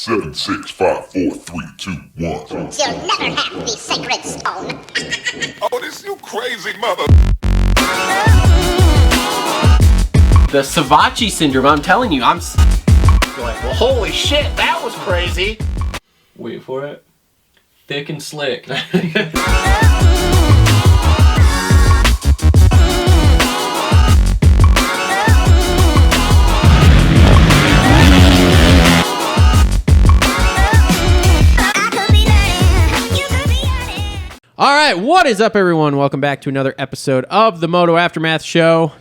7, 6, 5, 4, 3, 2, 1. You'll never have the sacred stone. Oh, this you crazy mother. The Savachi syndrome, I'm telling you, I'm like, well, holy shit, that was crazy. Wait for it. Thick and slick. All right, what is up, everyone? Welcome back to another episode of the Moto Aftermath Show.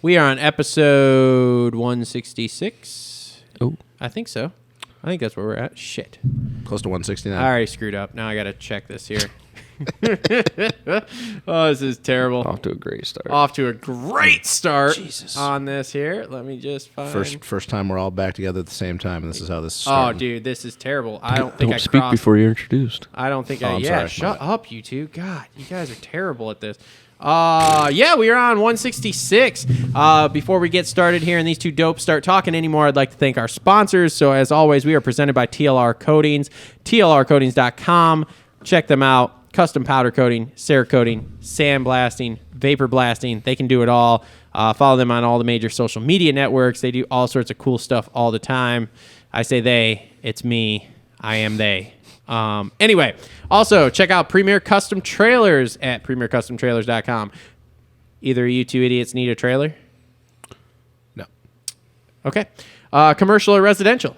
We are on episode 166. Oh, I think so. I think that's where we're at. Shit. Close to 169. I already screwed up. Now I got to check this here. Oh, this is terrible. Off to a great start. Jesus. On this here. Let me just find... First time we're all back together at the same time, and this is how this is starting. Oh, dude, this is terrible. I don't think I speak crossed... before you're introduced. I don't think I'm Yeah, sorry. shut up, you two. God, you guys are terrible at this. Yeah, we are on 166. Before we get started here and these two dopes start talking anymore, I'd like to thank our sponsors. So as always, we are presented by TLR Coatings, tlrcoatings.com. Check them out. Custom powder coating, Cerakoting, sandblasting, vapor blasting. They can do it all. Follow them on all the major social media networks. They do all sorts of cool stuff all the time. I say they, it's me. I am they. Anyway, also check out Premier Custom Trailers at premiercustomtrailers.com. Either of you two idiots need a trailer? No. Okay. Commercial or residential?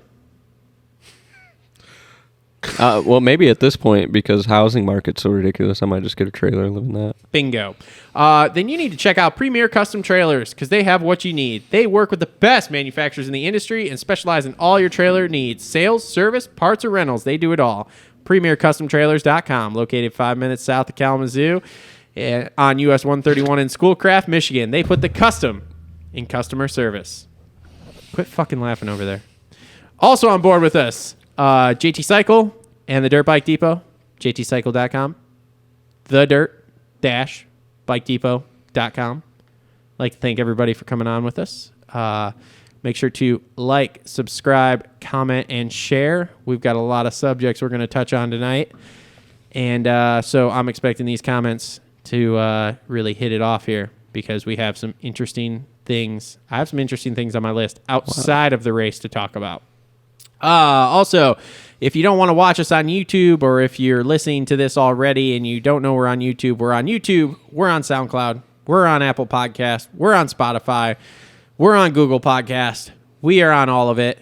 Well, maybe at this point, because housing market's so ridiculous, I might just get a trailer and live in that. Bingo. Then you need to check out Premier Custom Trailers because they have what you need. They work with the best manufacturers in the industry and specialize in all your trailer needs. Sales, service, parts, or rentals. They do it all. PremierCustomTrailers.com, located 5 minutes south of Kalamazoo on US 131 in Schoolcraft, Michigan. They put the custom in customer service. Quit fucking laughing over there. Also on board with us, JT Cycle and the Dirt Bike Depot, jtcycle.com, the-bike-depot.com. I'd like to thank everybody for coming on with us. Make sure to like, subscribe, comment, and share. We've got a lot of subjects we're going to touch on tonight. And so I'm expecting these comments to really hit it off here because we have some interesting things. I have some interesting things on my list outside of the race to talk about. Also, if you don't want to watch us on YouTube or if you're listening to this already and you don't know we're on YouTube, we're on SoundCloud, we're on Apple Podcast, we're on Spotify, we're on Google Podcast. We are on all of it.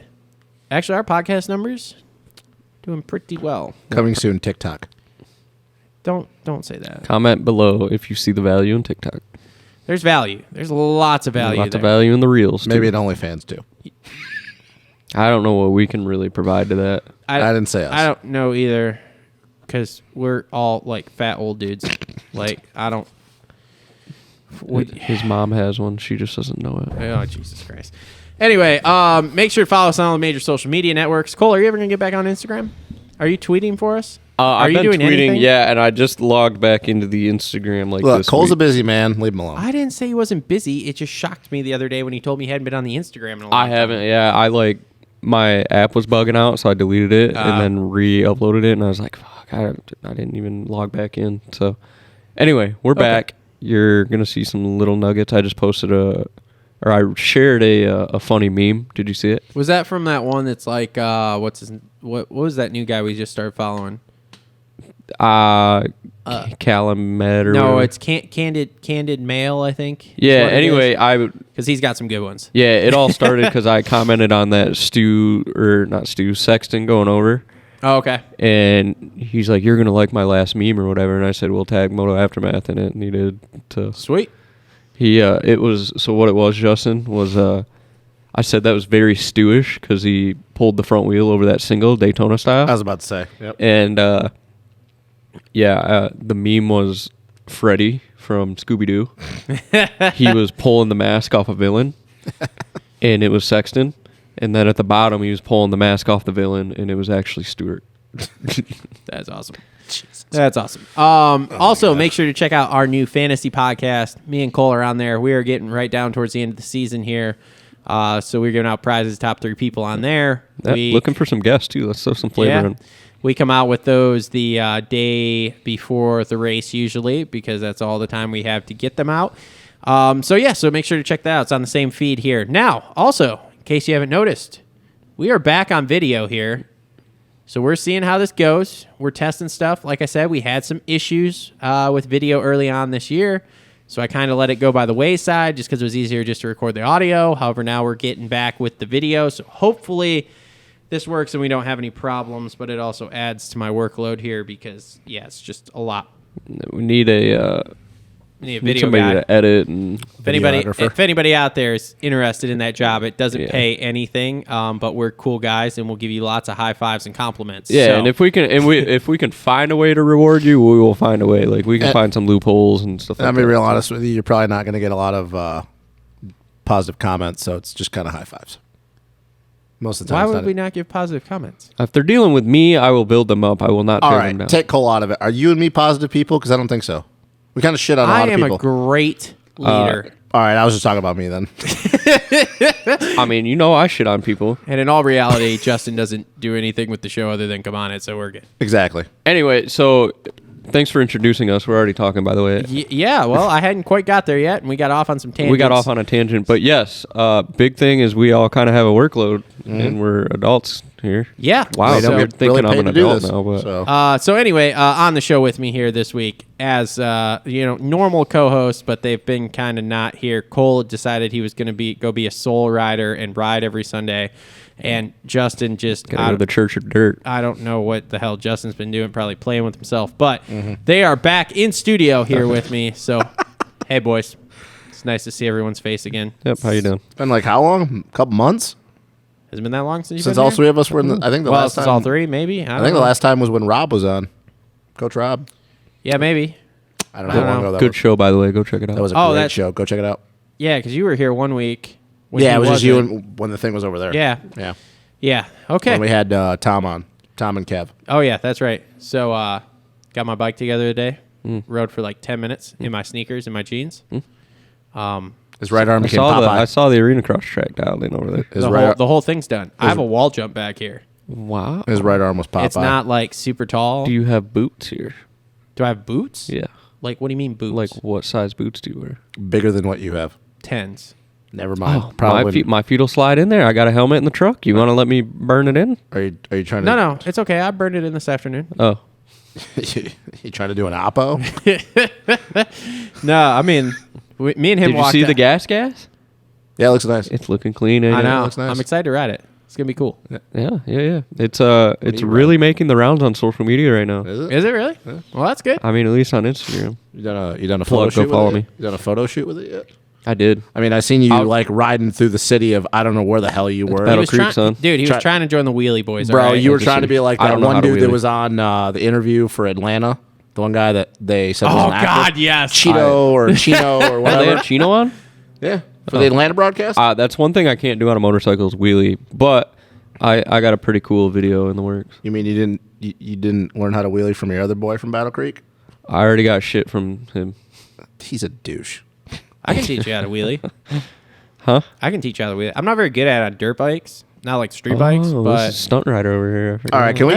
Actually, our podcast numbers doing pretty well. Coming soon, TikTok. Don't say that. Comment below if you see the value in TikTok. There's value. There's lots of value Lots there. of value in the reels, too. Maybe at OnlyFans, too. I don't know what we can really provide to that. I didn't say us. I don't know either because we're all like fat old dudes. Like, I don't... His mom has one. She just doesn't know it. Oh, Jesus Christ. Anyway, make sure to follow us on all the major social media networks. Cole, are you ever going to get back on Instagram? Are you tweeting for us? I've been doing tweeting, anything? yeah, and I just logged back into the Instagram Look, this Cole's week. a busy man. Leave him alone. I didn't say he wasn't busy. It just shocked me the other day when he told me he hadn't been on the Instagram in a long time. I haven't, yeah. My app was bugging out, so I deleted it and then re-uploaded it, and I was like, fuck, I didn't even log back in. So, anyway, we're back. You're going to see some little nuggets. I just posted I shared a funny meme. Did you see it? Was that from that one that's like, what was that new guy we just started following? Calumet or No, whatever. it's Candid Mail, I think. Yeah, anyway, because he's got some good ones. Yeah, it all started because I commented on that Sexton going over. Oh, okay. And he's like, you're going to like my last meme or whatever. And I said, we'll tag Moto Aftermath in it. And he did. Sweet. So what it was, Justin, was I said that was very Stewish because he pulled the front wheel over that single Daytona style. I was about to say. Yep. And the meme was Freddy from Scooby-Doo. He was pulling the mask off a villain, and it was Sexton. And then at the bottom, he was pulling the mask off the villain, and it was actually Stewart. That's awesome. Jesus. That's awesome. Also, make sure to check out our new fantasy podcast. Me and Cole are on there. We are getting right down towards the end of the season here. So we're giving out prizes, top 3 people on there. Looking for some guests too. Let's throw some flavor in. We come out with those the day before the race usually, because that's all the time we have to get them out. So make sure to check that out. It's on the same feed here. Now, also, in case you haven't noticed, we are back on video here. So we're seeing how this goes. We're testing stuff. Like I said, we had some issues with video early on this year. So I kind of let it go by the wayside just because it was easier just to record the audio. However, now we're getting back with the video. So hopefully this works and we don't have any problems. But it also adds to my workload here because, it's just a lot. We need a video somebody guy to edit and if anybody out there is interested in that job, it doesn't pay anything, but we're cool guys and we'll give you lots of high fives and compliments. And if we can find a way to reward you, we will find a way. Like we can find some loopholes and stuff. I'll be real honest with you. You're probably not going to get a lot of positive comments, so it's just kind of high fives. Most of the time. Why would we not give positive comments? If they're dealing with me, I will build them up. I will not tear them down. Take Cole out of it. Are you and me positive people? Because I don't think so. We kind of shit on a lot of people. I am a great leader. All right, I was just talking about me then. I mean, I shit on people. And in all reality, Justin doesn't do anything with the show other than come on it, so we're good. Exactly. Anyway, so thanks for introducing us. We're already talking, by the way. Well, I hadn't quite got there yet, and we got off on some tangents. We got off on a tangent, but yes, big thing is we all kind of have a workload, and we're adults here. Yeah. Wow. We don't You're get thinking really I'm an paid to do adult this, now, but So anyway, on the show with me here this week, as normal co-host, but they've been kind of not here. Cole decided he was going to go be a soul rider and ride every Sunday, and Justin just gotta go to the church of dirt. I don't know what the hell Justin's been doing, probably playing with himself, but they are back in studio here with me. So, hey boys, it's nice to see everyone's face again. Yep. How you doing? It's been like how long? A couple months? Has it been that long since you've Since been all here? three of us were in the, I think the last since time. all three, maybe. I think the last time was when Rob was on. Coach Rob. Yeah, maybe. I don't know how long ago that Good was. show, by the way. Go check it out. That was a Oh, great that's- show. Go check it out. Yeah, because you were here one week. when Yeah, he it was just you wasn't. when the thing was over there. Yeah. Yeah. Yeah. Okay. When we had Tom on. Tom and Kev. Oh yeah, that's right. So got my bike together today. Rode for like 10 minutes in my sneakers and my jeans. His right arm I became saw Popeye. I saw the arena cross track dialed in over there. His The whole thing's done. I have a wall jump back here. Wow. His right arm was Popeye. It's not like super tall. Do you have boots here? Do I have boots? Yeah. Like, what do you mean boots? Like, what size boots do you wear? bigger than what you have. 10s. Never mind. Oh, Probably. my feet will slide in there. I got a helmet in the truck. You want to let me burn it in? Are you trying to? No, it's okay. I burned it in this afternoon. Oh. you trying to do an oppo? No, I mean, me and him Did you walked see out. the gas? Yeah, it looks nice. It's looking clean. I ain't it? know. looks nice. I'm excited to ride it. It's going to be cool. Yeah. It's really making the rounds on social media right now. Is it? Is it really? Well, that's good. I mean, at least on Instagram. You done a Plug, photo go shoot follow with me. it? You done a photo shoot with it yet? I did. I mean, I seen you I'll- like riding through the city of I don't know where the hell you were. Battle He was Creek, trying- son. Dude, he was Try- trying to join the Wheelie Boys. Bro, all right? you were Just- trying to be like I that don't know one how to dude that wheelie. was on the interview for Atlanta. The one guy that they said was Oh, an actor. God, yes. Cheeto or Chino or Oh, they whatever. had Chino on? Yeah, for the Atlanta broadcast. That's one thing I can't do on a motorcycle is wheelie, but I got a pretty cool video in the works. You mean you didn't learn how to wheelie from your other boy from Battle Creek? I already got shit from him. He's a douche. I can teach you how to wheelie. Huh? I can teach you how to wheelie. I'm not very good at it on dirt bikes, not like street bikes, Oh, but this is stunt rider over here. I forgot. All right, can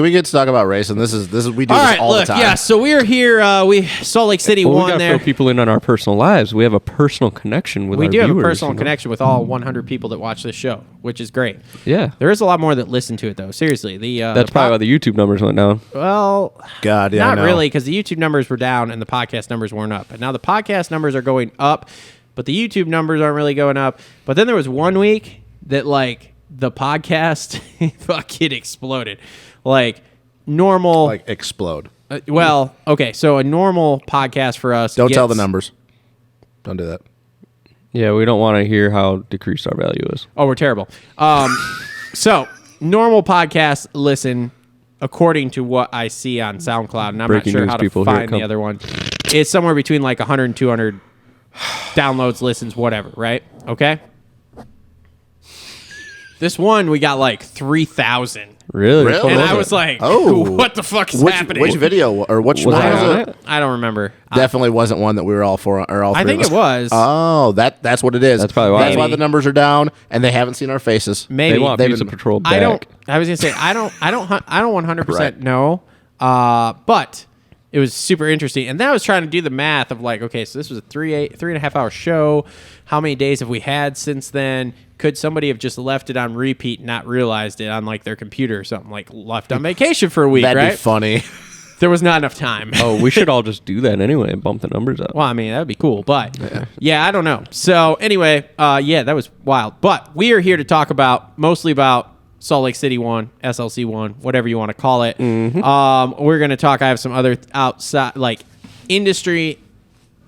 we get to talk about racing? This is we do all this right. all Look, the time. yeah. So we're here. We Salt Lake City Well, we won got to there. throw people in on our personal lives. We have a personal connection with We our do have a viewers, personal you know? connection with all 100 people that watch this show, which is great. Yeah. There is a lot more that listen to it, though. Seriously, That's probably why the YouTube numbers went down. well, God, yeah, I not know. really, because the YouTube numbers were down and the podcast numbers weren't up. And now the podcast numbers are going up, but the YouTube numbers aren't really going up. But then there was one week that like the podcast fucking exploded, like normal. Like explode. Well, okay, so a normal podcast for us. Don't tell gets- the numbers. Don't do that. Yeah, we don't want to hear how decreased our value is. Oh, we're terrible. So normal podcasts listen according to what I see on SoundCloud, and I'm Breaking not sure news, how to people, here it find the comes. other one. It's somewhere between like 100 and 200 downloads, listens, whatever, right? Okay. This one we got like 3,000 Really? Really? And What I it? was like, Oh. what the fuck is Which happening? video or which Was one I was on it? it? I don't remember. Definitely wasn't one that we were all for, or all I three think of us. it was. Oh, that's what it is. That's probably why. That's why Maybe. the numbers are down, and they haven't seen our faces. Maybe. They want They've Pizza been- Patrol back. I was gonna say I don't 100% Right. know. But it was super interesting, and then I was trying to do the math of like, okay, so this was a 3.5 hour show. How many days have we had since then? Could somebody have just left it on repeat and not realized it on like their computer or something, like left on vacation for a week? That'd right? be funny. There was not enough time. Oh, we should all just do that anyway and bump the numbers up. Well, I mean, that would be cool, but yeah, I don't know. So anyway, yeah, that was wild. But we are here to talk mostly about Salt Lake City 1, SLC 1, whatever you want to call it. We're going to talk. I have some other outside, like industry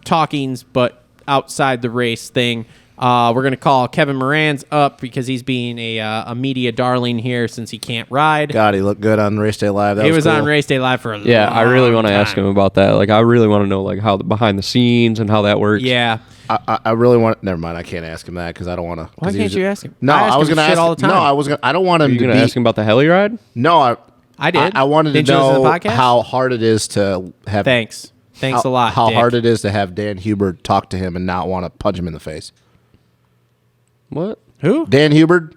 talkings, but outside the race thing. We're going to call Kevin Moranz up because he's being a media darling here since he can't ride. God, he looked good on Race Day Live. That He was cool. on Race Day Live for a Yeah, I really want to ask him about that. Like, I really want to know like how the behind the scenes and how that works. Yeah. I really want. Never mind. I can't ask him that because I don't want to. Why can't you ask him? No, I ask I was him going to shit ask all the time. No, I was going. I don't want him Are you to gonna be. ask him about the heli ride? No, I did. I wanted Didn't to you listen to know the podcast? how hard it is to have. Thanks a lot. How Dick. hard it is to have Dan Hubert talk to him and not want to punch him in the face. What? Who? Dan Hubert,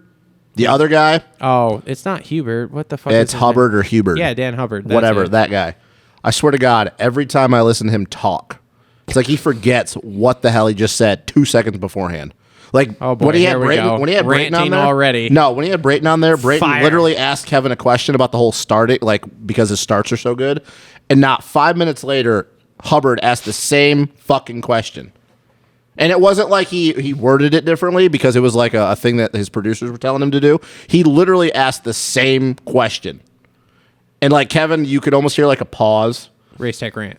the other guy. Oh, it's not Hubert. What the fuck? It's is his Hubbard name? or Hubert. Yeah, Dan Hubbard. That's Whatever, it. that guy. I swear to God, every time I listen to him talk, it's like he forgets what the hell he just said 2 seconds beforehand. Like Oh, boy, when he had here we Brayton, go. when he had Brayton on Ranting there already. No, when he had Brayton on there, Brayton Fire. literally asked Kevin a question about the whole starting, like because his starts are so good, and not 5 minutes later, Hubbard asked the same fucking question. And it wasn't like he worded it differently because it was like a thing that his producers were telling him to do. He literally asked the same question. And like Kevin, you could almost hear like a pause. Race Tech Rant.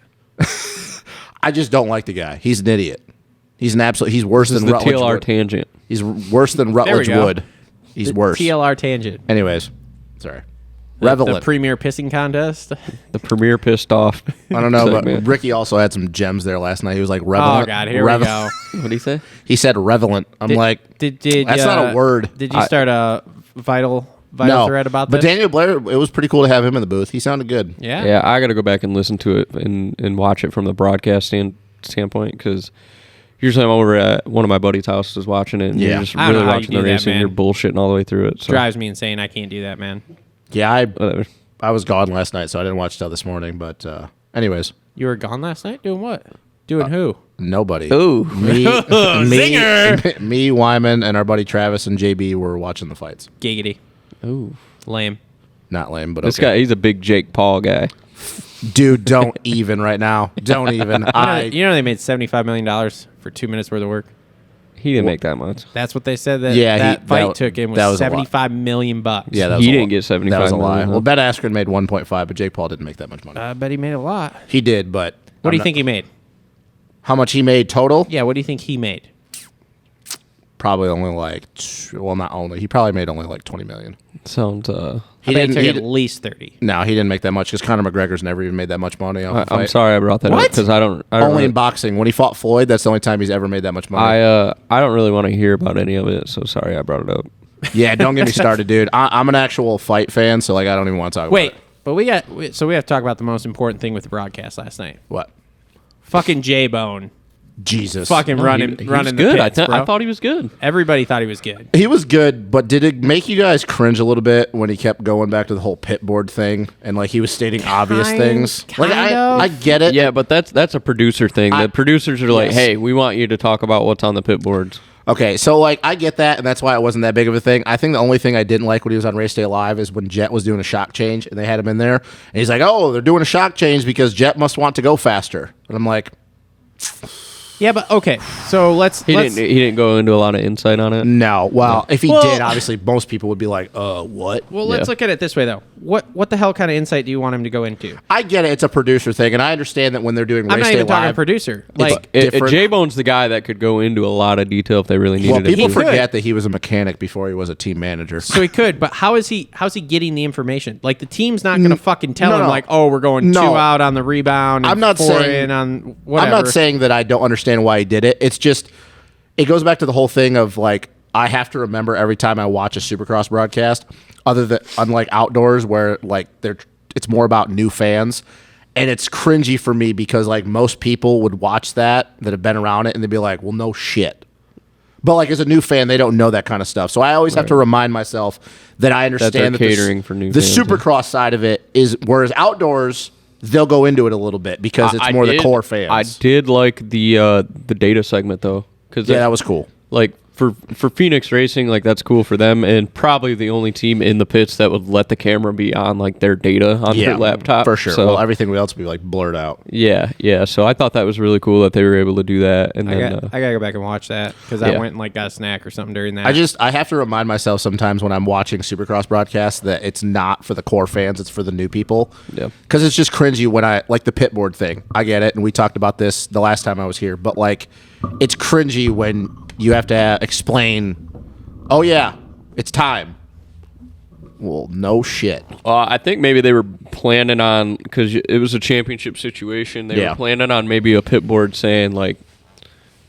I just don't like the guy. He's an idiot. He's an absolute. He's worse This is than the Rutledge TLR Wood. tangent. He's worse than Rutledge go. Wood. He's worse. TLR tangent. Anyways, sorry. The Revelant. premier pissing contest. The premier pissed off. I don't know, but segment. Ricky also had some gems there last night. He was like revelant. Oh God, here we go. What did he say? He said revelant. I'm like, Did that's not a word. Did you start a vital thread about but this? Daniel Blair, it was pretty cool to have him in the booth. He sounded good. Yeah. Yeah, I got to go back and listen to it and watch it from the broadcast standpoint because usually I'm over at one of my buddy's houses watching it and Yeah. you're just I don't really know how you watching do the that, race and man. you're bullshitting all the way through it. So. Drives me insane. I can't do that, man. Yeah, Whatever. I was gone last night, so I didn't watch till this morning. But anyways, You were gone last night doing what? Doing who? nobody. Ooh. Me, Wyman, and our buddy Travis and JB were watching the fights. Giggity. Ooh. Lame. Not lame, but This okay. guy, he's a big Jake Paul guy. Dude, don't even right now. Don't even. You know they made $75 million for 2 minutes worth of work. He didn't make that much. That's what they said that Yeah, that fight that took in that was was a lot. $75 million. Yeah, that was He a didn't lot. get 75 That was a lie. million, huh? Well, Ben Askren made 1.5, but Jake Paul didn't make that much money. I bet he made a lot. He did, but What do you think he made? How much he made total? Yeah, what do you think he made? Probably only like, well, not only. He probably made only like 20 million. Sounds. He I bet didn't. he took He at did, least 30. no, he didn't make that much because Conor McGregor's never even made that much money off a I'm fight. sorry I brought that up What? because I don't Only in really- boxing. When he fought Floyd, that's the only time he's ever made that much money. I don't really want to hear about any of it, so sorry I brought it up. Yeah, don't get me started, dude. I'm an actual fight fan, so like I don't even want to talk Wait, about it. but we have to talk about the most important thing with the broadcast last night. What? Fucking J-Bone. Jesus. Fucking running He was running good. the pits, bro. I thought he was good. Everybody thought he was good. He was good, but did it make you guys cringe a little bit when he kept going back to the whole pit board thing and like he was stating obvious things? Like kind of. I get it. Yeah, but that's a producer thing. The producers are like, Yes. "Hey, we want you to talk about what's on the pit boards." Okay, so like I get that, and that's why it wasn't that big of a thing. I think the only thing I didn't like when he was on Race Day Live is when Jet was doing a shock change and they had him in there, and he's like, "Oh, they're doing a shock change because Jet must want to go faster," and I'm like, Yeah, but okay. So let's He didn't go into a lot of insight on it. "No." Well, if he Well- did, obviously most people would be like, what?" Well, let's Yeah. look at it this way though. What the hell kind of insight do you want him to go into? I get it; it's a producer thing, and I understand that when they're doing I'm Race not Day even talking Live, producer. Like different. J Bone's the guy that could go into a lot of detail if they really needed well, him people to. forget that he was a mechanic before he was a team manager. so he could, but how's he getting the information? Like the team's not going to fucking tell no, him no. like, "Oh, we're going No. 2 out on the rebound and I'm not 4 saying- in on whatever." I'm not saying that I don't understand why he did it. It's just, it goes back to the whole thing of like, I have to remember every time I watch a Supercross broadcast, unlike outdoors where like it's more about new fans. And it's cringy for me because like most people would watch that have been around it and they'd be like, well, no shit. But like as a new fan, they don't know that kind of stuff. So I always have to remind myself that I understand that catering for new the fans, supercross side of it is, whereas outdoors, they'll go into it a little bit because it's more the core fans. I did like the data segment though, because that was cool. Like for Phoenix Racing, like that's cool for them, and probably the only team in the pits that would let the camera be on like their data on their laptop for sure. So, well, everything else would be like blurred out. Yeah. So I thought that was really cool that they were able to do that. And I then gotta go back and watch that because I went and like got a snack or something during that. I have to remind myself sometimes when I'm watching Supercross broadcasts that it's not for the core fans, it's for the new people. Yeah. Because it's just cringy when I like the pit board thing. I get it, and we talked about this the last time I was here, but like it's cringy when you have to explain, oh yeah, it's time. Well, no shit. I think maybe they were planning on, because it was a championship situation, they were planning on maybe a pit board saying like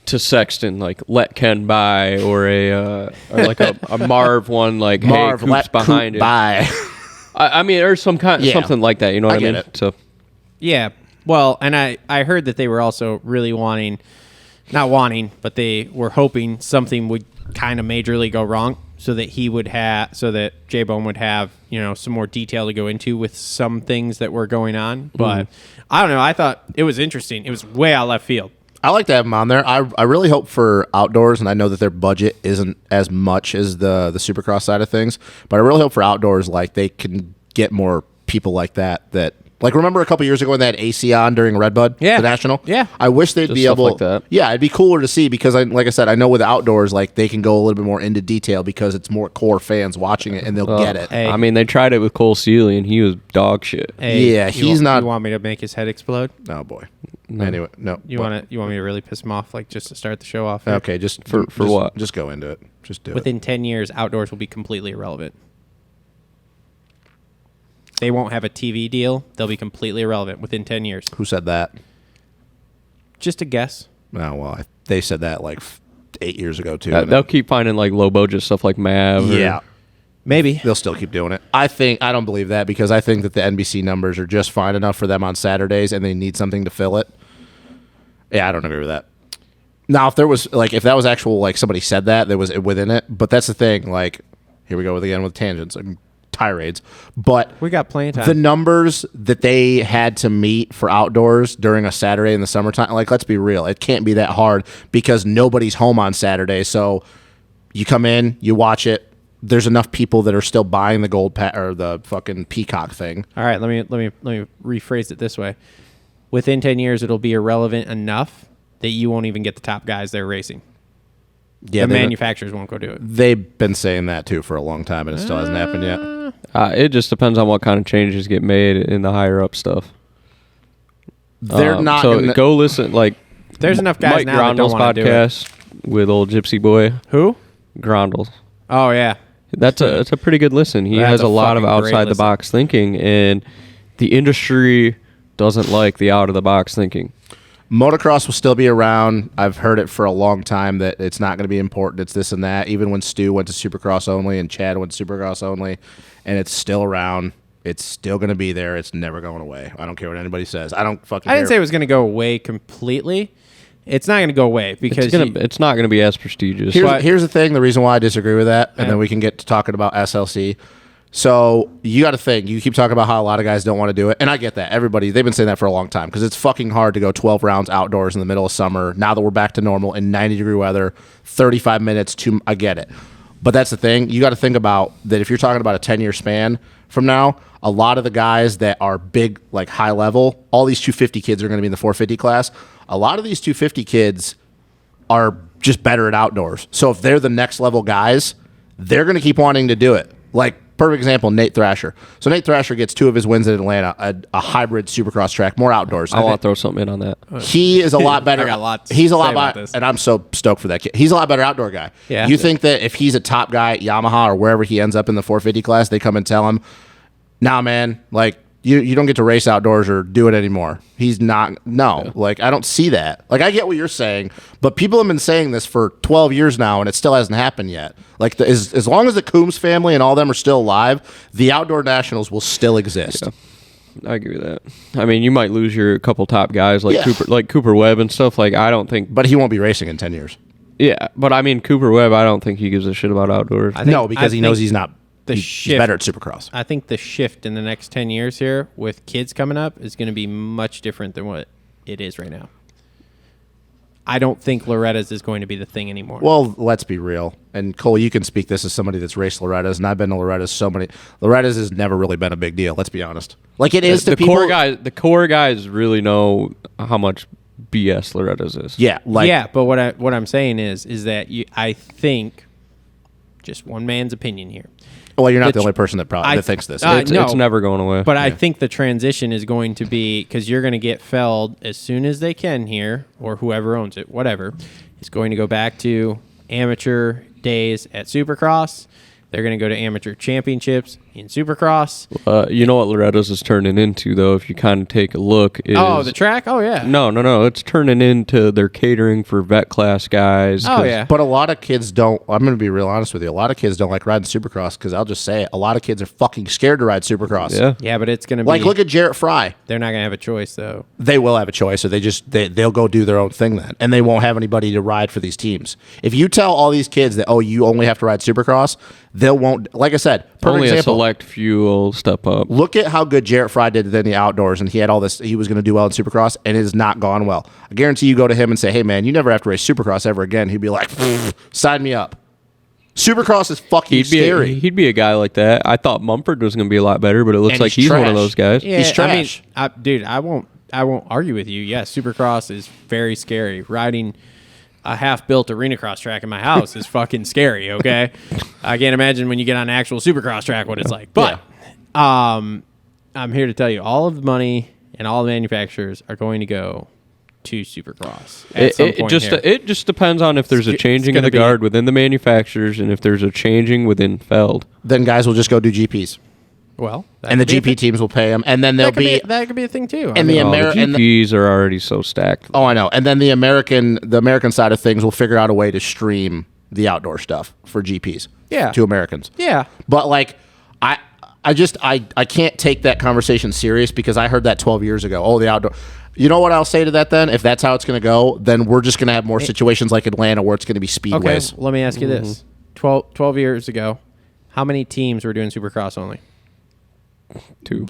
to Sexton, like let Ken by, or or like a Marv one, like Marv, hey, Coop's behind Coop it. by. I mean, or something like that. You know what I mean? Get it. So Yeah. Well, and I heard that they were also really not wanting, but they were hoping something would kind of majorly go wrong so that J-Bone would have, some more detail to go into with some things that were going on. But I don't know. I thought it was interesting. It was way out left field. I like to have them on there. I really hope for outdoors, and I know that their budget isn't as much as the Supercross side of things, but I really hope for outdoors, like they can get more people like that. Like, remember a couple years ago when they had AC on during Redbud, the National? Yeah. I wish they'd Just be stuff able. like that. Yeah, it'd be cooler to see because, like I said, I know with outdoors, like they can go a little bit more into detail because it's more core fans watching it and they'll get it. Hey. I mean, they tried it with Cole Seeley and he was dog shit. Hey, Yeah, he's not. You want me to make his head explode? Oh boy. Anyway, no. You want me to really piss him off, like just to start the show off? Here? Okay, just For what? Just go into it. Just do it. Within 10 years, outdoors will be completely irrelevant. They won't have a TV deal. They'll be completely irrelevant within 10 years. Who said that? Just a guess. Oh well, they said that like 8 years ago too. They'll keep finding like low budget stuff like Mav. Yeah. Maybe. They'll still keep doing it. I don't believe that because I think that the NBC numbers are just fine enough for them on Saturdays and they need something to fill it. Yeah, I don't agree with that. Now, if that was actual, like somebody said that was within it, but that's the thing, like, here we go again with tangents and tirades, but We got plenty of time. the numbers that they had to meet for outdoors during a Saturday in the summertime, like, let's be real, it can't be that hard because nobody's home on Saturday, so you come in, you watch it, there's enough people that are still buying the gold or the fucking peacock thing. All right, let me rephrase it this way. Within 10 years, it'll be irrelevant enough that you won't even get the top guys there racing. Yeah, The manufacturers won't go do it. they've been saying that too for a long time, and it still hasn't happened yet. It just depends on what kind of changes get made in the higher up stuff. They're not. So gonna, go listen. Like There's enough guys Mike now that don't Grondel's want to do it. podcast with old Gypsy Boy Who? Grondel. Oh, yeah. It's a pretty good listen. He That's has a a lot of fucking great outside the listen. box thinking, and the industry doesn't like the out of the box thinking. Motocross will still be around. I've heard it for a long time that it's not going to be important. It's this and that. Even when Stu went to Supercross only and Chad went to Supercross only, and it's still around. It's still going to be there. It's never going away. I don't care what anybody says. I don't fucking I didn't say care. it was going to go away completely. It's not going to go away because It's not going to be as prestigious. Here's the thing. The reason why I disagree with that, and then we can get to talking about SLC. So you got to think. You keep talking about how a lot of guys don't want to do it, and I get that. They've been saying that for a long time because it's fucking hard to go 12 rounds outdoors in the middle of summer. Now that we're back to normal in 90-degree weather, 35 minutes to. I get it, but that's the thing. You got to think about that. If you're talking about a 10-year span from now, a lot of the guys that are big, like high level, all these 250 kids are going to be in the 450 class. A lot of these 250 kids are just better at outdoors. So if they're the next level guys, they're going to keep wanting to do it. Like, perfect example, Nate Thrasher. So Nate Thrasher gets 2 of his wins in Atlanta, a hybrid supercross track, more outdoors. I want to throw something in on that. He is a lot better. I got lots he's a to lot say about better, this. and I'm so stoked for that kid. He's a lot better outdoor guy. Yeah. You think that if he's a top guy at Yamaha or wherever he ends up in the 450 class, they come and tell him, nah, man, like, you don't get to race outdoors or do it anymore. He's not. No, like I don't see that. Like I get what you're saying, but people have been saying this for 12 years now, and it still hasn't happened yet. Like as long as the Coombs family and all them are still alive, the outdoor nationals will still exist. Yeah. I agree with that. I mean, you might lose your couple top guys like Yeah. Cooper Webb and stuff. Like I don't think, But he won't be racing in 10 years. yeah. But I mean, Cooper Webb, I don't think he gives a shit about outdoors. No, because he knows he's not. He's shift- better at Supercross. I think the shift in the next 10 years here with kids coming up is going to be much different than what it is right now. I don't think Loretta's is going to be the thing anymore. Well, let's be real. And Cole, you can speak this as somebody that's raced Loretta's, and I've been to Loretta's so many. Loretta's has never really been a big deal. Let's be honest. Like it is to the people. the core guys really know how much BS Loretta's is. Yeah, like yeah, but what I'm saying is that I think, just one man's opinion here. Well, you're not the The only person that probably I- that thinks this. I- It's, no. it's never going away. But I think the transition is going to be, because you're going to get Feld as soon as they can here, or whoever owns it, whatever, is going to go back to amateur days at Supercross. They're going to go to amateur championships in Supercross. You know what Loretta's is turning into, though, if you kind of take a look. Is, Oh, the track? Oh, yeah. No. It's turning into their catering for vet class guys. Oh, 'cause- yeah. But a lot of kids don't. I'm going to be real honest with you. A lot of kids don't like riding Supercross because I'll just say it. A lot of kids are fucking scared to ride Supercross. Yeah. Yeah, but it's going to be. Like, look at Jarrett Fry. They're not going to have a choice, though. They will have a choice, or they'll go do their own thing then, and they won't have anybody to ride for these teams. If you tell all these kids that you only have to ride Supercross, they won't. Like I said, perfect Only a example. select few will step up. Look at how good Jarrett Fry did in the outdoors, and he had all this. He was going to do well in Supercross, and it has not gone well. I guarantee you go to him and say, "Hey, man, you never have to race Supercross ever again." He'd be like, "Sign me up." Supercross is fucking scary. He'd be a guy like that. I thought Mumford was going to be a lot better, but it looks And like he's he's one trash. of those guys. Yeah, He's trash. I mean, dude, I won't argue with you. Yes, Supercross is very scary. Riding a half-built arena cross track in my house is fucking scary. Okay, I can't imagine when you get on an actual Supercross track what it's like. But I'm here to tell you, all of the money and all the manufacturers are going to go to Supercross. At some point here. It just depends on if there's a It's changing of gonna the be- guard within the manufacturers and if there's a changing within Feld. Then guys will just go do GPs, Well, that and the could be a GP thing. teams will pay them, and then they'll That could be a thing too. I And mean, the The and the- GPs are already so stacked. Oh, I know. And then the American side of things will figure out a way to stream the outdoor stuff for GPs. Yeah. To Americans. yeah. But like, I can't take that conversation serious because I heard that 12 years ago. Oh, the outdoor. You know what I'll say to that then? If that's how it's going to go, then we're just going to have more situations like Atlanta where it's going to be Okay, speedways. let me ask you this: 12 years ago, how many teams were doing Supercross only? 2.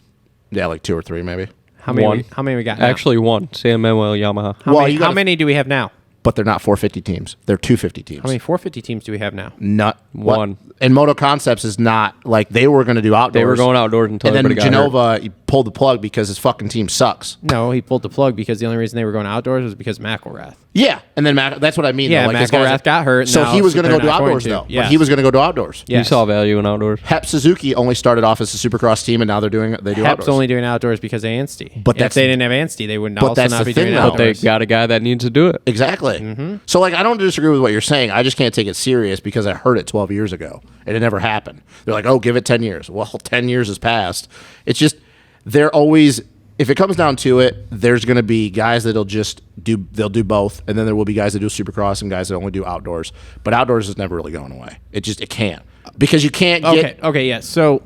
Yeah, like 2 or 3 maybe. How many? One. How many we got? Now? Actually, 1. Sam Manuel Yamaha. how, well, many, you how gotta- many do we have now? But they're not 450 teams. They're 250 teams. How many 450 teams do we have now? Not One. And Moto Concepts is not like they were going to do outdoors. They were going outdoors until and then everybody got hurt. Genova he pulled the plug because his fucking team sucks. No, he pulled the plug because the only reason they were going outdoors was because McElrath. Yeah, and then that's what I mean. Yeah, though. Like, his guys- McElrath got hurt, so now he was going to they're go do not going outdoors to. though. Yes. But he was going to go do outdoors. You Yes. saw value in outdoors. Hep Suzuki only started off as a Supercross team, and now they do Hep's outdoors. only doing outdoors because of Ansty. But if that's- they didn't have Ansty, they would but also that's not the be thing, doing though. But they outdoors. got a guy that needs to do it. Exactly. Mm-hmm. So like, I don't disagree with what you're saying. I just can't take it serious because I heard it 12 years ago and it never happened. They're like, oh, give it 10 years. Well, 10 years has passed. It's just they're always. If it comes down to it, there's going to be guys that'll just they'll do both, and then there will be guys that do Supercross and guys that only do outdoors. But outdoors is never really going away. It can't because you can't get. Okay, yeah. So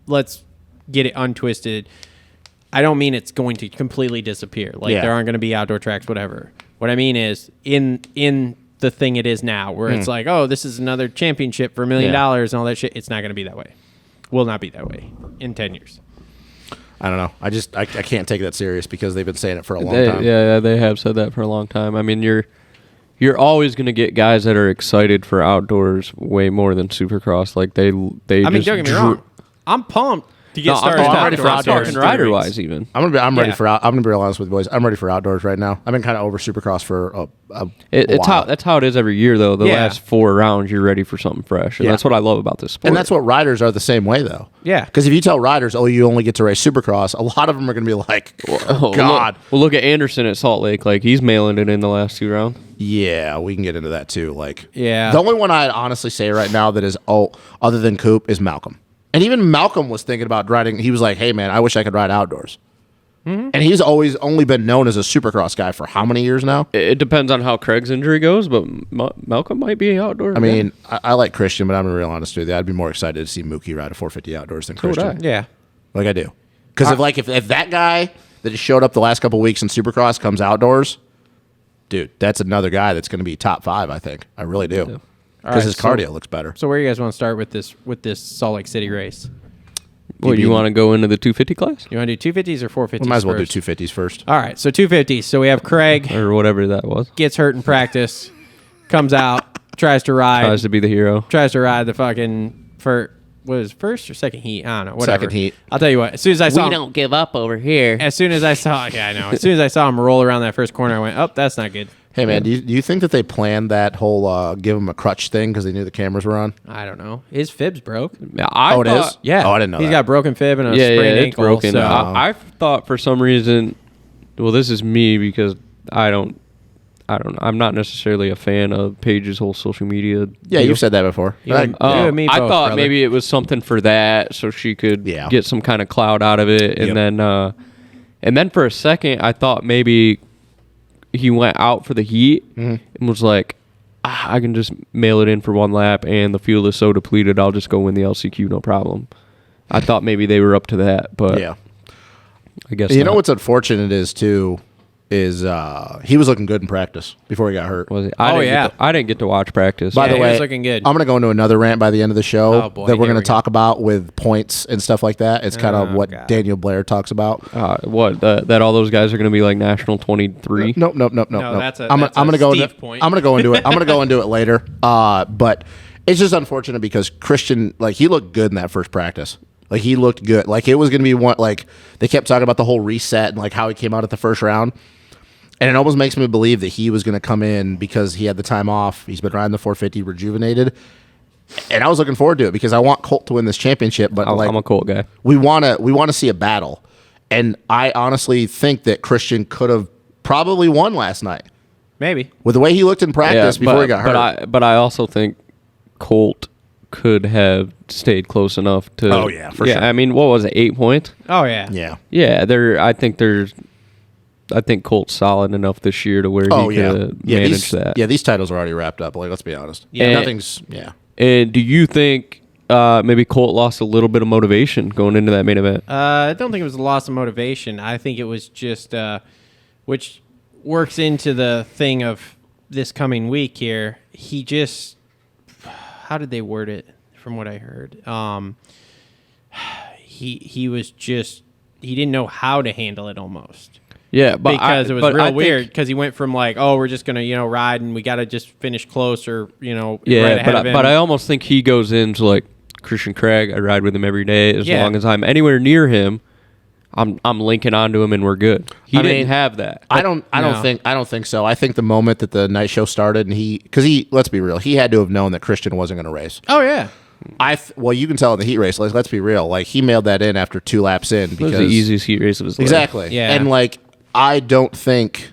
let's get it untwisted. I don't mean it's going to completely disappear. Like Yeah. there aren't going to be outdoor tracks, whatever. What I mean is in the thing it is now, where it's like, oh, this is another championship for $1 million Yeah. and all that shit. It's not going to be that way. Will not be that way in 10 years. I don't know. I can't take that serious because they've been saying it for a long time. Yeah, they have said that for a long time. I mean, you're always going to get guys that are excited for outdoors way more than Supercross. Like they. I mean, don't get me wrong. I'm pumped to get No, started. I'm ready for outdoors. talking rider wise, even. I'm ready Yeah. for. I'm gonna be real honest with you boys. I'm ready for outdoors right now. I've been kind of over Supercross for a It's while. that's how it is every year, though. The Yeah. last 4 rounds, you're ready for something fresh, and Yeah. that's what I love about this sport. And that's what riders are the same way, though. Yeah. Because if you tell riders, oh, you only get to race Supercross, a lot of them are going to be like, oh, God. Look at Anderson at Salt Lake. Like he's mailing it in the last 2 rounds. Yeah, we can get into that, too. Like, Yeah. The only one I'd honestly say right now that is, other than Coop, is Malcolm. And even Malcolm was thinking about riding. He was like, hey, man, I wish I could ride outdoors. And he's always only been known as a supercross guy for how many years now? It depends on how Craig's injury goes, but Malcolm might be outdoor. I mean, I like Christian, but I'm going to be real honest with you. I'd be more excited to see Mookie ride a 450 outdoors than So would Christian. I. Yeah. Like I do. Because if that guy that just showed up the last couple of weeks in supercross comes outdoors, dude, that's another guy that's going to be top 5, I think. I really do. Because right, his cardio looks better. So where you guys want to start with this Salt Lake City race? Well, you want to go into the 250 class? You want to do 250s or 450s? We might as well first? do 250s first. All right, so 250s. So we have Craig Or whatever that was. gets hurt in practice, comes out, tries to ride Tries to be the hero. the fucking first or second heat? I don't know. Whatever. Second heat. I'll tell you what. As soon as I saw him, give up over here. as soon as I saw him roll around that first corner, I went, "Oh, that's not good." Hey, man, do you think that they planned that whole give him a crutch thing because they knew the cameras were on? I don't know. His fib's broke. Oh, it is? Yeah. Oh, I didn't know He's that. got broken fib and a Yeah, sprained it's ankle. broken. So I thought for some reason, well, this is me because I don't know. I'm not necessarily a fan of Paige's whole social media. Yeah, deal. you've said that before. You and- Oh, you and me I both, thought brother. maybe it was something for that, so she could Yeah. get some kind of cloud out of it, and then for a second, I thought maybe he went out for the heat and was like, I can just mail it in for one lap, and the fuel is so depleted, I'll just go win the LCQ, no problem. I thought maybe they were up to that, but Yeah. I guess You know not. what's unfortunate is, too, is he was looking good in practice before he got hurt. Was it? yeah. I didn't get to watch practice. By Yeah, the he way, was looking good. I'm going to go into another rant by the end of the show Oh, boy, that we're here going we to go. talk about with points and stuff like that. It's kind of what God. Daniel Blair talks about. What? That all those guys are going to be like national 23? Nope. No, that's a- I'm that's gonna a go Steve into. point. I'm gonna go into it. I'm gonna go into it later. But it's just unfortunate because Christian, like, he looked good in that first practice. Like, he looked good. Like, it was gonna be one. Like, they kept talking about the whole reset and like how he came out at the first round. And it almost makes me believe that he was going to come in because he had the time off. He's been riding the 450 rejuvenated. And I was looking forward to it because I want Colt to win this championship. But I'm a Colt guy. we want to see a battle. And I honestly think that Christian could have probably won last night maybe. with the way he looked in practice before he got hurt. But I also think Colt could have stayed close enough to. Oh, yeah, for sure. I mean, what was it? 8 points? Oh yeah. Yeah. Yeah. I think Colt's solid enough this year to where he could manage that. Yeah, these titles are already wrapped up. Like, let's be honest. Yeah. Nothing's. Yeah. And do you think maybe Colt lost a little bit of motivation going into that main event? I don't think it was a loss of motivation. I think it was just, which works into the thing of this coming week here. He just, how did they word it? From what I heard, he was just, he didn't know how to handle it almost. Yeah, but Because it was but real I think- weird. Because he went from like, oh, we're just gonna ride and we got to just finish close or right Yeah, ahead of him. but I almost think he goes into like Christian Craig. I ride with him every day. As Yeah. long as I'm anywhere near him, I'm linking onto him and we're good. He I didn't mean, have that. I don't think so. I think the moment that the night show started and let's be real, he had to have known that Christian wasn't going to race. oh yeah, Well, you can tell in the heat race. Let's be real. Like, he mailed that in after 2 laps in It because was the easiest heat race of his life. exactly. Yeah. And like, I think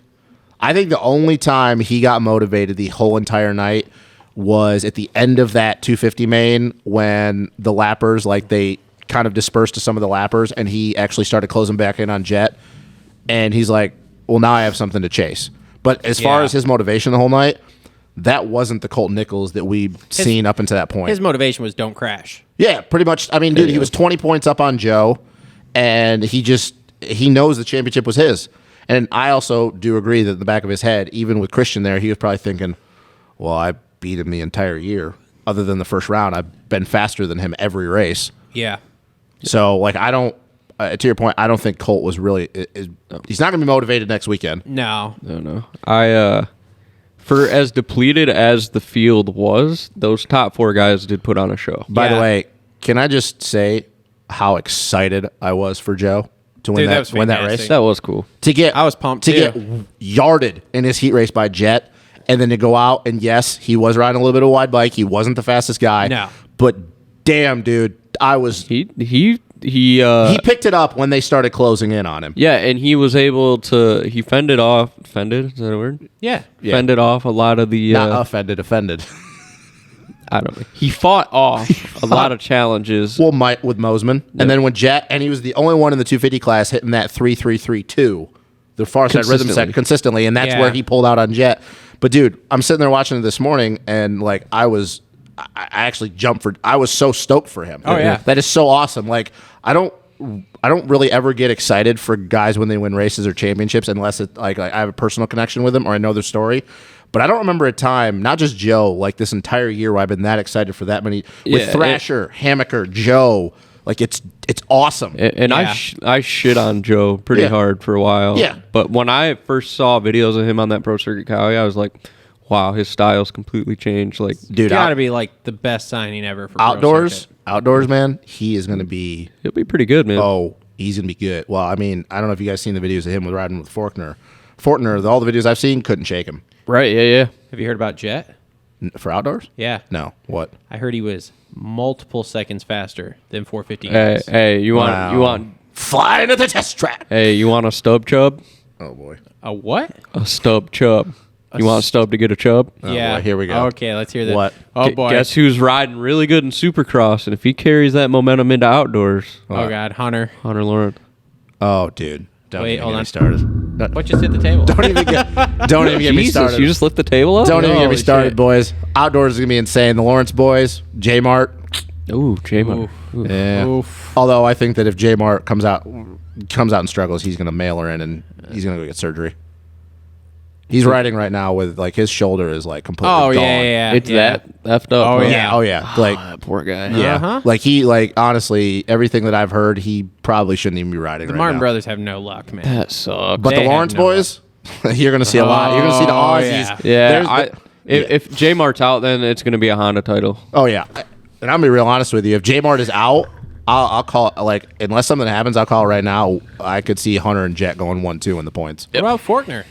the only time he got motivated the whole entire night was at the end of that 250 main when the lappers, like, they kind of dispersed to some of the lappers and he actually started closing back in on Jet. And he's like, well, now I have something to chase. But as far Yeah. as his motivation the whole night, that wasn't the Colt Nichols that we've seen up until that point. his motivation was don't crash. Yeah, pretty much. I mean, dude, he was 20 points up on Joe, and he knows the championship was his. And I also do agree that in the back of his head, even with Christian there, he was probably thinking, well, I beat him the entire year. Other than the first round, I've been faster than him every race. Yeah. So, like, I don't, to your point, I don't think Colt was really, he's not going to be motivated next weekend. No. No. For as depleted as the field was, those top 4 guys did put on a show. By the Yeah. way, can I just say how excited I was for Joe to win Dude, that that was win that fantastic. race? That was cool. I was pumped, to too. get yarded in his heat race by Jet, and then to go out and yes, he was riding a little bit of wide bike. He wasn't the fastest guy. No. But damn, dude, I was. He He picked it up when they started closing in on him. yeah, and he was able to fended is that a word? Yeah. Yeah. Fended off a lot of the Not offended. I don't know. He fought off a lot of challenges. Well, Mike with Mosman, and then when Jet, and he was the only one in the 250 class hitting that 3.332, the far side rhythm set consistently, and that's where he pulled out on Jet. But dude, I'm sitting there watching it this morning, and like I actually jumped for. I was so stoked for him. Oh, yeah. That is so awesome. Like I don't really ever get excited for guys when they win races or championships unless it like I have a personal connection with them or I know their story. But I don't remember a time, not just Joe, like this entire year where I've been that excited for that many. With Thrasher, Hammaker, Joe, like it's awesome. And I shit on Joe pretty hard for a while. Yeah. But when I first saw videos of him on that Pro Circuit Cali, I was like, wow, his style's completely changed. Like, dude, got to be like the best signing ever for outdoors. Outdoors, man, he is going to be. He'll be pretty good, man. Oh, he's going to be good. Well, I mean, I don't know if you guys seen the videos of him with riding with Forkner. Forkner, all the videos I've seen, couldn't shake him. Right? Yeah. Have you heard about Jet? For outdoors? Yeah. No. What? I heard he was multiple seconds faster than 450 guys. Hey, you want flying at the test track? Hey, you want a stub chub? Oh boy. A what? A stub chub. You want a stub to get a chub? Yeah. Boy, here we go. Okay, let's hear that. What? Oh boy. Guess who's riding really good in Supercross? And if he carries that momentum into outdoors, Oh God, Hunter. Hunter Lawrence. Oh, dude. Don't Wait, even hold get on. me started. What just hit the table? Don't even get me Jesus, started. you just lift the table up? Don't even get me Holy started, shit. boys. Outdoors is gonna be insane. The Lawrence boys, J Mart. Ooh, J-Mart. Oof. Yeah. Oof. Although I think that if J Mart comes out and struggles, he's gonna mail her in and he's gonna go get surgery. He's riding right now with like his shoulder is like completely Oh gone. yeah. It's that effed up. Oh, huh? yeah. Oh yeah. Like That poor guy. yeah. Uh-huh. Like he honestly everything that I've heard he probably shouldn't even be riding The right Martin now. brothers have no luck, man. That sucks. But They the have Lawrence no boys, you're gonna see a lot. You're gonna see the Oh, Aussies. yeah. Yeah, if J Mart's out, then it's going to be a Honda title. Oh yeah. And I'm gonna be real honest with you. If J Mart is out, I'll call like unless something happens, I'll call right now. I could see Hunter and Jet going 1-2 in the points. What about Forkner?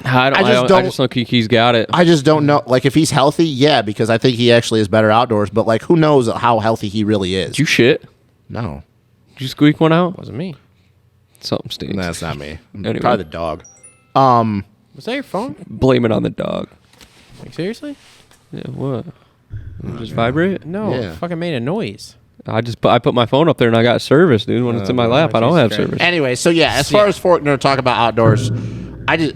I just don't think he's got it. I just don't know. Like if he's healthy, yeah, because I think he actually is better outdoors. But like, who knows how healthy he really is? Did you shit? No, Did you squeak one out? Wasn't me. Something stinks. that's not me. Anyway. Probably the dog. Was that your phone? Blame it on the dog. Like seriously? Yeah, what? It just vibrate? No, Yeah. it fucking made a noise. I put my phone up there and I got service, dude. When it's in my lap, I don't Jesus have Christ. service. Anyway, so yeah, as far as Forkner talk about outdoors,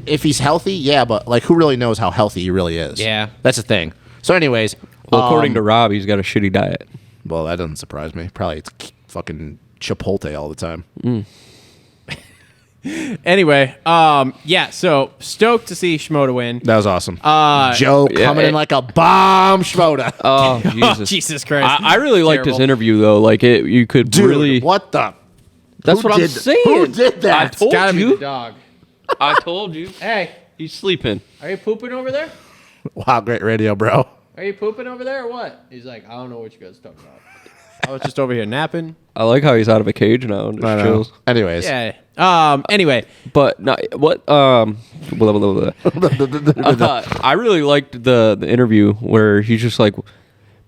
if he's healthy, yeah, but like, who really knows how healthy he really is? Yeah. that's the thing. So, anyways, Well, according to Rob, he's got a shitty diet. well, that doesn't surprise me. Probably it's fucking Chipotle all the time. Anyway, yeah, so stoked to see Shimoda win. That was awesome. Joe coming in like a bomb, Schmoda. Oh, Jesus. Jesus Christ. I really liked his Terrible. interview, though. Like, you could Dude, really... what the? That's who what I'm did- saying. who did that? I It's told Gotta be you. the dog. I told you. Hey, He's sleeping. are you pooping over there? Wow, great radio, bro. Are you pooping over there or what? He's like, I don't know what you guys are talking about. I was just over here napping. I like how he's out of a cage now and just chills. Anyways, Yeah. Anyway, But not what blah, blah, blah, blah. I really liked the interview where he's just like,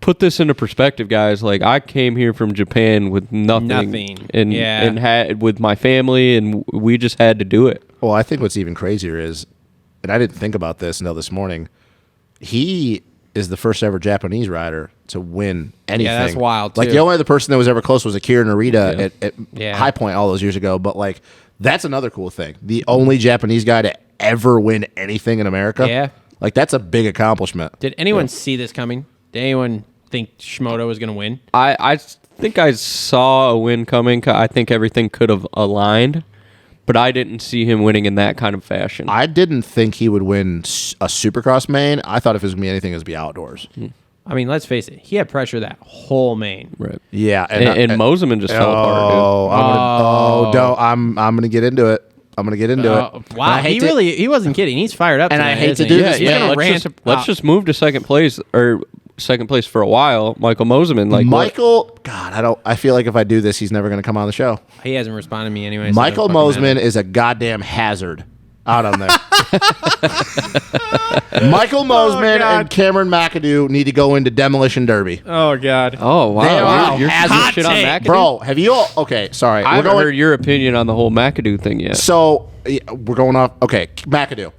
put this into perspective, guys. Like, I came here from Japan with nothing. And Yeah. and had with my family, and we just had to do it. well, I think what's even crazier is, and I didn't think about this until this morning, he is the first ever Japanese rider to win anything. that's wild, Like too. the only other person that was ever close was Akira Narita at Yeah. High Point all those years ago. But like, that's another cool thing. The only Japanese guy to ever win anything in America. Yeah. Like that's a big accomplishment. did anyone see this coming? Did anyone think Shimoda was going to win? I think I saw a win coming. I think everything could have aligned, but I didn't see him winning in that kind of fashion. I didn't think he would win a Supercross main. I thought if it was gonna be anything, it was be outdoors. I mean, let's face it. He had pressure that whole main. Right. Yeah, And Moseman just fell apart, I'm gonna get into it. I'm gonna get into it. And Wow, I hate he wasn't kidding. He's fired up. And I tonight, hate to isn't do he? this, He's man. gonna Let's rant. let's just move to second place for a while. Michael Moseman, like what- Michael, God, I feel like if I do this, he's never gonna come on the show. He hasn't responded to me anyway. so it Michael doesn't fucking Moseman matter. is a goddamn hazard out on there. Michael Moseman God. and Cameron McAdoo need to go into demolition derby. Oh God. Oh They are wow, you're hot shit on take. McAdoo. Bro, have you all? Okay, sorry. I haven't heard your opinion on the whole McAdoo thing yet. So yeah, we're going off. Okay, McAdoo.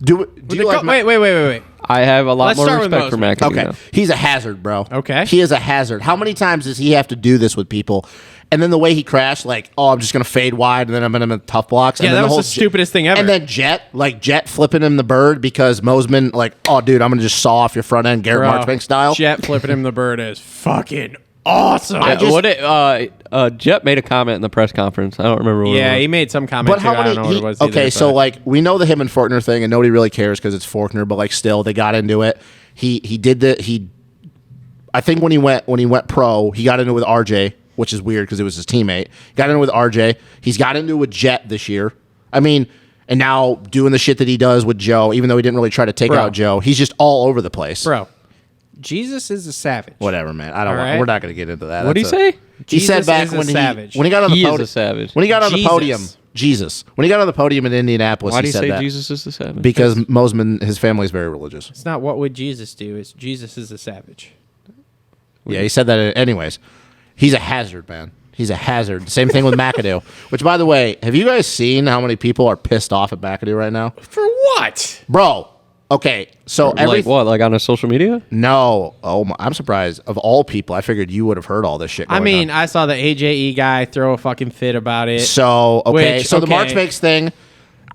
Do you like Wait. I have a lot Let's more start with respect for Mosman. McAdoo. Okay, now. he's a hazard, bro. Okay. He is a hazard. How many times does he have to do this with people? And then the way he crashed, like, oh, I'm just going to fade wide, and then I'm in tough blocks. Yeah, and then that was whole the stupidest thing ever. And then Jet flipping him the bird because Mosman, like, oh, dude, I'm going to just saw off your front end, Garrett Bro, Marchbank style. Jet flipping him the bird is fucking awesome. Jet made a comment in the press conference. I don't remember what it Yeah, was. he made some comment. But too. how I many? don't know what it was. Either, so but- like we know the him and Forkner thing, and nobody really cares because it's Forkner. But like still, they got into it. He did I think when he went pro, he got into it with RJ, which is weird because it was his teammate. Got into it with RJ. He's got into it with Jet this year. I mean, and now doing the shit that he does with Joe, even though he didn't really try to take out Joe, he's just all over the place. bro, Jesus is a savage. Whatever, man. I don't. All right. We're not going to get into that. What'd he say? He said Jesus back is a when savage. when he got on the He is podium. a savage. When he got on the Jesus. podium, Jesus. When he got on the podium in Indianapolis, Why do he you said say that Jesus is the savage? because Mosman, his family is very religious. It's not what would Jesus do. It's Jesus is a savage. Yeah, he said that. Anyways, he's a hazard, man. He's a hazard. Same thing with McAdoo. Which, by the way, have you guys seen how many people are pissed off at McAdoo right now, For what? bro? Okay, so like what? Like on a social media? No, I'm surprised. Of all people, I figured you would have heard all this shit. I Going mean, on. I saw the AJE guy throw a fucking fit about it. So okay, Which, so the okay. March Bakes thing,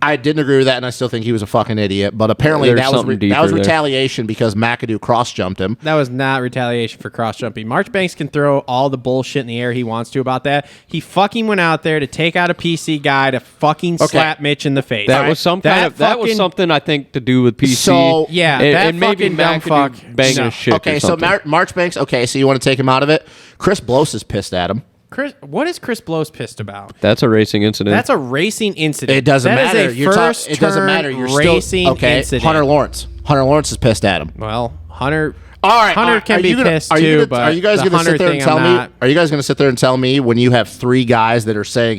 I didn't agree with that, and I still think he was a fucking idiot. But apparently There's that was something that was deeper there. retaliation because McAdoo cross jumped him. That was not retaliation for cross jumping. Marchbanks can throw all the bullshit in the air he wants to about that. He fucking went out there to take out a PC guy to fucking slap Mitch in the face. That was some kind of that was fucking- something I think to do with PC. So- Yeah, and, that and maybe fucking dumb McAdoo fuck. banging No. his shit. Okay, or so something. March Banks. Okay, so you want to take him out of it? Chris Bloss is pissed at him. What is Chris Blows pissed about? That's a racing incident. That's a racing incident. It doesn't That is matter. a You're first it doesn't matter. turn You're racing still okay. incident. Hunter Lawrence is pissed at him. Well, Hunter. All right, Hunter can be pissed too. But are you guys the going to Hunter sit there and thing, tell I'm me? not- Are you guys going to sit there and tell me when you have three guys that are saying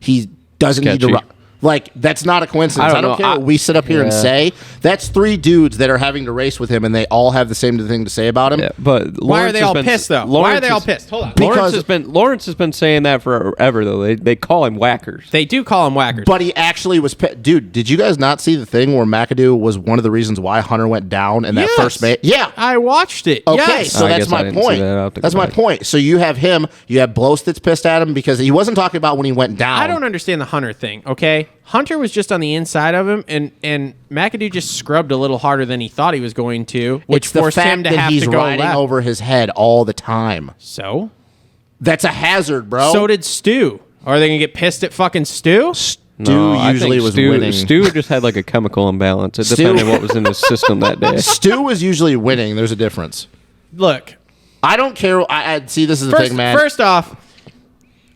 he doesn't need to Sketchy. run? Like, that's not a coincidence. I don't know. care what we sit up here and Yeah. say. That's three dudes that are having to race with him, and they all have the same thing to say about him. Yeah, but Why are Lawrence they has all been- pissed though? Why are Lawrence they all is- pissed? Hold on. Lawrence has been saying that forever though. They call him whackers. They do call him whackers. But he actually was dude, did you guys not see the thing where McAdoo was one of the reasons why Hunter went down in that Yes. first match? Yeah. I watched it. Okay, Yes. so I that's guess I my didn't see point. that. I'll have to That's go my back. point. So you have him, you have Bloss that's pissed at him because he wasn't talking about when he went down. I don't understand the Hunter thing. Okay, Hunter was just on the inside of him, and McAdoo just scrubbed a little harder than he thought he was going to, which It's the forced fact him to that have he's to go riding left. over his head all the time. So, That's a hazard, bro. so did Stu. Are they gonna get pissed at fucking Stu? Stu I usually think was Stu, winning. Stu just had like a chemical imbalance. It Stu- depended what was in his system that day. Stu was usually winning. There's a difference. Look, I don't care. I see. This is the thing, man. first off,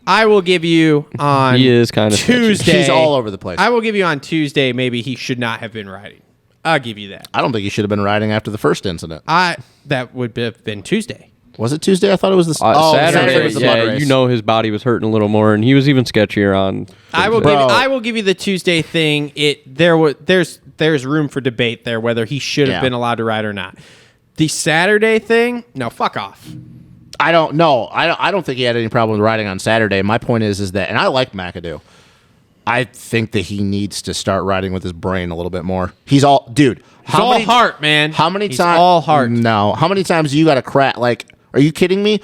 I will give you on He is kinda sketchy. Tuesday. He's all over the place. I will give you on Tuesday. Maybe he should not have been riding. I'll give you that. I don't think he should have been riding after the first incident. That would have been Tuesday. Was it Tuesday? I thought it was the Saturday, was the mud yeah, race. you know his body was hurting a little more, and he was even sketchier on. I will Bro. I will give you the Tuesday thing. There's room for debate there whether he should have Yeah. been allowed to ride or not. The Saturday thing, no, fuck off. I don't know. I don't think he had any problem with riding on Saturday. My point is that, and I like McAdoo. I think that he needs to start riding with his brain a little bit more. He's all, dude. He's all heart, man. How many He's times? all heart. No. How many times you got to crack? Like, are you kidding me?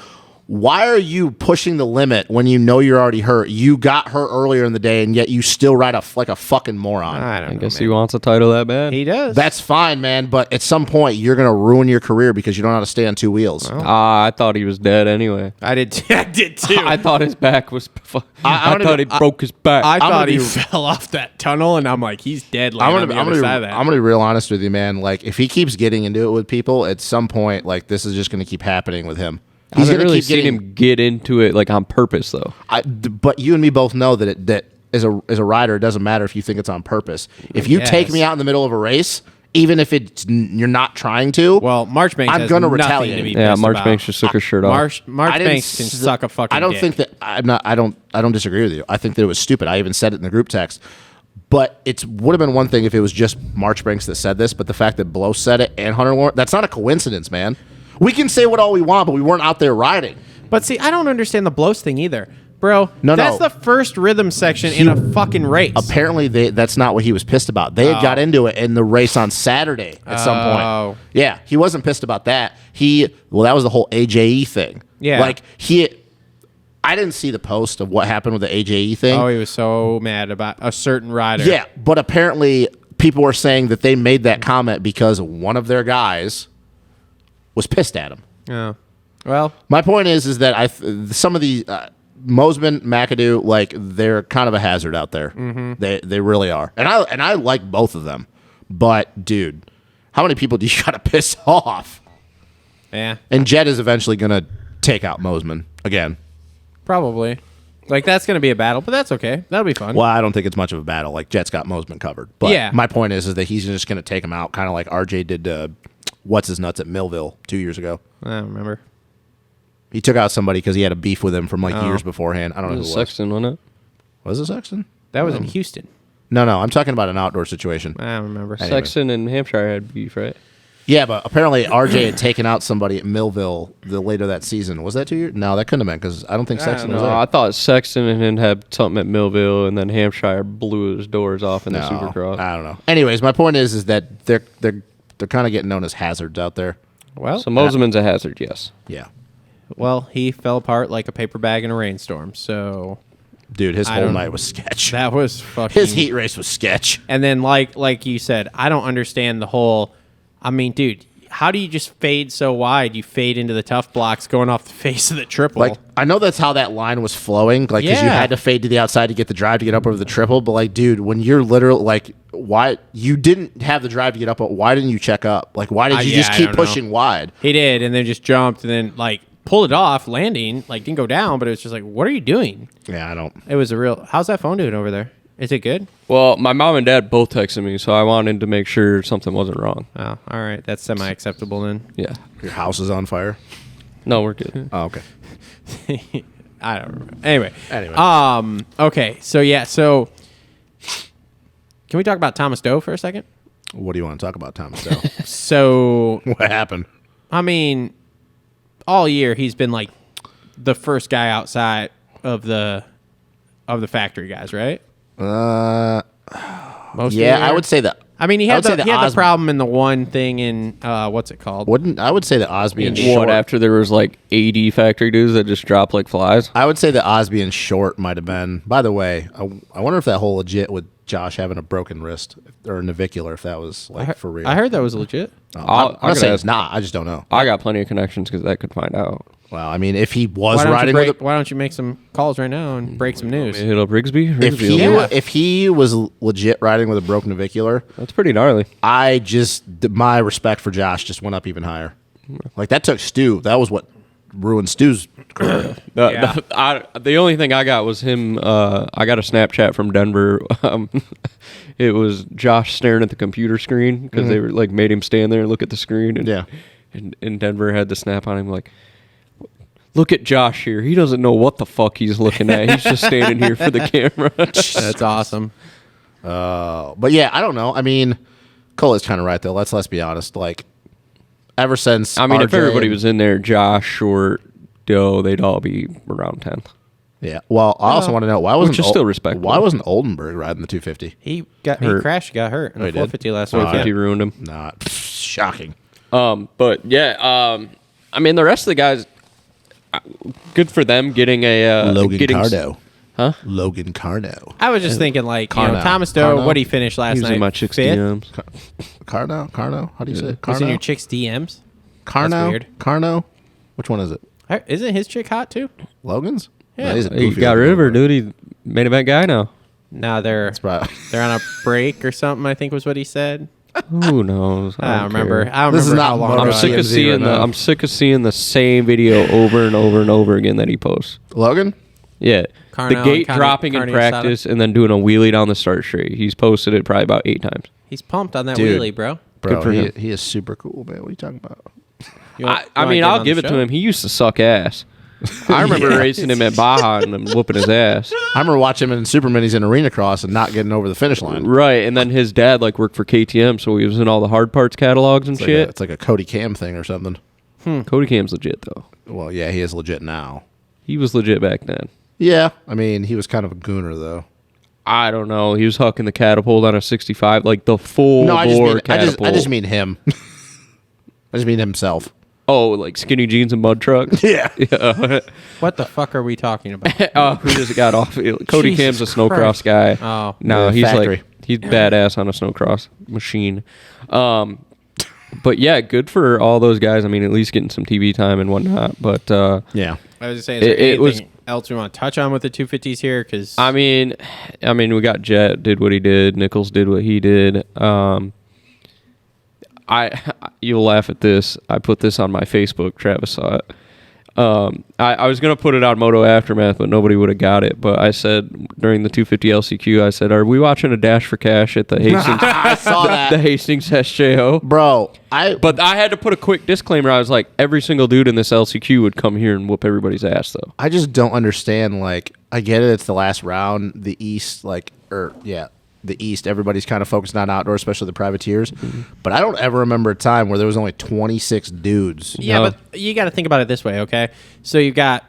Why are you pushing the limit when you know you're already hurt? You got hurt earlier in the day, and yet you still ride like a fucking moron. I don't I know. guess man. he wants a title that bad. He does. That's fine, man. But at some point, you're gonna ruin your career because you don't know how to stay on two wheels. I thought he was dead anyway. I did. I did too. I thought his back was. I I thought he broke his back. I thought gonna he be- fell off that tunnel, and I'm like, he's dead. I'm I'm gonna be real honest with you, man. Like, if he keeps getting into it with people, at some point, like, this is just gonna keep happening with him. I He's haven't gonna really keep seen getting. him get into it like on purpose though. But you and me both know that as a rider, it doesn't matter if you think it's on purpose. If you take Yes. me out in the middle of a race, even if you're not trying to, Well, Marchbanks I'm has gonna nothing retaliate. to be Yeah, pissed about. Marchbanks just took his shirt off. Marchbanks can s- suck a fucking I don't dick. think that I'm not. I don't disagree with you. I think that it was stupid. I even said it in the group text. But it would have been one thing if it was just Marchbanks that said this. But the fact that Blow said it and Hunter Lawrence, that's not a coincidence, man. We can say what all we want, but we weren't out there riding. But see, I don't understand the Blows thing either. Bro, No, that's no. the first rhythm section in a fucking race. Apparently, that's not what he was pissed about. They had got into it in the race on Saturday at some Oh. point. Yeah, he wasn't pissed about that. That was the whole AJE thing. Yeah. Like, I didn't see the post of what happened with the AJE thing. Oh, he was so mad about a certain rider. Yeah, but apparently people were saying that they made that comment because one of their guys was pissed at him. Oh. Well, My point is that some of the Mosman, McAdoo, like they're kind of a hazard out there. Mm-hmm. They really are, and I like both of them. But dude, how many people do you gotta piss off? yeah, And Jed is eventually gonna take out Mosman again. probably. Like, that's going to be a battle, but that's okay. That'll be fun. Well, I don't think it's much of a battle. Like Jet's got Mosman covered. But Yeah. my point is that he's just gonna take him out, kind of like RJ did. What's his nuts at Millville 2 years ago. I don't remember. He took out somebody because he had a beef with him from like Oh. years beforehand. I don't know who it was. Sexton, wasn't it? Was it Sexton? That was in Houston. No, I'm talking about an outdoor situation. I don't remember. Anyway. Sexton and Hampshire had beef, right? Yeah, but apparently RJ had taken out somebody at Millville later that season. Was that 2 years? No, that couldn't have been because I don't think Sexton was No, there. I thought Sexton and him had something at Millville, and then Hampshire blew his doors off in the Supercross. I don't know. Anyways, my point is that they're kind of getting known as hazards out there. Well, So Moseman's a hazard, yes. Yeah, he fell apart like a paper bag in a rainstorm. So dude, his I whole don't- night was sketch. that was fucking. His heat race was sketch. And then, like you said, I don't understand the whole. I mean, dude, how do you just fade so wide? You fade into the tough blocks going off the face of the triple. Like, I know that's how that line was flowing, like, because you Yeah. had to fade to the outside to get the drive to get up over the triple. But, like, dude, when you're literally, like, why you didn't have the drive to get up, but why didn't you check up? Like, why did you just I keep don't know. pushing wide? He did, and then just jumped, and then like pulled it off, landing, like didn't go down, but it was just like, what are you doing? Yeah, I don't. It was a real. How's that phone doing over there? Is it good? Well, my mom and dad both texted me, so I wanted to make sure something wasn't wrong. Oh, all right, that's semi-acceptable then. Yeah. Your house is on fire. No, we're good. Oh, okay. I don't remember. Anyway. Anyway. Okay. So yeah. So can we talk about Thomas Doe for a second? What do you want to talk about, Thomas Doe? So What happened? I mean, all year he's been like the first guy outside of the factory guys, right? Most of the Yeah, I year? would say that. I mean, he I had would say the Os- problem in the one thing in what's it called? I would say that Osby and What, Short. after there was like 80 factory dudes that just dropped like flies? I would say that Osby and Short might have been. By the way, I wonder if that whole legit with Josh having a broken wrist or navicular, if that was like for real. I heard that was legit. I'm I'll not saying ask- it's not. I just don't know. I got plenty of connections because that could find out. Well, I mean, if he was Why don't, you riding with why don't you make some calls right now and break some news? Hit up Rigsby. if Rigsby he will- Yeah. if he was legit riding with a broken navicular, That's pretty gnarly. my respect for Josh just went up even higher. Like that took Stu. That was what ruined Stu's career. Yeah. The only thing I got was him. I got a Snapchat from Denver. It was Josh staring at the computer screen because they were like made him stand there and look at the screen. And, Yeah. And Denver had the snap on him like, look at Josh here. He doesn't know what the fuck he's looking at. He's just standing here for the camera. That's awesome. But yeah, I don't know. I mean, Cole is kind of right though. Let's be honest. Like ever since I mean, if RJ everybody was in there, Josh, Short, Doe, they'd all be around 10th. yeah. Well, I also want to know why wasn't is still respectable. Why wasn't Oldenburg riding the 250? He Hurt. crashed, got hurt in Oh, the he did? 450 last Oh, week. yeah. 50 ruined him. Not shocking. But yeah, I mean, the rest of the guys, good for them getting a Logan getting Cardo. Huh? Logan Cardo. I was just thinking, like, Carno. Thomas Doe, Carno? what did he finish last Using night? my chicks Fifth? DMs. Carno? How do you say it? Was in your Carno? chick's DMs? Carno? That's weird. Carno? Which one is it? Isn't his chick hot too? Logan's? Yeah. No, he's a He goofy got old rid of her, Logan. dude. He main event guy now. No, they're Right. they're on a break or something. I think was what he said. Who knows? I don't remember. care. I don't This is remember not how long. Moto I'm ago. sick of TMZ seeing right the. now. I'm sick of seeing the same video over and over and over again that he posts. Logan? Yeah, Carno the gate and dropping in Carne practice and then doing a wheelie down the start straight. He's posted it probably about 8 times. He's pumped on that Dude. wheelie, bro. Bro, Good for him. he is super cool, man. What are you talking about? You want- I you wanna mean, get I'll on give the it to show? him. He used to suck ass. I remember Yeah. racing him at Baja and whooping his ass. I remember watching him in Super Minis in Arena Cross and not getting over the finish line. Right, and then his dad like worked for KTM, so he was in all the hard parts catalogs and It's like, shit. it's like a Cody Cam thing or something. Cody Cam's legit though. Well, yeah, he is legit now. He was legit back then. Yeah, I mean, he was kind of a gooner though. I don't know. He was hucking the catapult on a 65, like the full bore catapult. I just mean him. I just mean himself. Oh, like skinny jeans and mud truck. Yeah. What the fuck are we talking about? Who just got off? Cody Jesus Cam's a snowcross Christ. guy. Oh. No, Yeah, he's factory. like he's badass on a snowcross machine. But yeah, good for all those guys. I mean, at least getting some TV time and whatnot. But Yeah. I was just saying, is there It anything was- else we want to touch on with the 250s here? Because I mean, we got Jet did what he did. Nichols did what he did. You'll laugh at this. I put this on my Facebook. Travis saw it. I was gonna put it on Moto Aftermath, but nobody would have got it. But I said during the 250 LCQ, I said, "Are we watching a Dash for Cash at the Hastings?" I saw that. The Hastings SJO. Bro, But I had to put a quick disclaimer. I was like, every single dude in this LCQ would come here and whoop everybody's ass, though. I just don't understand. Like, I get it. It's the last round. The East, the East, everybody's kind of focused on outdoor, especially the privateers. But I don't ever remember a time where there was only 26 dudes. yeah, No. but you got to think about it this way, okay? So you've got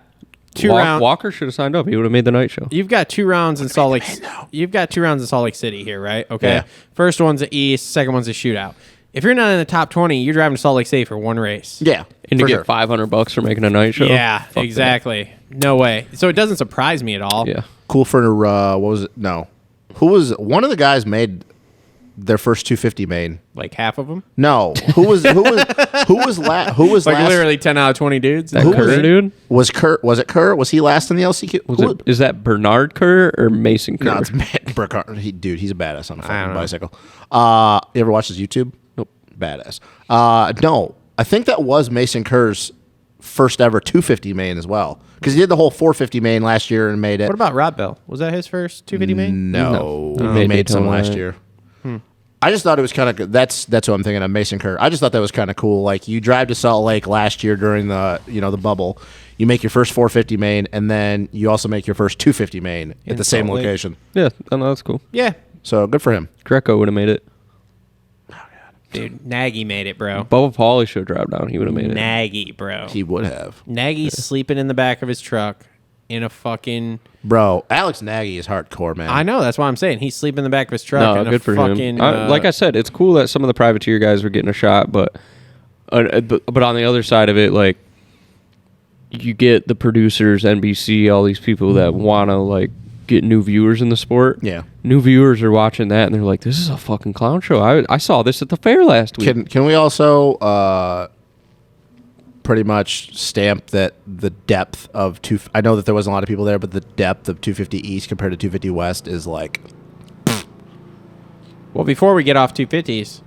two rounds. Walker should have signed up. He would have made the night show. You've got 2 rounds in Salt Lake. You've got 2 rounds in Salt Lake City here, right? Okay. Yeah. First one's the East. Second one's a shootout. If you're not in the top 20, you're driving to Salt Lake City for one race. Yeah. And to for get sure. $500 for making a night show. Yeah, Fuck that. exactly. No way. So it doesn't surprise me at all. Yeah. Cool for, what was it? No. Who was, one of the guys made their first 250 main. Like half of them. No. Who was last? Like literally 10 out of 20 dudes. That Who Kerr was it? dude? Was Kurt? Was it Kerr? Was he last in the LCQ? Is that Bernard Kerr or Mason Kerr? No, it's Matt Burkhart. Dude, he's a badass on a don't fucking know. bicycle. You ever watch his YouTube? Nope. Badass. No, I think that was Mason Kerr's first ever 250 main as well, because he did the whole 450 main last year and made it. What about Rod Bell? Was that his first 250 main? No, No. he Made made some Daytona. last year. I just thought it was kind of good. That's what I'm thinking of, Mason Kerr. I just thought that was kind of cool. Like, you drive to Salt Lake last year during the the bubble, you make your first 450 main, and then you also make your first 250 main In at the same Salt Lake. location. Yeah, no, that's cool. Yeah. So good for him. Greco would have made it. Dude, Nagy made it, bro. Bubba Pauly should have dropped down. He would have made it. Nagy, bro. He would have. Nagy's sleeping in the back of his truck in a fucking... Bro, Alex Nagy is hardcore, man. I know, that's why I'm saying. He's sleeping in the back of his truck No, in a good for fucking... him. Like I said, it's cool that some of the privateer guys were getting a shot, but on the other side of it, like, you get the producers, NBC, all these people that want to, like, get new viewers in the sport. Yeah. New viewers are watching that, and they're like, this is a fucking clown show. I saw this at the fair last week. Can we also pretty much stamp that the depth of I know that there wasn't a lot of people there, but the depth of 250 East compared to 250 West is like... Well, before we get off 250s,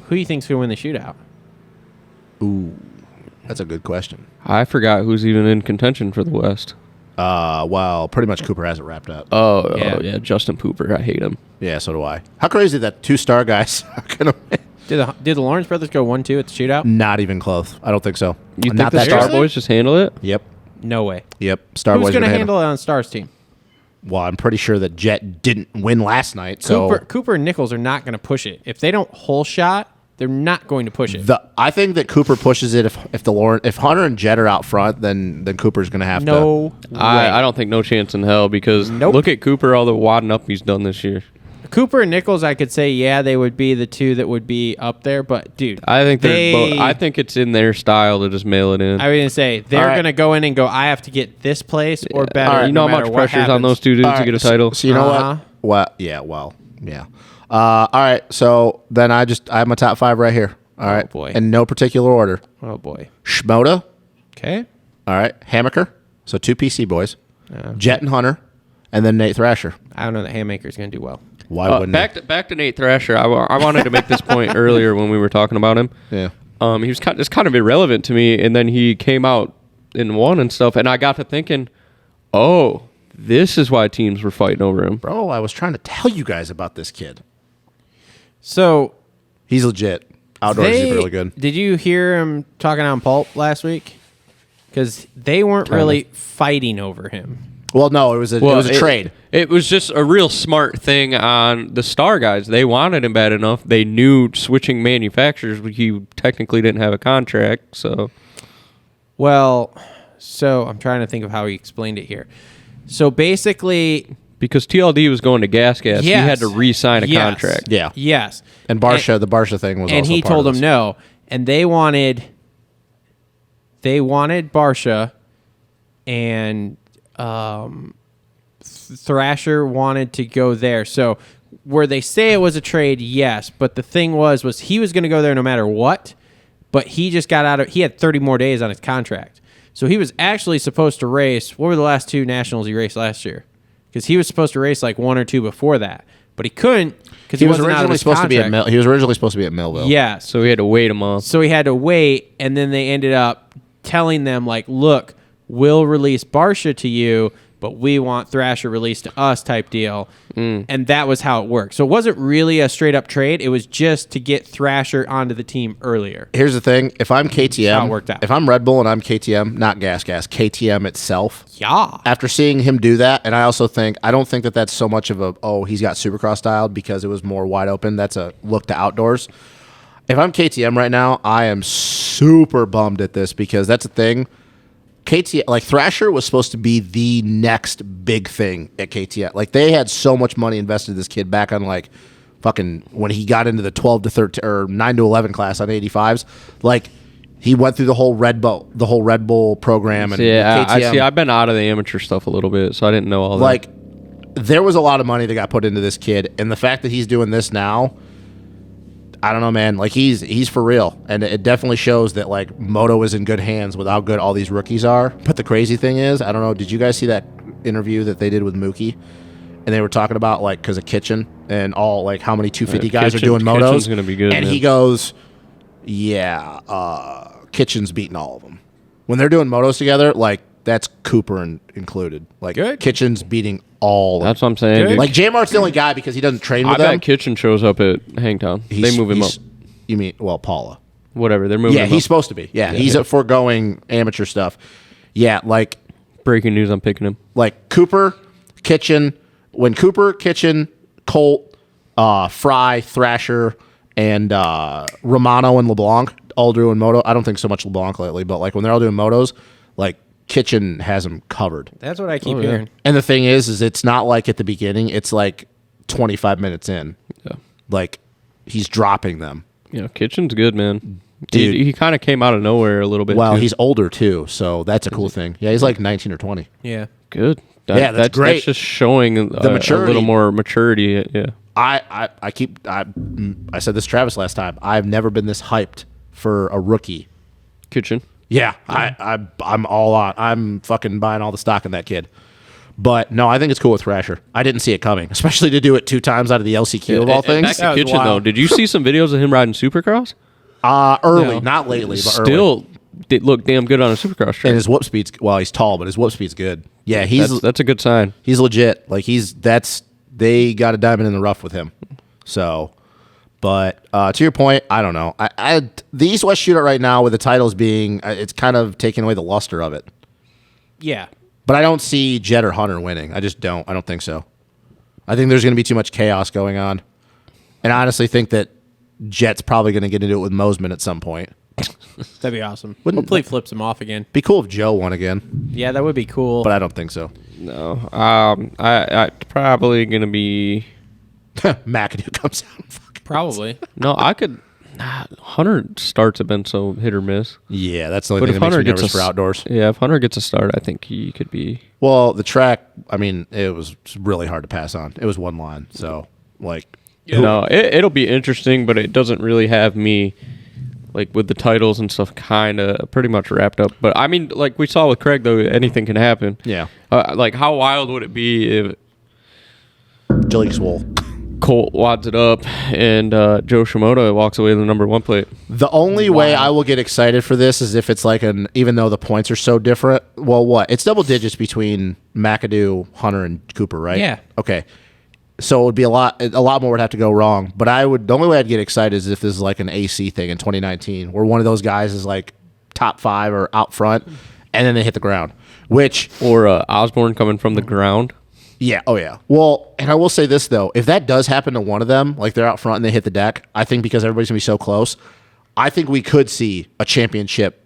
who do you think's going to win the shootout? Ooh, that's a good question. I forgot who's even in contention for the West. Well, pretty much Cooper has it wrapped up. Oh, Yeah. yeah, Justin Pooper. I hate him. Yeah, so do I. How crazy that 2-star guys are going to win. Did the Lawrence brothers go 1-2 at the shootout? Not even close. I don't think so. You Not think the that Star sharp. Boys just handle it? Yep. No way. Star Who's Boys going to gonna handle it on Star's team? Well, I'm pretty sure that Jet didn't win last night, so... Cooper and Nichols are not going to push it. If they don't whole shot, they're not going to push it. I think that Cooper pushes it if Hunter and Jet are out front, then Cooper's going to have to... No way. I don't think no chance in hell because Nope. look at Cooper, all the wadding up he's done this year. Cooper and Nichols, I could say, yeah, they would be the two that would be up there. But, dude, I think I think it's in their style to just mail it in. I was going to say, they're All right. going to go in and go, I have to get this place or better. All right, you know no how much matter what pressure's on happens. those two dudes All to right, get a title. So you know Uh-huh. what? Yeah. All right, so then I have my top 5 right here. All right, boy. in no particular order. Oh, boy. Schmoda, Okay. all right, Hammaker, so 2 PC boys, Jet and Hunter, and then Nate Thrasher. I don't know that Haymaker's going to do well. Why wouldn't back to Nate Thrasher. I wanted to make this point earlier when we were talking about him. he? Yeah. He was kind of irrelevant to me, and then he came out and won and stuff, and I got to thinking, oh, this is why teams were fighting over him. Bro, I was trying to tell you guys about this kid. So, He's legit. Outdoors, he's really good. Did you hear him talking on Pulp last week? Because they weren't really fighting over him. Well, no, it was a trade. It was just a real smart thing on the Star guys. They wanted him bad enough. They knew switching manufacturers, he technically didn't have a contract, so... Well, so I'm trying to think of how he explained it here. So basically, Because TLD was going to Gas, yes. he had to re-sign a Yes. contract. Yeah. Yes. And Barsha, the Barsha thing was And also he part told of him this. no. And they wanted Barsha, and Thrasher wanted to go there. So where they say it was a trade, yes, but the thing was he was going to go there no matter what, but he just got out of, he had 30 more days on his contract. So he was actually supposed to race, what were the last two nationals he raced last year? Because he was supposed to race like one or two before that, but he couldn't because he was wasn't out of originally his supposed to be contract. at he was originally supposed to be at Millville. Yes. So he had to wait a month. So he had to wait, and then they ended up telling them, like, look, we'll release Barsha to you, but we want Thrasher released to us type deal. And that was how it worked. So it wasn't really a straight-up trade. It was just to get Thrasher onto the team earlier. Here's the thing. If I'm KTM, how it worked out. if I'm Red Bull and I'm KTM, not Gas, KTM itself, Yeah. after seeing him do that, and I don't think that that's so much of he's got Supercross dialed because it was more wide open. That's a look to outdoors. If I'm KTM right now, I am super bummed at this because that's the thing. KTM, like Thrasher was supposed to be the next big thing at KTM. Like they had so much money invested in this kid back on like fucking when he got into the 12 to 13 or 9 to 11 class on 85s. Like he went through the whole Red Bull program and Yeah, I KTM, see. I've been out of the amateur stuff a little bit, so I didn't know all that. like there was a lot of money that got put into this kid, and the fact that he's doing this now, I don't know, man. Like he's for real, and it definitely shows that like Moto is in good hands with how good all these rookies are. But the crazy thing is, I don't know. Did you guys see that interview that they did with Mookie? And they were talking about like because of Kitchen and all like how many 250 guys are doing motos. Kitchen's gonna be good, and man. he goes, "Yeah, Kitchen's beating all of them when they're doing motos together. Like that's Cooper included. Like Good. Kitchen's beating all. That's what I'm saying. Good. Dude. Like J Mart's the only guy because he doesn't train I with them. bet Kitchen shows up at Hangtown. They move him up. You mean Paula? Whatever. They're moving Yeah, him he's up. supposed to be. Yeah, he's at foregoing amateur stuff. Yeah, like Breaking news, I'm picking him. Cooper, Kitchen. When Cooper, Kitchen, Colt, Fry, Thrasher, and Romano and LeBlanc all doing moto. I don't think so much LeBlanc lately, but like when they're all doing motos, like Kitchen has them covered. That's what I keep yeah. hearing. And the thing is it's not like at the beginning. It's like 25 minutes in. Yeah. Like he's dropping them. Yeah, Kitchen's good, man. Dude. He kind of came out of nowhere a little bit. Well, too. he's older too, so that's a cool thing. Yeah, he's like 19 or 20. Yeah. good. Yeah, that's great. That's just showing a maturity. little more maturity. Yeah. I said this to Travis last time. I've never been this hyped for a rookie. Kitchen. Yeah, I'm all on. I'm fucking buying all the stock in that kid. But no, I think it's cool with Thrasher. I didn't see it coming, especially to do it 2 times out of the LCQ of all And things. back That to was Kitchen though. wild. Did you see some videos of him riding Supercross? Early, No. not lately, but early. Still did look damn good on a Supercross track. And his whoop speed's he's tall, but his whoop speed's good. Yeah, he's That's a good sign. he's legit. Like they got a diamond in the rough with him. So, but to your point, I don't know. The East West Shootout right now with the titles being, it's kind of taking away the luster of it. Yeah. But I don't see Jet or Hunter winning. I just don't. I don't think so. I think there's going to be too much chaos going on, and I honestly think that Jet's probably going to get into it with Mosman at some point. That'd be awesome. Wouldn't- Hopefully flips him off again. Be cool if Joe won again, Yeah, that would be cool. but I don't think so. No. I probably gonna be. McAdoo comes out. Fuck. Probably. No, I could. Hunter starts have been so hit or miss. Yeah, that's the only But thing if that makes Hunter me gets nervous for outdoors. Yeah, if Hunter gets a start, I think he could be. Well, the track, I mean, it was really hard to pass on. It was one line, so like, No, it'll be interesting, but it doesn't really have me like with the titles and stuff kind of pretty much wrapped up. But I mean, like we saw with Craig, though, anything can happen. yeah, Like how wild would it be if Jelly Swole. Colt wads it up and Joe Shimoda walks away with the #1 plate? The only way I will get excited for this is if it's like even though the points are so different. Well, what? It's double digits between McAdoo, Hunter, and Cooper, right? Yeah. Okay. So it would be a lot more would have to go wrong. But the only way I'd get excited is if this is like an AC thing in 2019, where one of those guys is like top 5 or out front, and then they hit the ground. Which, Or Osborne coming from the ground? yeah, oh yeah. Well, and I will say this though, if that does happen to one of them, like they're out front and they hit the deck, I think because everybody's gonna be so close, I think we could see a championship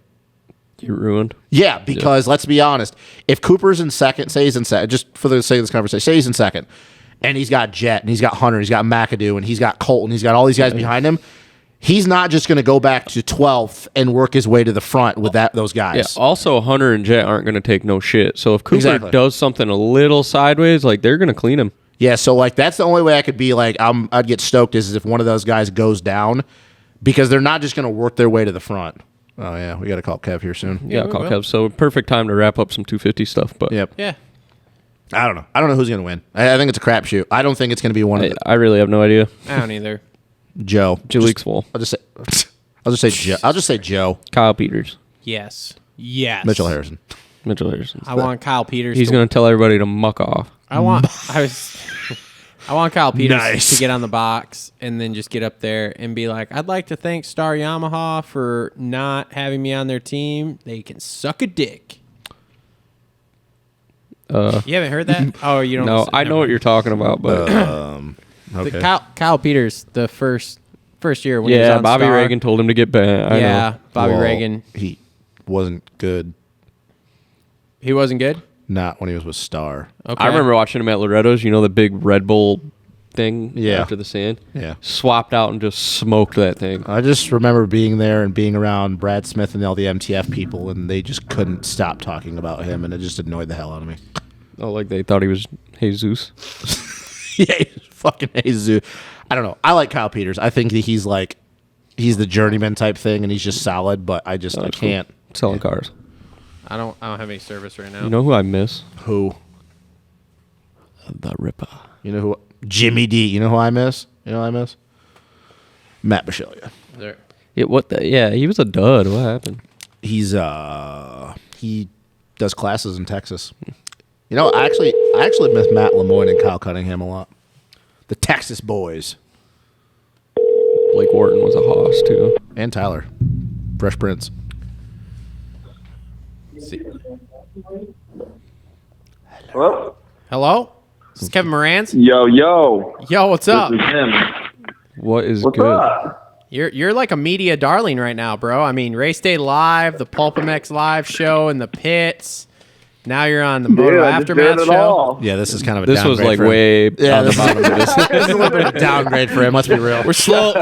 get ruined. Yeah, because let's be honest, if Cooper's in second, say he's in second, just for the sake of this conversation, say he's in second, and he's got Jet, and he's got Hunter, he's got McAdoo, and he's got Colton, he's got all these guys behind him. He's not just going to go back to 12th and work his way to the front with those guys. Yeah. Also, Hunter and Jet aren't going to take no shit. So if Cooper does something a little sideways, like they're going to clean him. Yeah. So like that's the only way I could be like I'd get stoked is if one of those guys goes down, because they're not just going to work their way to the front. Oh yeah, we got to call Kev here soon. Yeah, call Kev. So perfect time to wrap up some 250 stuff. But yep. Yeah. I don't know. I don't know who's going to win. I think it's a crapshoot. I don't think it's going to be one of the I really have no idea. I don't either. Joe. Jaleek's full. I'll just say Joe. I'll just say Joe. Kyle Peters. Yes. Mitchell Harrison. I want Kyle Peters. He's going to tell everybody to muck off. I want Kyle Peters to Nice. get on the box and then just get up there and be like, I'd like to thank Star Yamaha for not having me on their team. They can suck a dick. You haven't heard that? Oh, you don't. No, I know what you're talking about, but Okay. Kyle Peters, the first year when he was on Bobby Star. Reagan told him to get back. I know. Bobby Well, Reagan. He wasn't good. He wasn't good. Not when he was with Star. Okay. I remember watching him at Loretto's. You know the big Red Bull thing after the sand. Yeah. Swapped out and just smoked that thing. I just remember being there and being around Brad Smith and all the MTF people, and they just couldn't stop talking about him, and it just annoyed the hell out of me. Oh, like they thought he was Jesus. Yeah, he's fucking Jesus. I don't know. I like Kyle Peters. I think that he's the journeyman type thing, and he's just solid. But I can't. Selling cars. I don't have any service right now. You know who I miss? Who? The Ripper. You know who? Jimmy D. You know who I miss? Matt Bisceglia. There. Yeah, he was a dud. What happened? He's he does classes in Texas. You know, I actually miss Matt Lemoyne and Kyle Cunningham a lot. The Texas boys. Blake Wharton was a hoss too. And Tyler. Fresh Prince. Hello? This is Kevin Moranz. Yo, yo. Yo, what's up? This is him. What is What's good? up? You're like a media darling right now, bro. I mean, Race Day Live, the Pulpamex live show in the pits. Now you're on the Moto I just did Aftermath it show. all. Yeah, this is kind of a This downgrade was like for him. way Yeah, on the this bottom of this. This is a little bit of a downgrade for him. Let's be real. We're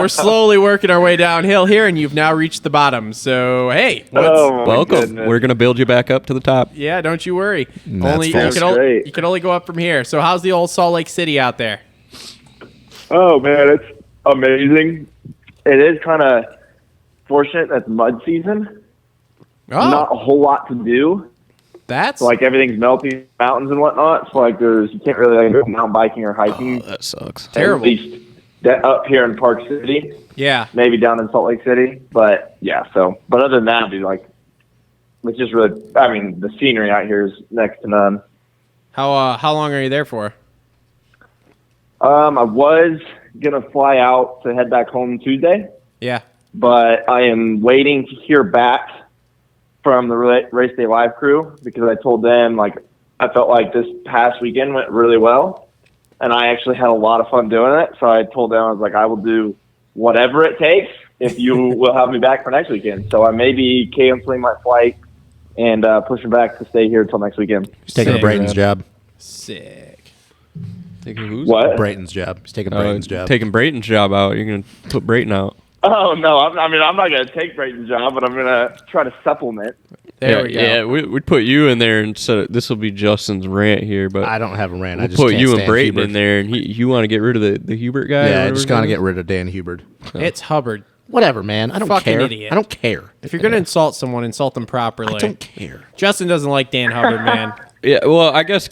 slowly working our way downhill here, and you've now reached the bottom. So hey, Oh, my Welcome. goodness. We're gonna build you back up to the top. yeah, don't you worry. That's You false. can only go up from here. So how's the old Salt Lake City out there? Oh, man, it's amazing. It is kind of fortunate that it's mud season. Oh, Not a whole lot to do. that's Like, everything's melting, mountains and whatnot. So, like, you can't really go mountain biking or hiking. That sucks. terrible. At least up here in Park City. Yeah. Maybe down in Salt Lake City. But, yeah, but other than that, dude, like, it's just really, I mean, the scenery out here is next to none. How long are you there for? I was going to fly out to head back home Tuesday, Yeah. but I am waiting to hear back from the Race Day Live crew because I told them, like, I felt like this past weekend went really well, and I actually had a lot of fun doing it. So I told them, I was like, I will do whatever it takes if you will have me back for next weekend. So I may be canceling my flight and pushing back to stay here until next weekend. He's taking Sick. Brayton's job. Sick. Taking who's? What? Brayton's job. He's taking Brayton's job. Taking Brayton's job out. You're gonna put Brayton out. Oh, no. I'm not going to take Brayton's job, but I'm going to try to supplement. There we go. Yeah, we'd put you in there instead of, this will be Justin's rant here, but I don't have a rant. I we'll just put can't you and stand Brayton Hubert. in there, and you want to get rid of the Hubert guy? Yeah, I or just whatever gotta his name get rid of Dan Hubert. It's Hubbard. Whatever, man. I don't Fucking care. idiot. I don't care. If you're gonna insult someone, insult them properly. I don't care. Justin doesn't like Dan Hubbard, man. is. Yeah, well, I guess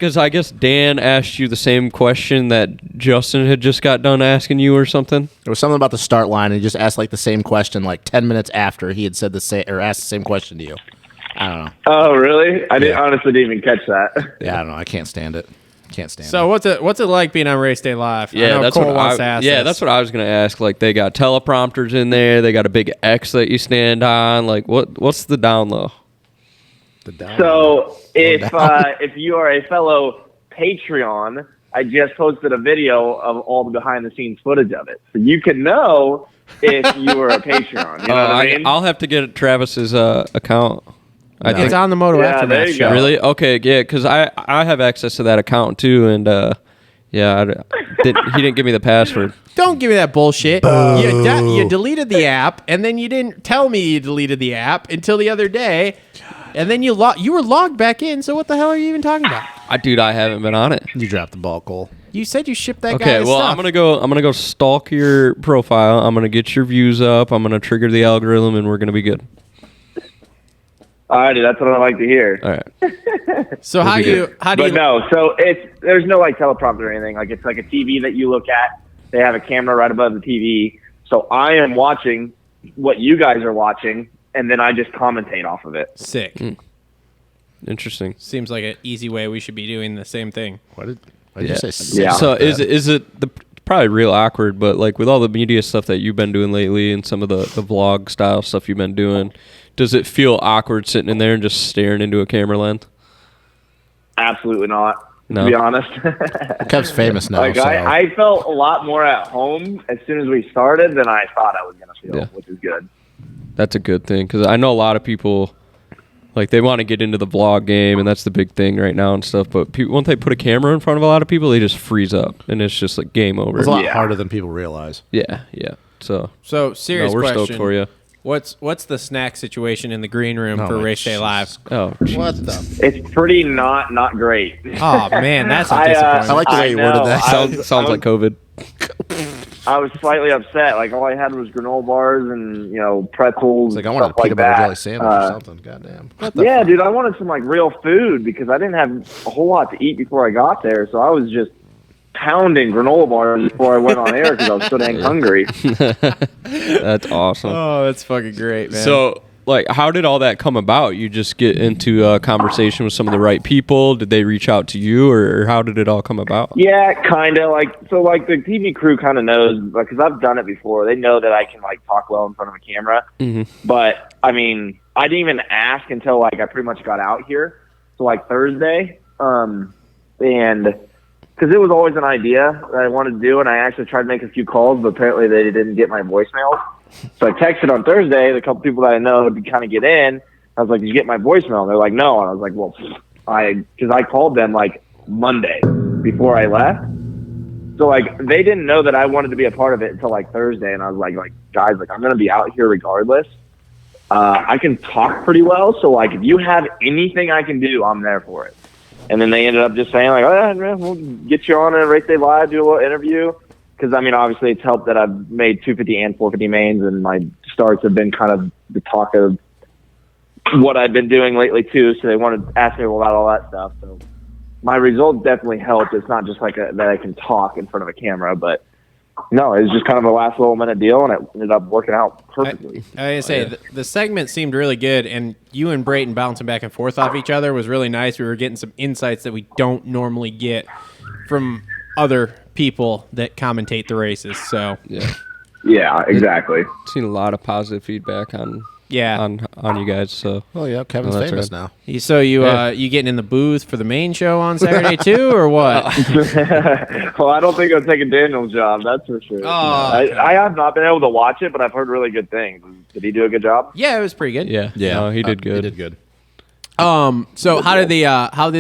Dan asked you the same question that Justin had just got done asking you or something. There was something about the start line, and he just asked like the same question like 10 minutes after he had said the same or asked the same question to you. I don't know. Oh, really? I Yeah. honestly didn't even catch that. Yeah, I don't know. I can't stand it. Can't stand So what's it like being on Race Day Live? I Yeah, know that's Cole what wants to ask this. that's what I was gonna ask. Like they got teleprompters in there. They got a big X that you stand on. Like what's the down low? it. So if you are a fellow Patreon, I just posted a video of all the behind the scenes footage of it, so you can know if you were a Patreon. You know what I mean? I'll have to get Travis's account. I It's think on the Moto Yeah, Aftermath there you show. go. really okay, yeah, because I have access to that account too, and yeah, he didn't give me the password. Don't give me that bullshit. You deleted the app, and then you didn't tell me you deleted the app until the other day, and then you were logged back in. So what the hell are you even talking about? Dude, I haven't been on it. You dropped the ball, Cole. You said you shipped that guy. Okay, his well, stuff. I'm gonna go stalk your profile. I'm gonna get your views up. I'm gonna trigger the algorithm, and we're gonna be good. Alrighty, that's what I like to hear. All right. So how do you But no, so there's no like teleprompter or anything. Like it's like a TV that you look at. They have a camera right above the TV. So I am watching what you guys are watching, and then I just commentate off of it. Sick. Interesting. Seems like an easy way we should be doing the same thing. What did you say? Yeah. So is it probably real awkward, but like with all the media stuff that you've been doing lately and some of the vlog style stuff you've been doing, does it feel awkward sitting in there and just staring into a camera lens? Absolutely not. No. To be honest. Kev's famous now. Like so. I felt a lot more at home as soon as we started than I thought I was gonna feel, which is good. That's a good thing because I know a lot of people like they want to get into the vlog game and that's the big thing right now and stuff. But people, once they put a camera in front of a lot of people, they just freeze up and it's just like game over. It's a lot Yeah. harder than people realize. Yeah. So Serious we're question. stoked for you. What's the snack situation in the green room Oh, for my Race Day Live? Jesus. Oh, What Jesus. the? It's pretty not great. Oh man, that's a I disappointment. like the way you know. worded that. Sounds like COVID. I was slightly upset. Like all I had was granola bars and pretzels. It's like I and wanted a stuff peanut like butter that. jelly sandwich or something. Goddamn. Yeah, dude, I wanted some like real food because I didn't have a whole lot to eat before I got there. So I was just pounding granola bars before I went on air because I was so dang hungry. That's awesome. Oh, that's fucking great, man. So, like, how did all that come about? You just get into a conversation with some of the right people? Did they reach out to you, or how did it all come about? Yeah, kind of. Like the TV crew kind of knows because I've done it before. They know that I can like talk well in front of a camera. Mm-hmm. But I mean, I didn't even ask until like I pretty much got out here. So like Thursday, and because it was always an idea that I wanted to do, and I actually tried to make a few calls, but apparently they didn't get my voicemail. So I texted on Thursday the couple people that I know to kind of get in. I was like, "Did you get my voicemail?" And they're like, "No." And I was like, "Well, because I called them like Monday before I left." So like they didn't know that I wanted to be a part of it until like Thursday, and I was like guys, like I'm gonna be out here regardless. I can talk pretty well, so like if you have anything I can do, I'm there for it. And then they ended up just saying like, "Oh, yeah, man, we'll get you on a Race Day Live, do a little interview." Because I mean, obviously, it's helped that I've made 250 and 450 mains, and my starts have been kind of the talk of what I've been doing lately too. So they wanted to ask me about all that stuff. So my results definitely helped. It's not just like that I can talk in front of a camera, but no, it was just kind of a last little minute deal, and it ended up working out perfectly. I gotta say, the segment seemed really good, and you and Brayton bouncing back and forth off each other was really nice. We were getting some insights that we don't normally get from other people that commentate the races. So Yeah, exactly. Seen a lot of positive feedback on yeah, on you guys. So Oh yeah, Kevin's that's famous right. now. So you Yeah. you getting in the booth for the main show on Saturday too, or what? Well, I don't think I'm taking Daniel's job. That's for sure. Oh, okay. I have not been able to watch it, but I've heard really good things. Did he do a good job? Yeah, it was pretty good. yeah, no, he did good. He did good. So how did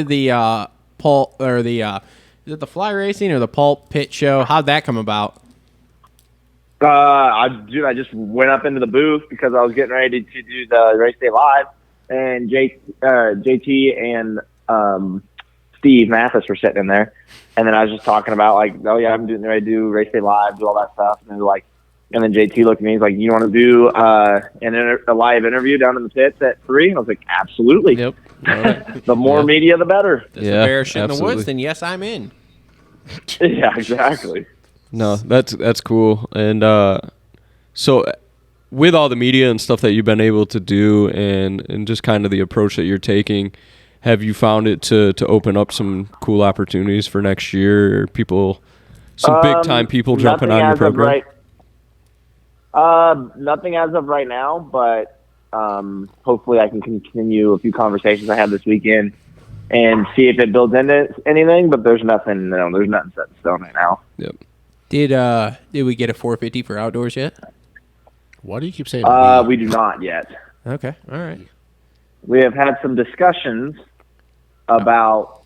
the pulp or the is it the fly racing or the pulp pit show? How'd that come about? I just went up into the booth because I was getting ready to do the Race Day Live, and JT and Steve Mathis were sitting in there, and then I was just talking about like, oh yeah, I'm getting ready to do Race Day Live, do all that stuff, and they're like, and then JT looked at me, he's like, you want to do a live interview down in the pits at 3? And I was like, absolutely. Yep. The more media, the better. Does Yeah, the bear shit in the absolutely. woods? Then yes, I'm in. Yeah, exactly. No, that's cool. And so with all the media and stuff that you've been able to do and just kind of the approach that you're taking, have you found it to open up some cool opportunities for next year, or people, some big time people jumping on your program? Nothing as of right now, but hopefully I can continue a few conversations I had this weekend and see if it builds into anything. But there's nothing set in stone right now. Yep. Did we get a 450 for outdoors yet? Why do you keep saying We do not yet. Okay, all right. we have had some discussions about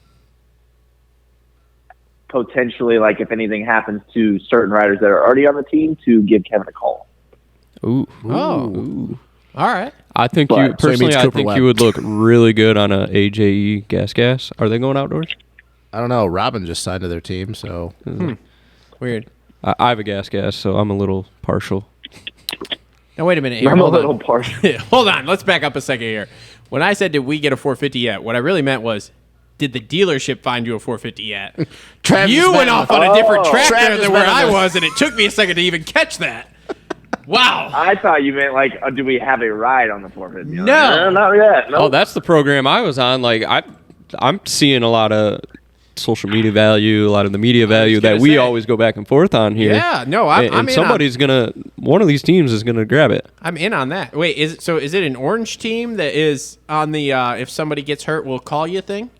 potentially, like, if anything happens to certain riders that are already on the team, to give Kevin a call. Ooh. Oh. All right. I think But- you So he personally. means I Cooper think Webb. you would look really good on a AJE gas. Are they going outdoors? I don't know. Robin just signed to their team, so Weird. I have a gas, so I'm a little partial. Now wait a minute. Here. I'm a Hold little on. partial. Hold on. Let's back up a second here. When I said, "Did we get a 450 yet?" What I really meant was, "Did the dealership find you a 450 yet?" Travis You went Mann- off on a different track there Travis than where Mann I on the- was, and it took me a second to even catch that. Wow. I thought you meant, like, do we have a ride on the 450? No. Not yet. No. Oh, that's the program I was on. Like I'm seeing a lot of social media value, a lot of the media value that gonna we say. always go back and forth on here. Yeah, no, I'm and in somebody's one of these teams is gonna grab it. I'm in on that. Wait, is it an orange team that is on the if somebody gets hurt, we'll call you thing?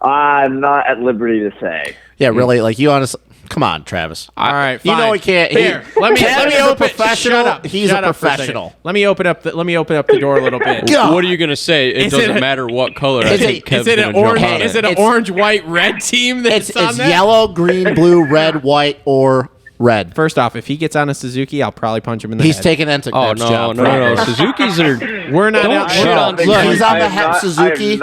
I'm not at liberty to say. Yeah, really. Like you honestly, come on, Travis. All right, You fine. know he can't. Here, let me Kevin's a open. professional. Shut up. He's Shut a up for second. professional. Let me open up the door a little bit. God. What are you gonna say? It Is it doesn't a- matter what color. I Is think it- Kev's Is it gonna an jump orange? on Is it. it an It's- orange, white, red team that's on It's that? yellow, green, blue, red, white, or red. First off, if he gets on a Suzuki, I'll probably punch him in the He's head. taking Entic Oh next no, job. no. Suzuki's are. We're not Don't out. shit on Look, Look, he's on the I have not- Suzuki.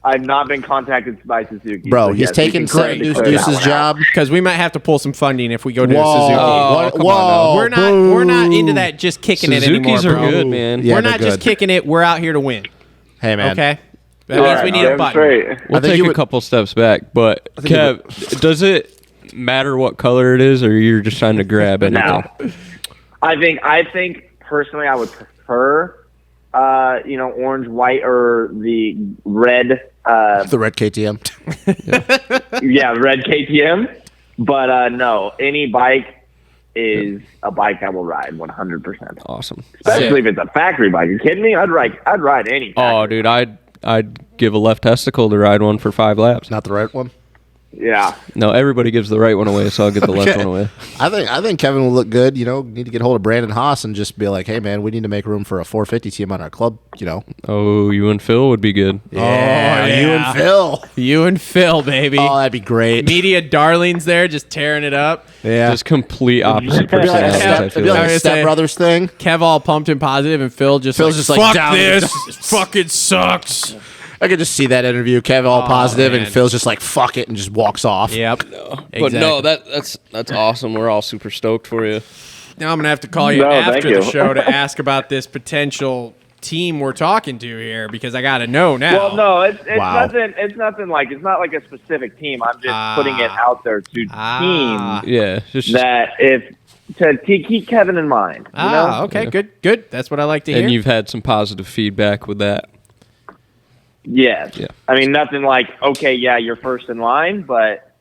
I've not been contacted by Suzuki. Bro, so he's yes, we taking can Sam clearly declare that Deuce's one out. job. because we might have to pull some funding if we go to a Whoa, Suzuki. Oh, come on whoa, We're not into that just kicking it anymore, Suzukis are bro. good, man. Yeah, we're they're not just good. kicking it. We're out here to win. Hey man, Okay. That All means right, we need a damn button. straight. We'll I think take you a would- couple steps back, but think you Kev, does it matter what color it is, or you're just trying to grab anything? No. I think personally I would prefer orange, white, or the red the red KTM. red KTM. But no, any bike is a bike I will ride 100%. Awesome. Especially if it's a factory bike. You kidding me? I'd ride any. Oh, dude, I'd give a left testicle to ride one for 5 laps. Not the right one. Yeah. No, everybody gives the right one away, so I'll get the left Okay. one away. I think Kevin will look good. You know, need to get hold of Brandon Haas and just be like, hey man, we need to make room for a 450 team on our club. You know. Oh, you and Phil would be good. yeah. you and Phil. You and Phil, baby. Oh, that'd be great. Media darlings there, just tearing it up. Yeah. Just complete opposite It'd be like a personalities, step, I it'd feel be like like. a I was Step gonna say- Brothers thing. Kev all pumped and positive, and Phil's just Phil's just like fuck down. this, fucking sucks. I could just see that interview. Kev all positive, man. and Phil's just like fuck it and just walks off. Yep. But no, that's awesome. We're all super stoked for you. Now I'm gonna have to call you No, thank after the you. show to ask about this potential team we're talking to here because I gotta know now. Well, no, it's Wow. nothing. It's nothing like it's not like a specific team. I'm just putting it out there to teams Yeah, just that to keep Kevin in mind. You know? Okay, Yeah. good. That's what I like to hear. and you've had some positive feedback with that. Yes. Yeah. I mean, nothing like, okay, yeah, you're first in line, but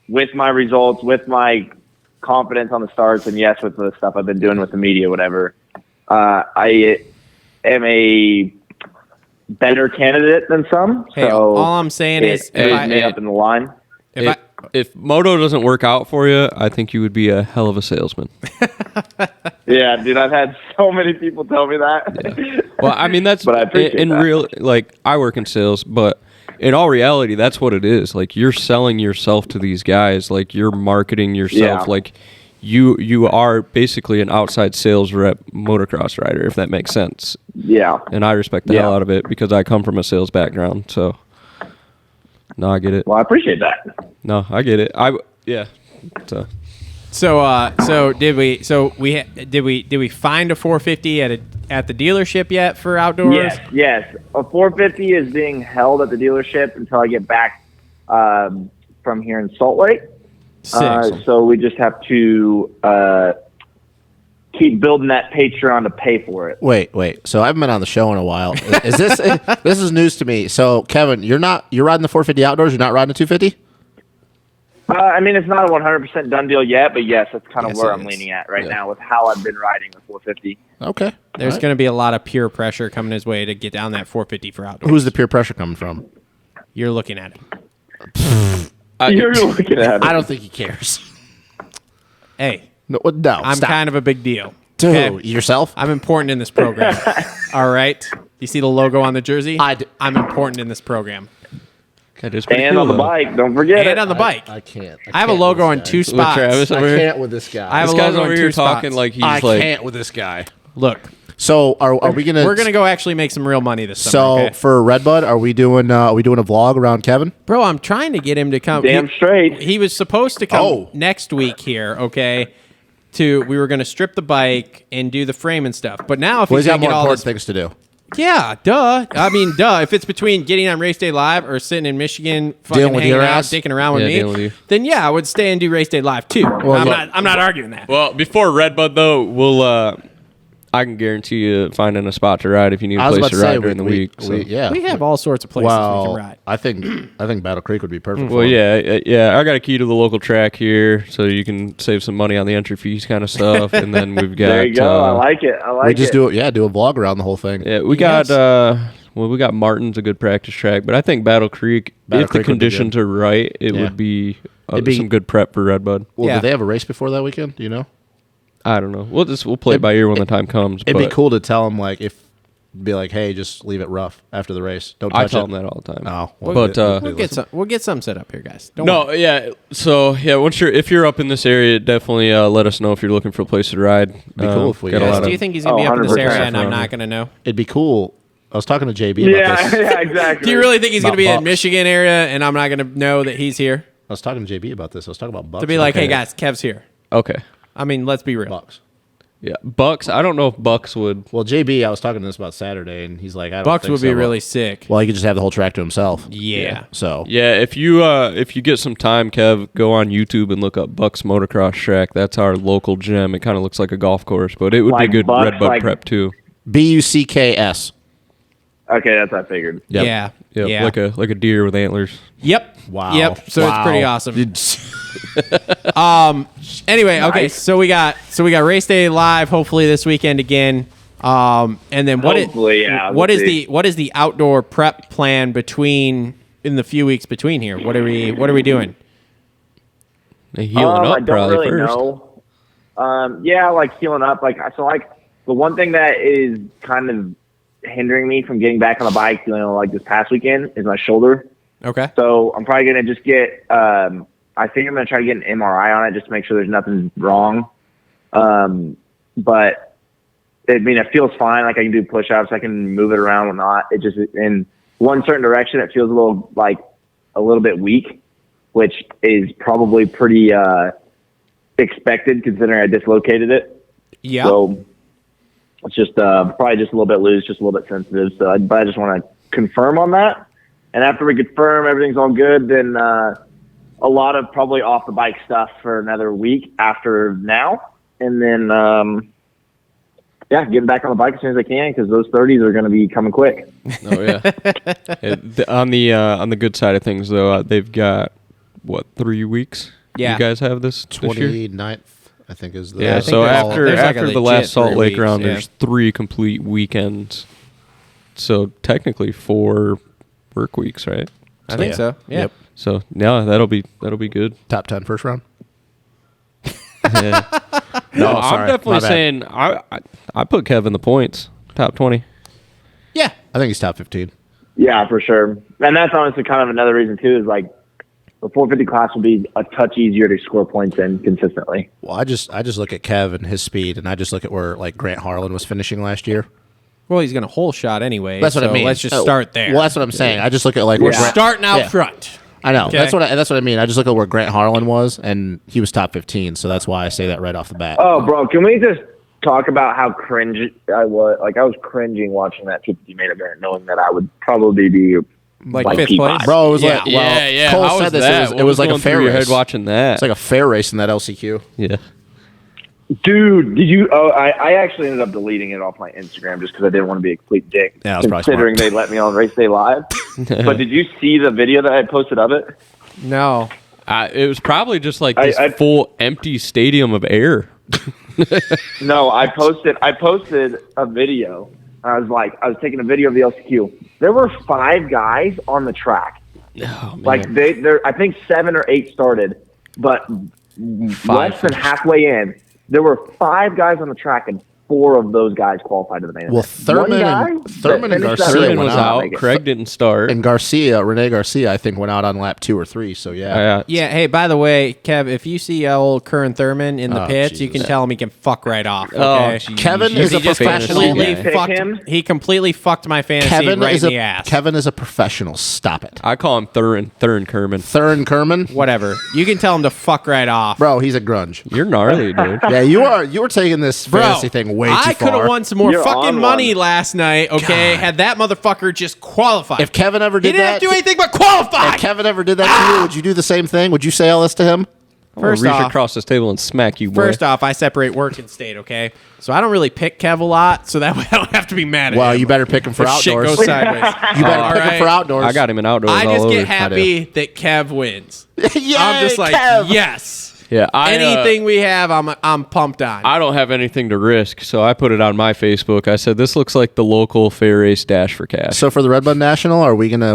with my results, with my confidence on the starts, and yes, with the stuff I've been doing with the media, whatever, I am a better candidate than some. Hey, so all I'm saying is it if is I- me up in the line. If Moto doesn't work out for you, I think you would be a hell of a salesman. Yeah, dude, I've had so many people tell me that. Well, I mean, that's But I appreciate in that. real, like, I work in sales, but in all reality, that's what it is. Like, you're selling yourself to these guys. Like, you're marketing yourself. Yeah. Like, you are basically an outside sales rep motocross rider, if that makes sense. Yeah. And I respect the Yeah. hell out of it because I come from a sales background. So, no, I get it. Well, I appreciate that. No, I get it. Yeah. So did we find a 450 at the dealership yet for outdoors? Yes. A 450 is being held at the dealership until I get back from here in Salt Lake. Sick. So we just have to keep building that Patreon to pay for it. Wait. So I haven't been on the show in a while. Is this this is news to me? So Kevin, you're riding the 450 outdoors. You're not riding the 250. I mean, it's not a 100% done deal yet, but yes, that's kind of Yes, where it I'm is. leaning at right Yeah. now with how I've been riding the 450. Okay. There's All right. going to be a lot of peer pressure coming his way to get down that 450 for outdoors. Who's the peer pressure coming from? You're looking at him. You're looking at it. I don't think he cares. Hey, No, I'm stop. kind of a big deal. Dude, Okay. yourself? I'm important in this program. All right. You see the logo on the jersey? I'm important in this program. That is pretty And cool, on the though. bike, don't forget And it. on the bike. I can't. I have a logo on two With spots. Travis over I here. can't with this guy. I have This a guy's logo over on here two talking spots. like he's I like. can't with this guy. Look, So are we gonna? we're gonna go actually make some real money this So summer. Okay? for Redbud, are we doing a vlog around Kevin? Bro, I'm trying to get him to come. Damn straight. He was supposed to come Oh. next week here. Okay. We were gonna strip the bike and do the frame and stuff. But now if Well, he's he's got gonna get more all important this, things to do. yeah, duh. I mean, duh. If it's between getting on Race Day Live or sitting in Michigan, fucking Dealing with hanging your out, ass? dicking around with Yeah, me, dealing with you. then yeah, I would stay and do Race Day Live too. I'm not arguing that. Well, before Redbud though, we'll I can guarantee you finding a spot to ride if you need I a was place about to to say ride during the week. So. yeah. We have all sorts of places we can Well, ride. I think Battle Creek would be perfect. Well, for him. yeah. I got a key to the local track here, so you can save some money on the entry fees kind of stuff. And then we've got. There you go. I like it. I like we just it. do a vlog around the whole thing. Yeah, we got. We got Martin's a good practice track, but I think Battle Creek, Battle if Creek the would be conditions good. are right, it Yeah. would be, It'd be- some good prep for Redbud. Well, Yeah. do they have a race before that weekend? Do you know? I don't know. We'll play it by ear when the time comes. It'd be but cool to tell them be like, hey, just leave it rough after the race. Don't touch I tell it. them that all the time. Oh, well, But We'll get some set up here, guys. Don't worry. no, yeah. So yeah, if you're up in this area, definitely let us know if you're looking for a place to ride. Be cool if we got a got lot Do of- you think he's gonna be up in this 100%. area and I'm not gonna know? it'd be cool. I was talking to JB about Yeah, this. yeah, exactly. Do you really think he's About gonna be in Bucks. Michigan area and I'm not gonna know that he's here? I was talking to JB about this. I was talking about Bucks. To be like, Okay. hey guys, Kev's here. Okay. I mean, let's be real. Bucks. Yeah, Bucks. I don't know if Bucks would. Well, JB, I was talking to this about Saturday, and he's like, I don't Bucks think would be so. really sick. Well, he could just have the whole track to himself. Yeah. So Yeah, if you get some time, Kev, go on YouTube and look up Bucks Motocross Track. That's our local gym. It kind of looks like a golf course, but it would Like be good Bucks, Redbud like- prep too. BUCKS. Okay, that's what I figured. Yep. Yeah. Yep, Yeah. like a deer with antlers. Yep. Wow. Yep. So it's pretty Wow. awesome. Anyway, okay. Nice. So we got Race Day Live hopefully this weekend again. And then Hopefully, yeah, what we'll is see. the outdoor prep plan in the few weeks between here? What are we doing? Healing I up don't probably really first. know. Yeah, like healing up. The one thing that is kind of hindering me from getting back on the bike, like this past weekend, is my shoulder. Okay. So I'm probably gonna just get. I think I'm gonna try to get an MRI on it just to make sure there's nothing wrong. But I mean, it feels fine. Like I can do push-ups, I can move it around, whatnot. It just in one certain direction, it feels a little bit weak, which is probably pretty expected considering I dislocated it. Yeah. So it's just probably just a little bit loose, just a little bit sensitive. So I just want to confirm on that. And after we confirm everything's all good, then a lot of probably off the bike stuff for another week after now. And then, getting back on the bike as soon as I can because those 30s are going to be coming quick. Oh yeah. On the good side of things though, they've got 3 weeks. Yeah. You guys have this year? 29th, I think is the. Yeah. I think So there's after there's like a after the legit last Salt 3 Lake weeks, round, yeah. there's 3 complete weekends. So technically 4 work weeks, right? I think so. Yeah. Yep. So yeah, that'll be good. Top 10 first round. Yeah. No, I'm sorry. definitely My bad. saying I put Kev in the points, top 20. Yeah. I think he's top 15. Yeah, for sure. And that's honestly kind of another reason too, is like the 450 class will be a touch easier to score points in consistently. Well, I just look at Kev and his speed, and I just look at where like Grant Harlan was finishing last year. Well, he's gonna hole shot anyway. That's what so I mean. Let's just Oh, start there. Well, that's what I'm saying. I just look at like where Yeah. Grant, starting out Yeah. front. I know. Okay. That's what I mean. I just look at where Grant Harlan was, and he was top 15. So that's why I say that right off the bat. Oh, bro, can we just talk about how cringe I was? Like I was cringing watching that 250 main event, knowing that I would probably be Like Like fifth P5. place. Bro, it was Yeah. like, well, yeah. Cole How said was this. that? It What was like a going fair through your race. head watching that. It's like a fair race in that LCQ. Yeah. Dude, did you? Oh, I actually ended up deleting it off my Instagram just because I didn't want to be a complete dick. Yeah, that was probably considering smart. they let me on Race Day Live. But did you see the video that I posted of it? No. It was probably just like I- this I- full empty stadium of air. No, I posted a video. I was taking a video of the LCQ. There were 5 guys on the track. Oh, man. Like they're I think 7 or 8 started, but less than halfway in, There were 5 guys on the track, and 4 of those guys qualified to the main event. Well, Thurman and Garcia Thurman was went out. out. Craig didn't start. And Rene Garcia, I think, went out on lap 2 or 3. So yeah, Yeah, hey, by the way, Kev, if you see old Curran Thurman in the pits, you can Jesus. tell him he can fuck right off. Oh, Okay? geez. Kevin You is a think he's professional. fantasy completely guy. Pick him? fucked. He completely fucked my fantasy right in the ass. Kevin is a professional. Stop it. I call him Thurin Kerman. Thurin Kerman, Whatever. You can tell him to fuck right off. bro, he's a grunge. You're gnarly, dude. Yeah, you were taking this fantasy thing way too far. I could have won some more You're fucking on money one. last night, okay, God. had that motherfucker just qualified. If Kevin ever he did didn't that, have to do anything but qualify. if Kevin ever did that to you, would you do the same thing? Would you say all this to him? First I'll reach off- across this table and smack you, boy. First off, I separate work and state, okay? So I don't really pick Kev a lot, so that way I don't have to be mad at Well, him. you better pick him for if shit outdoors. goes sideways. You better All pick him right. for outdoors. I got him in outdoors I all just over. get happy that Kev wins. Yay, I'm just like, Kev. yes. Yeah, Anything we have, I'm pumped on. I don't have anything to risk, so I put it on my Facebook. I said, "This looks like the local fair race dash for cash." So for the Red Bud National, are we gonna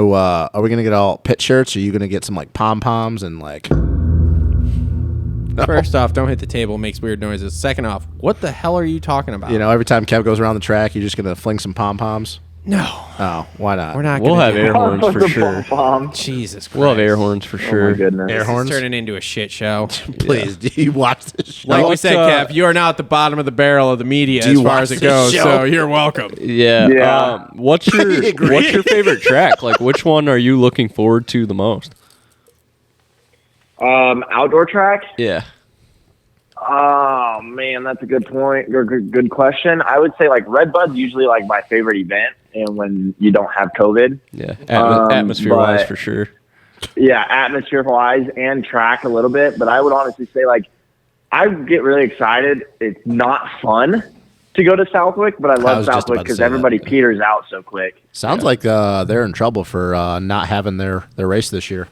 get all pit shirts? Are you gonna get some like pom poms and like? First off, don't hit the table. It makes weird noises. Second off, what the hell are you talking about? You know, every time Kev goes around the track, you're just gonna fling some pom poms. No. Oh, why not? We're not We'll gonna have do air that. horns for The sure. bomb. Jesus Christ. We'll have air horns for Oh, my sure. goodness. Air This horns. is turning into a shit show. Please, do you watch this show? Like we What's, said, Kev, you are now at the bottom of the barrel of the media Do as you far watch as it this goes, show? so you're welcome. Yeah. Yeah. What's your agree. What's your favorite track? Like, which one are you looking forward to the most? Outdoor track? Yeah. Oh man, that's a good point. Good question. I would say like Red Bud's usually like my favorite event, and when you don't have COVID. Yeah. Um, Atmosphere wise, but- for sure. Yeah, atmosphere wise and track a little bit, but I would honestly say like I get really excited. It's not fun to go to Southwick, but I I love was just Southwick about to because say that. everybody peters out so quick. Sounds like they're in trouble for not having their race this year.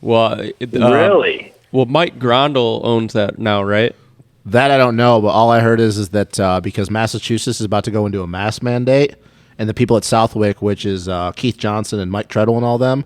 Well, Really? Well, Mike Grondel owns that now, right? That I don't know, but all I heard is that because Massachusetts is about to go into a mask mandate, and the people at Southwick, which is Keith Johnson and Mike Treadle and all them,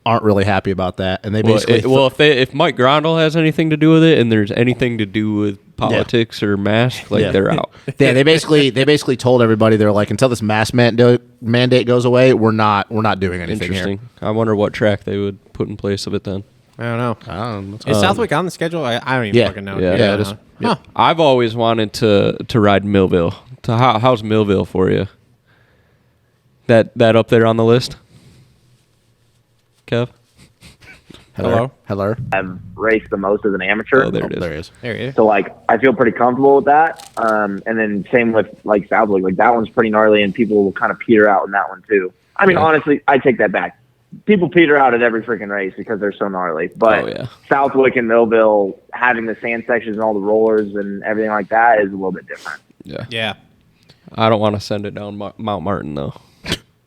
aren't really happy about that. And they Well, basically if Mike Grondel has anything to do with it, and there's anything to do with politics or mask, like Yeah. they're out. yeah, they basically told everybody they're like, until this mask mandate goes away, we're not doing anything Interesting. here. I wonder what track they would put in place of it then. I don't know. I don't know. Is Southwick on the schedule? I don't even Yeah. fucking know. Yeah, it is. Huh. I've always wanted to ride Millville. How's Millville for you? That up there on the list, Kev? Hello? Hello. I've raced the most as an amateur. Oh, there Oh, it is. there he is. There he is. So like I feel pretty comfortable with that. And then same with like Southwick. Like that one's pretty gnarly and people will kind of peter out in that one too. I mean, Yeah. honestly, I take that back. People peter out at every freaking race because they're so gnarly. But Oh, yeah. Southwick and Millville having the sand sections and all the rollers and everything like that is a little bit different. Yeah. Yeah. I don't want to send it down Mount Martin though.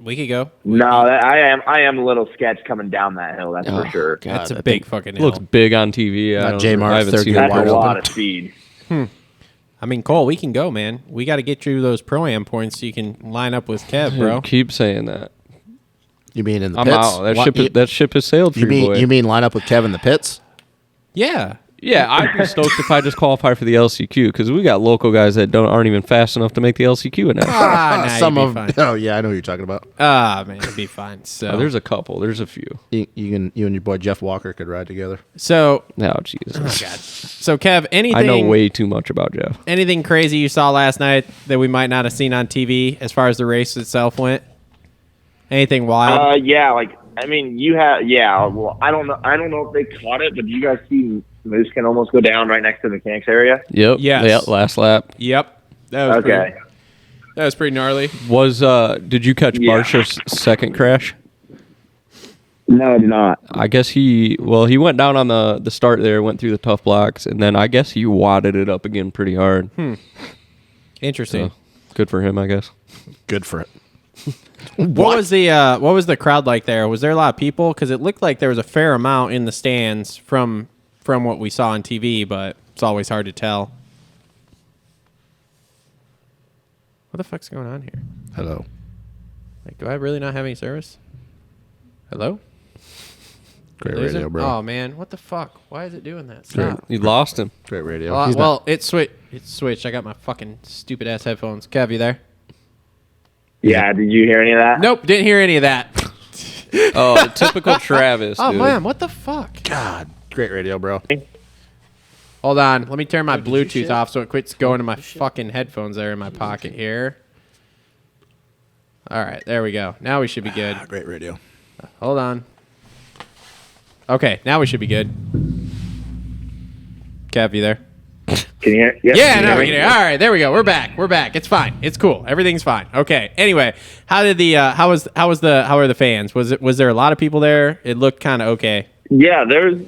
We could go. No, I am a little sketch coming down that hill. That's for sure. God, That's a I big think- fucking It looks hill. big on TV. Not I don't J. know. Mark's I haven't third seen gear it. That's wide a open. lot of speed. I mean, Cole, we can go, man. We got to get you those Pro-Am points so you can line up with Kev, bro. Keep saying that. You mean in the I'm pits? out. What- That ship has sailed for you you, mean boy. you mean line up with Kevin in the pits? Yeah. Yeah, I'd be stoked if I just qualify for the LCQ because we got local guys that aren't even fast enough to make the LCQ in Ah, nah, Some you'd of be fine. oh yeah, I know who you're talking about. Ah, man, it'd be fine. So, There's a couple. There's a few. You and your boy Jeff Walker could ride together. so, Oh, Jesus. so Kev, anything I know way too much about Jeff. anything crazy you saw last night that we might not have seen on TV as far as the race itself went? Anything wild? Yeah, like I mean, you have Well, I don't know if they caught it, but do you guys see Moose can almost go down right next to the mechanics area? Yep. Yes. Yep. Last lap. Yep. That was Okay. that was pretty gnarly. Did you catch Yeah. Barsha's second crash? No, I did not. I guess he went down on the start there, went through the tough blocks, and then I guess he wadded it up again pretty hard. Interesting. So, good for him, I guess. Good for it. What was the crowd like there? Was there a lot of people? Because it looked like there was a fair amount in the stands from what we saw on TV, but it's always hard to tell. What the fuck's going on here? Hello. Like, do I really not have any service? Hello? Great Lose radio, it? bro. Oh man, what the fuck? Why is it doing that? Stop. You lost him. Great radio. Well, it switched. It switched. I got my fucking stupid ass headphones. Kev, you there? Yeah, did you hear any of that? Nope, didn't hear any of that. Oh, typical Travis. Oh dude. man, what the fuck? God, great radio, bro. Hold on, let me turn my Bluetooth shit? off so it quits going to my fucking headphones there in my pocket here. All right, there we go. Now we should be good. Great radio. Hold on. Okay, now we should be good. Kev, you there? Can you hear? Yeah, can you no, hear we me? can hear. All right, there we go. We're back. We're back. It's fine. It's cool. Everything's fine. Okay. Anyway, how are the fans? Was there a lot of people there? It looked kind of okay. Yeah, there's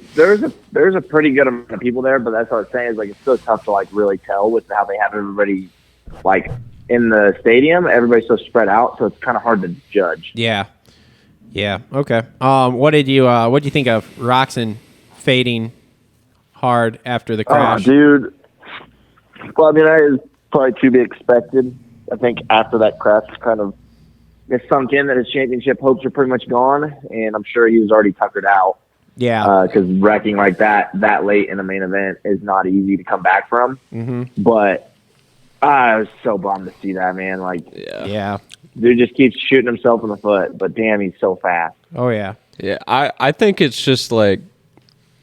a pretty good amount of people there, but that's what I'm saying is like it's so tough to like really tell with how they have everybody like in the stadium. Everybody's so spread out, so it's kind of hard to judge. Yeah. Yeah. Okay. What did you think of Roxon fading hard after the crash? Dude. Well, I mean, it's probably to be expected. I think after that crash, it sunk in that his championship hopes are pretty much gone, and I'm sure he was already tuckered out. Yeah. Because wrecking like that late in the main event is not easy to come back from. Mm-hmm. But I was so bummed to see that, man. Like, Yeah. dude just keeps shooting himself in the foot, but damn, he's so fast. Oh yeah. Yeah, I think it's just like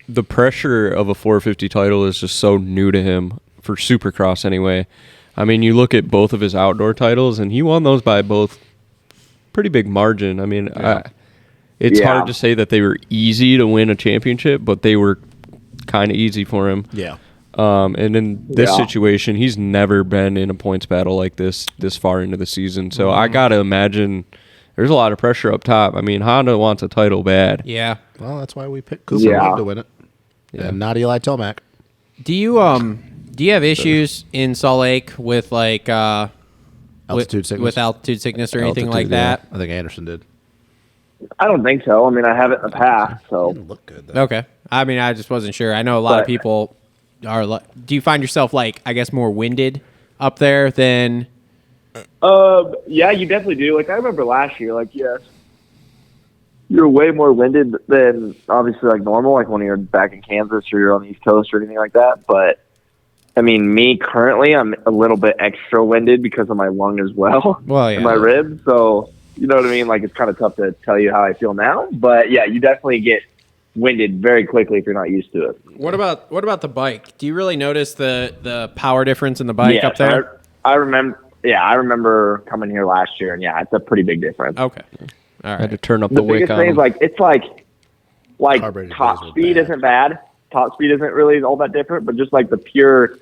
the pressure of a 450 title is just so new to him for Supercross anyway. I mean, you look at both of his outdoor titles, and he won those by both pretty big margin. I mean, it's hard to say that they were easy to win a championship, but they were kind of easy for him. Yeah. And in this situation, he's never been in a points battle like this far into the season. So I got to imagine there's a lot of pressure up top. I mean, Honda wants a title bad. Yeah. Well, that's why we picked Cooper to win it. Yeah. And not Eli Tomac. Do you have issues in Salt Lake with like Altitude sickness? with altitude sickness or anything like Altitude, yeah. that? I think Anderson did. I don't think so. I mean, I haven't in the past, so. Didn't look good, though. Okay. I mean, I just wasn't sure. I know a lot of people are. Do you find yourself like, I guess, more winded up there than? Yeah, you definitely do. Like, I remember last year, like, yes, you're way more winded than obviously like normal, like when you're back in Kansas or you're on the East Coast or anything like that. But I mean, me currently, I'm a little bit extra winded because of my lung as well. Well, yeah. And my ribs. So, you know what I mean? Like, it's kind of tough to tell you how I feel now. But yeah, you definitely get winded very quickly if you're not used to it. What about the bike? Do you really notice the power difference in the bike up there? I remember. Yeah, I remember coming here last year, and yeah, it's a pretty big difference. Okay. All I had to right. turn up The the wick biggest on thing is him. like it's like Carbureted top days were speed bad. isn't bad. Top speed isn't really all that different, but just like the pure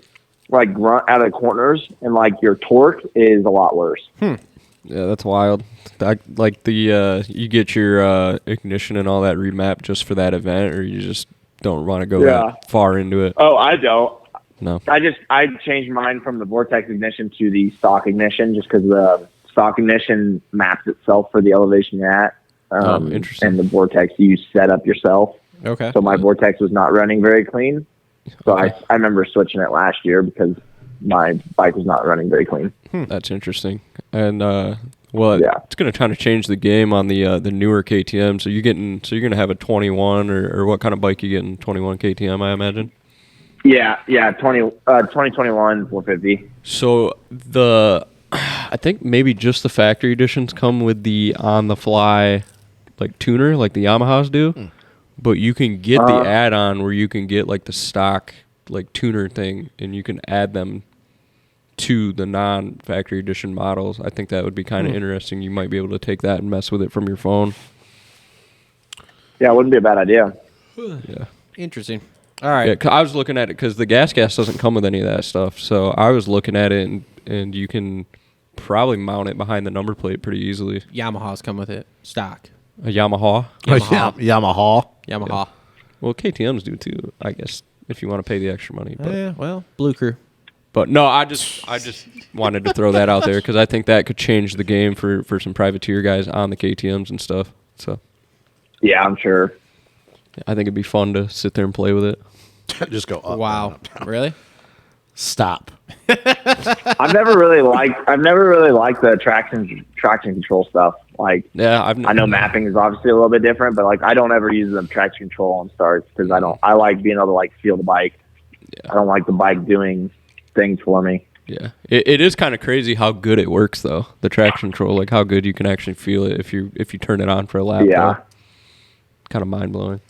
like grunt out of the corners and like your torque is a lot worse. Yeah, that's wild. Like the you get your ignition and all that remapped just for that event, or you just don't want to go that far into it. Oh, I don't. No. I changed mine from the Vortex ignition to the stock ignition just because the stock ignition maps itself for the elevation you're at. Interesting. And the Vortex you set up yourself. Okay. So my Vortex was not running very clean. So Okay. I remember switching it last year because my bike was not running very clean. That's interesting. And it's going to kind of change the game on the newer KTM. So you're going to have a 21 or what kind of bike you getting? 21 KTM, I imagine. Yeah, 2021 450. So I think maybe just the factory editions come with the on the fly like tuner like the Yamahas do. But you can get the add-on where you can get like the stock like tuner thing and you can add them to the non-factory edition models. I think that would be kind of interesting. You might be able to take that and mess with it from your phone. Yeah, it wouldn't be a bad idea. Yeah. Interesting. All right. Yeah, 'cause I was looking at it because the gas doesn't come with any of that stuff. So I was looking at it and you can probably mount it behind the number plate pretty easily. Yamahas come with it. Stock. A Yamaha. Yamaha. Yamaha. Well, KTM's do too, I guess, if you want to pay the extra money. But, Yeah. Well, Blue Crew. but no, I just wanted to throw that out there because I think that could change the game for some privateer guys on the KTM's and stuff. So Yeah, I'm sure. I think it'd be fun to sit there and play with it. Just go up. Wow. and up. Really? Stop. I've never really liked the traction control stuff. Like, Yeah, I know mapping is obviously a little bit different, but like I don't ever use the traction control on starts because I like being able to like feel the bike. Yeah. I don't like the bike doing things for me. Yeah, it is kind of crazy how good it works though. The traction control, like how good you can actually feel it if you turn it on for a lap. Yeah. Kind of mind blowing.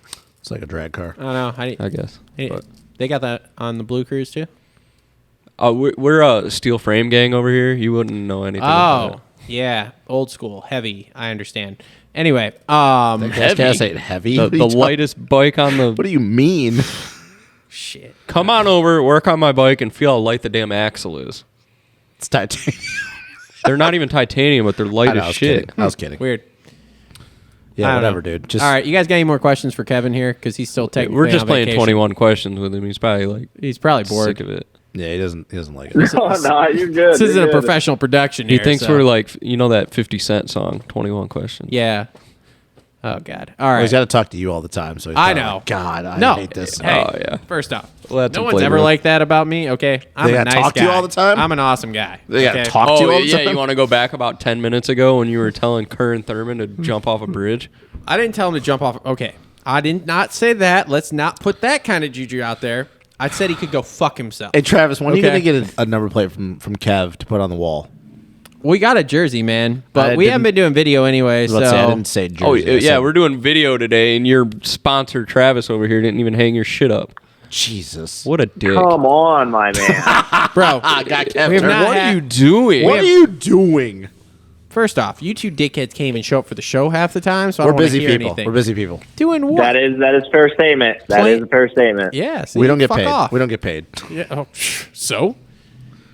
It's like a drag car. I don't know. I guess. They got that on the Blue Cruise too. We're a steel frame gang over here. You wouldn't know anything about Oh, it. yeah, old school, heavy. I understand. Anyway, Heavy. Say heavy. The What are you talking- lightest bike on the... What do you mean? shit. Come on over, work on my bike, and feel how light the damn axle is. It's titanium. They're not even titanium, but they're light I know, I as was shit. kidding. I was kidding. Weird. I Yeah, don't whatever, know. dude. Just All right, you guys got any more questions for Kevin here? Because he's still technically We're just on playing vacation. 21 questions with him. He's probably like He's probably bored. sick of it. Yeah, he doesn't like it. No, you're good. This isn't you're a good. professional production He here. thinks so- we're like, you know that 50 Cent song, 21 Questions? Yeah. Oh God. All Well, right. he's got to talk to you all the time, so he's I probably know. like, God, I no. hate this. Hey, Oh, yeah. First off, Well, that's no a one's ever playboy. like that about me. Okay, I'm They a gotta nice talk guy. to you all the time? I'm an awesome guy. They got to okay? talk to you Oh, all the yeah, time. you want to go back about 10 minutes ago when you were telling Curran Thurman to jump off a bridge? I didn't tell him to jump off. Okay, I did not say that. Let's not put that kind of juju out there. I said he could go fuck himself. Hey, Travis, when are you Okay. going to get a number plate from Kev to put on the wall? We got a jersey, man, but I we haven't didn't- been doing video anyway. I was So about to say, I didn't say jersey. Oh, I yeah, said- we're doing video today, and your sponsor, Travis, over here, didn't even hang your shit up. Jesus. What a dick. Come on, my man. bro, I got Kev. we have not What are had- you doing? What are you doing? First off, you two dickheads can't even show up for the show half the time, so I We're don't want to busy hear people. anything. We're busy people. Doing what? that is fair statement. That is a fair statement. Yeah, see, We don't get fuck paid. Off. We don't get paid. Yeah, oh, so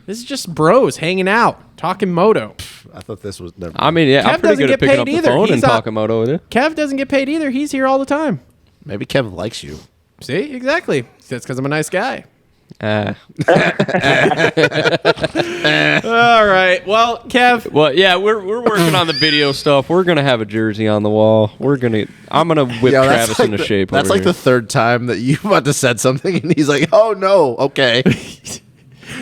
this is just bros hanging out, talking moto. I thought this was. Never I mean, yeah, Kev I'm pretty doesn't good get at picking paid up the either. phone He's and not- talking moto with you. Kev doesn't get paid either. He's here all the time. maybe Kev likes you. See, exactly. That's because I'm a nice guy. Ah. All right. Well, Kev, Well, yeah, we're working on the video stuff. We're gonna have a jersey on the wall. I'm gonna whip Yo, Travis into shape. That's over like the here. third time that you about to said something, and he's like, "Oh no, okay."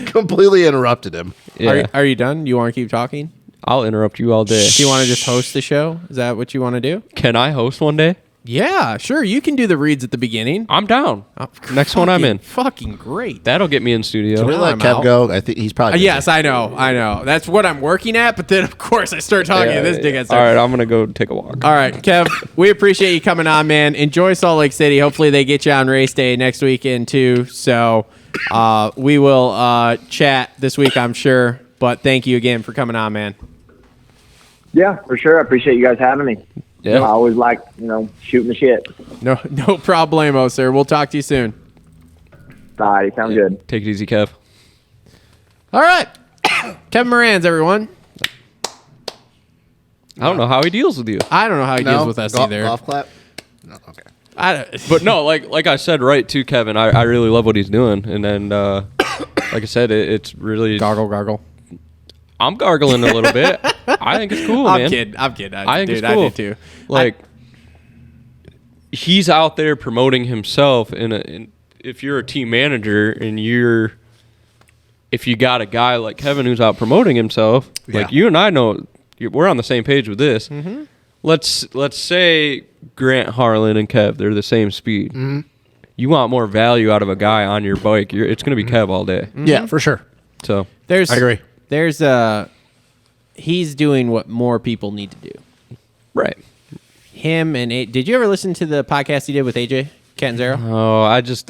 Completely interrupted him. Yeah. are you done? You want to keep talking? I'll interrupt you all day. Do you want to just host the show? Is that what you want to do? Can I host one day? Yeah, sure. You can do the reads at the beginning. I'm down. Oh, Next one I'm in. Fucking great. That'll get me in studio. Can we Now let I'm Kev out. go? I think he's probably. busy. Yes, I know. That's what I'm working at. But then, of course, I start talking to this dickhead. All right, I'm gonna go take a walk. All right, Kev, we appreciate you coming on, man. Enjoy Salt Lake City. Hopefully they get you on race day next weekend, too. So we will chat this week, I'm sure. But thank you again for coming on, man. Yeah, for sure. I appreciate you guys having me. Yeah. I always like, shooting the shit. No problemo, sir. We'll talk to you soon. All right, sounds good. Take it easy, Kev. All right. Kevin Moranz, everyone. I don't know how he deals with you. I don't know how he No? deals with us either. Golf clap. No, okay. But no, like I said, right too, Kevin. I really love what he's doing, and then like I said, it's really gargle. I'm gargling a little bit. I think it's cool, man. I'm kidding. I think Dude, it's cool. I do too. Like he's out there promoting himself, and if you're a team manager and if you got a guy like Kevin who's out promoting himself, like Yeah. you and I know, we're on the same page with this. Mm-hmm. Let's say Grant Harlan and Kev, they're the same speed. Mm-hmm. You want more value out of a guy on your bike, it's going to be Kev all day. Yeah, for sure. So I agree. There's he's doing what more people need to do. right. Him and did you ever listen to the podcast he did with AJ Catanzaro? Oh,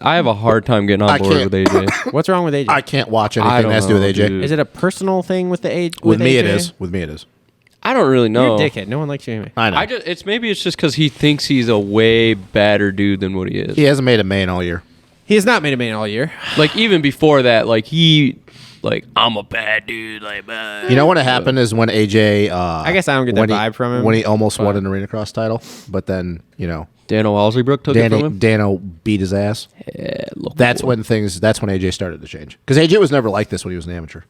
I have a hard time getting on I board can't- with AJ. What's wrong with AJ? I can't watch I anything don't that has to do with know, AJ. dude. Is it a personal thing with the age? With me, AJ? it is. With me, it is. I don't really know. You're a dickhead. No one likes you anyway. I know. It's just because he thinks he's a way badder dude than what he is. He hasn't made a main all year. He has not made a main all year. Like even before that, I'm a bad dude. Like, You know what happened is when AJ. I guess I don't get that when he- vibe from him, when he almost won but- an arena cross title, but then Dano Walsybrook took it from him. Dano beat his ass. Yeah, look That's cool. when AJ started to change. Because AJ was never like this when he was an amateur.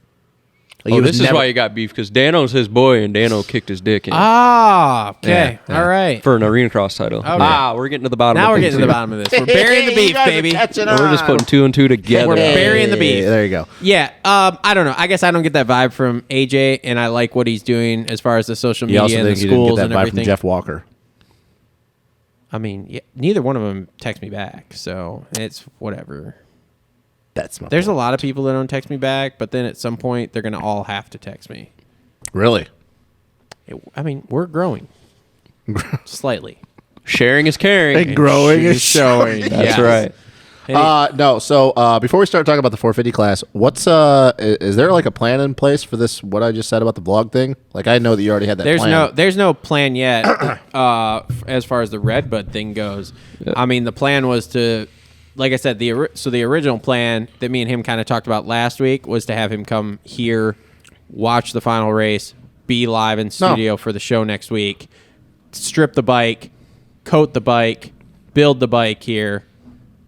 Oh, this is why you got beef, because Dano's his boy, and Dano kicked his dick in Ah, okay. All right. for an arena cross title. Okay. We're getting to the bottom. Now of we're things getting to the here. bottom of this. We're burying the beef, baby. We're just putting 2 and 2 together. We're burying the beef. There you go. Yeah, I don't know. I guess I don't get that vibe from AJ, and I like what he's doing as far as the social You media also and the think you didn't schools get and that vibe everything. from Jeff Walker. I mean, yeah, neither one of them text me back, so it's whatever. That's my There's a point. lot of people that don't text me back, but then at some point they're gonna all have to text me. Really? I mean, we're growing slightly. Sharing is caring. And growing is showing. That's right. No. So before we start talking about the 450 class, what's is there like a plan in place for this? What I just said about the vlog thing? Like I know that you already had that. There's no plan yet as far as the Redbud thing goes. I mean, the plan was to, like I said, the original plan that me and him kind of talked about last week was to have him come here, watch the final race, be live in studio for the show next week, strip the bike, coat the bike, build the bike here,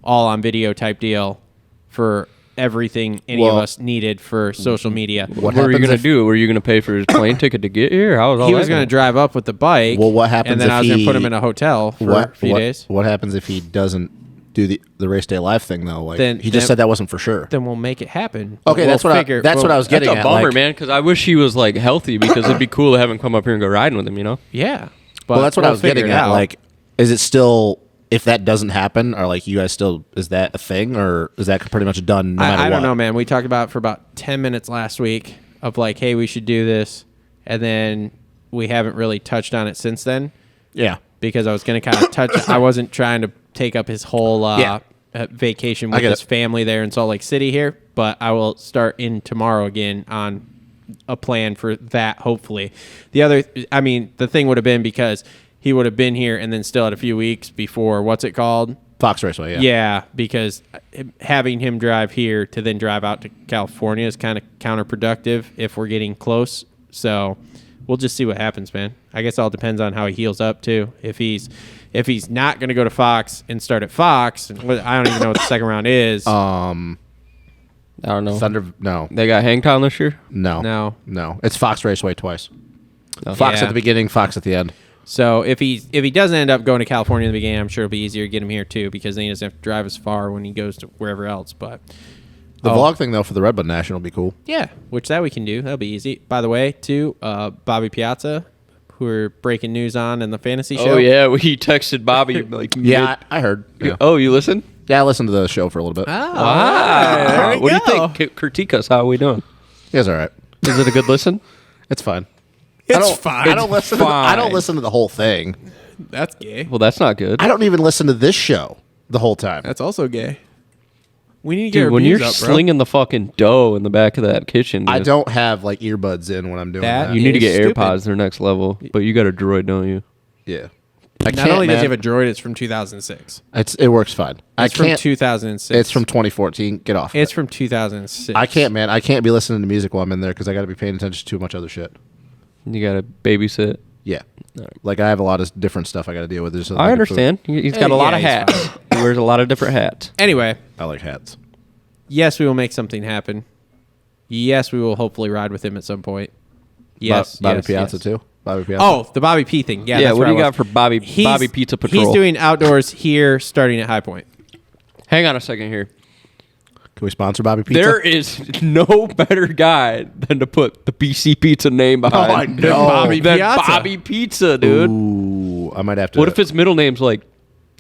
all on video type deal for everything any of us needed for social media. What were you going to do? Were you going to pay for his plane ticket to get here? How was all He that was going to drive up with the bike. Well, what happens and then if I was going to he- put him in a hotel for a few days. What happens if he doesn't do the race day live thing though? Like Then- he just then- said that wasn't for sure. Then we'll make it happen. Okay, that's what I was That's getting a at. bummer, like, man, because I wish he was like healthy, because it'd be cool to have him come up here and go riding with him, you know? Yeah. But Well, that's what we'll I was figure getting it at. out. Like, is it still? If that doesn't happen, are like you guys still? Is that a thing, or is that pretty much done? No matter I what? don't know, man. We talked about it for about 10 minutes last week of like, hey, we should do this. And then we haven't really touched on it since then Yeah. because I was going to kind of touch. I wasn't trying to take up his whole vacation with get his it. family there in Salt Lake City here. But I will start in tomorrow again on a plan for that, hopefully. The thing would have been because he would have been here and then still had a few weeks before, what's it called? Fox Raceway. Yeah. Yeah, because having him drive here to then drive out to California is kind of counterproductive if we're getting close. So we'll just see what happens, man. I guess it all depends on how he heals up too. If he's not going to go to Fox and start at Fox, I don't even know what the second round is. I don't know. Thunder. No. They got Hangtown this year? No. No. It's Fox Raceway twice. No. Fox Yeah. at the beginning, Fox at the end. So if he doesn't end up going to California in the beginning, I'm sure it'll be easier to get him here too, because then he doesn't have to drive as far when he goes to wherever else. But The vlog thing though for the Redbud National will be cool. yeah, which that we can do. That'll be easy. By the way, too, Bobby Piazza, who we're breaking news on in the fantasy show. Oh, yeah. We texted Bobby. like, Yeah, I heard. Yeah. Oh, you listen? Yeah, I listened to the show for a little bit. Wow. What do you think? Critique us. How are we doing? He was all right. Is it a good listen? It's fine. It's fine. I don't listen. I don't listen to the whole thing. That's gay. Well, that's not good. I don't even listen to this show the whole time. That's also gay. We need to get Dude, our when views you're up, bro. slinging the fucking dough in the back of that kitchen, I dude, don't have like earbuds in when I'm doing That that. You need to is get stupid. AirPods. They're next level. But you got a Droid, don't you? Yeah. I Not can't, only does he man. have a droid, it's from 2006. It works fine. It's from 2006. It's from 2014. Get off. It's it. from 2006. I can't, man. I can't be listening to music while I'm in there because I got to be paying attention to too much other shit. You got to babysit. Yeah. Like I have a lot of different stuff I got to deal with. There's I understand. He's got a lot of Yeah, he's hats. He wears a lot of different hats. Anyway, I like hats. yes, we will make something happen. Yes, we will hopefully ride with him at some point. Yes, Bobby yes, Piazza yes. too. Bobby Piazza. Oh, the Bobby P thing. Yeah, Yeah, that's what do where you I got was. for Bobby Pizza Patrol? He's doing outdoors here, starting at High Point. Hang on a second here. Can we sponsor Bobby Pizza? There is no better guy than to put the BC Pizza name behind I than know. Bobby Piazza. Bobby Pizza, dude. Ooh, I might have to. What if his middle name's like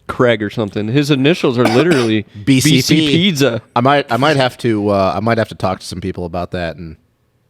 Craig or something? His initials are literally BCP. BC Pizza. I might have to talk to some people about that and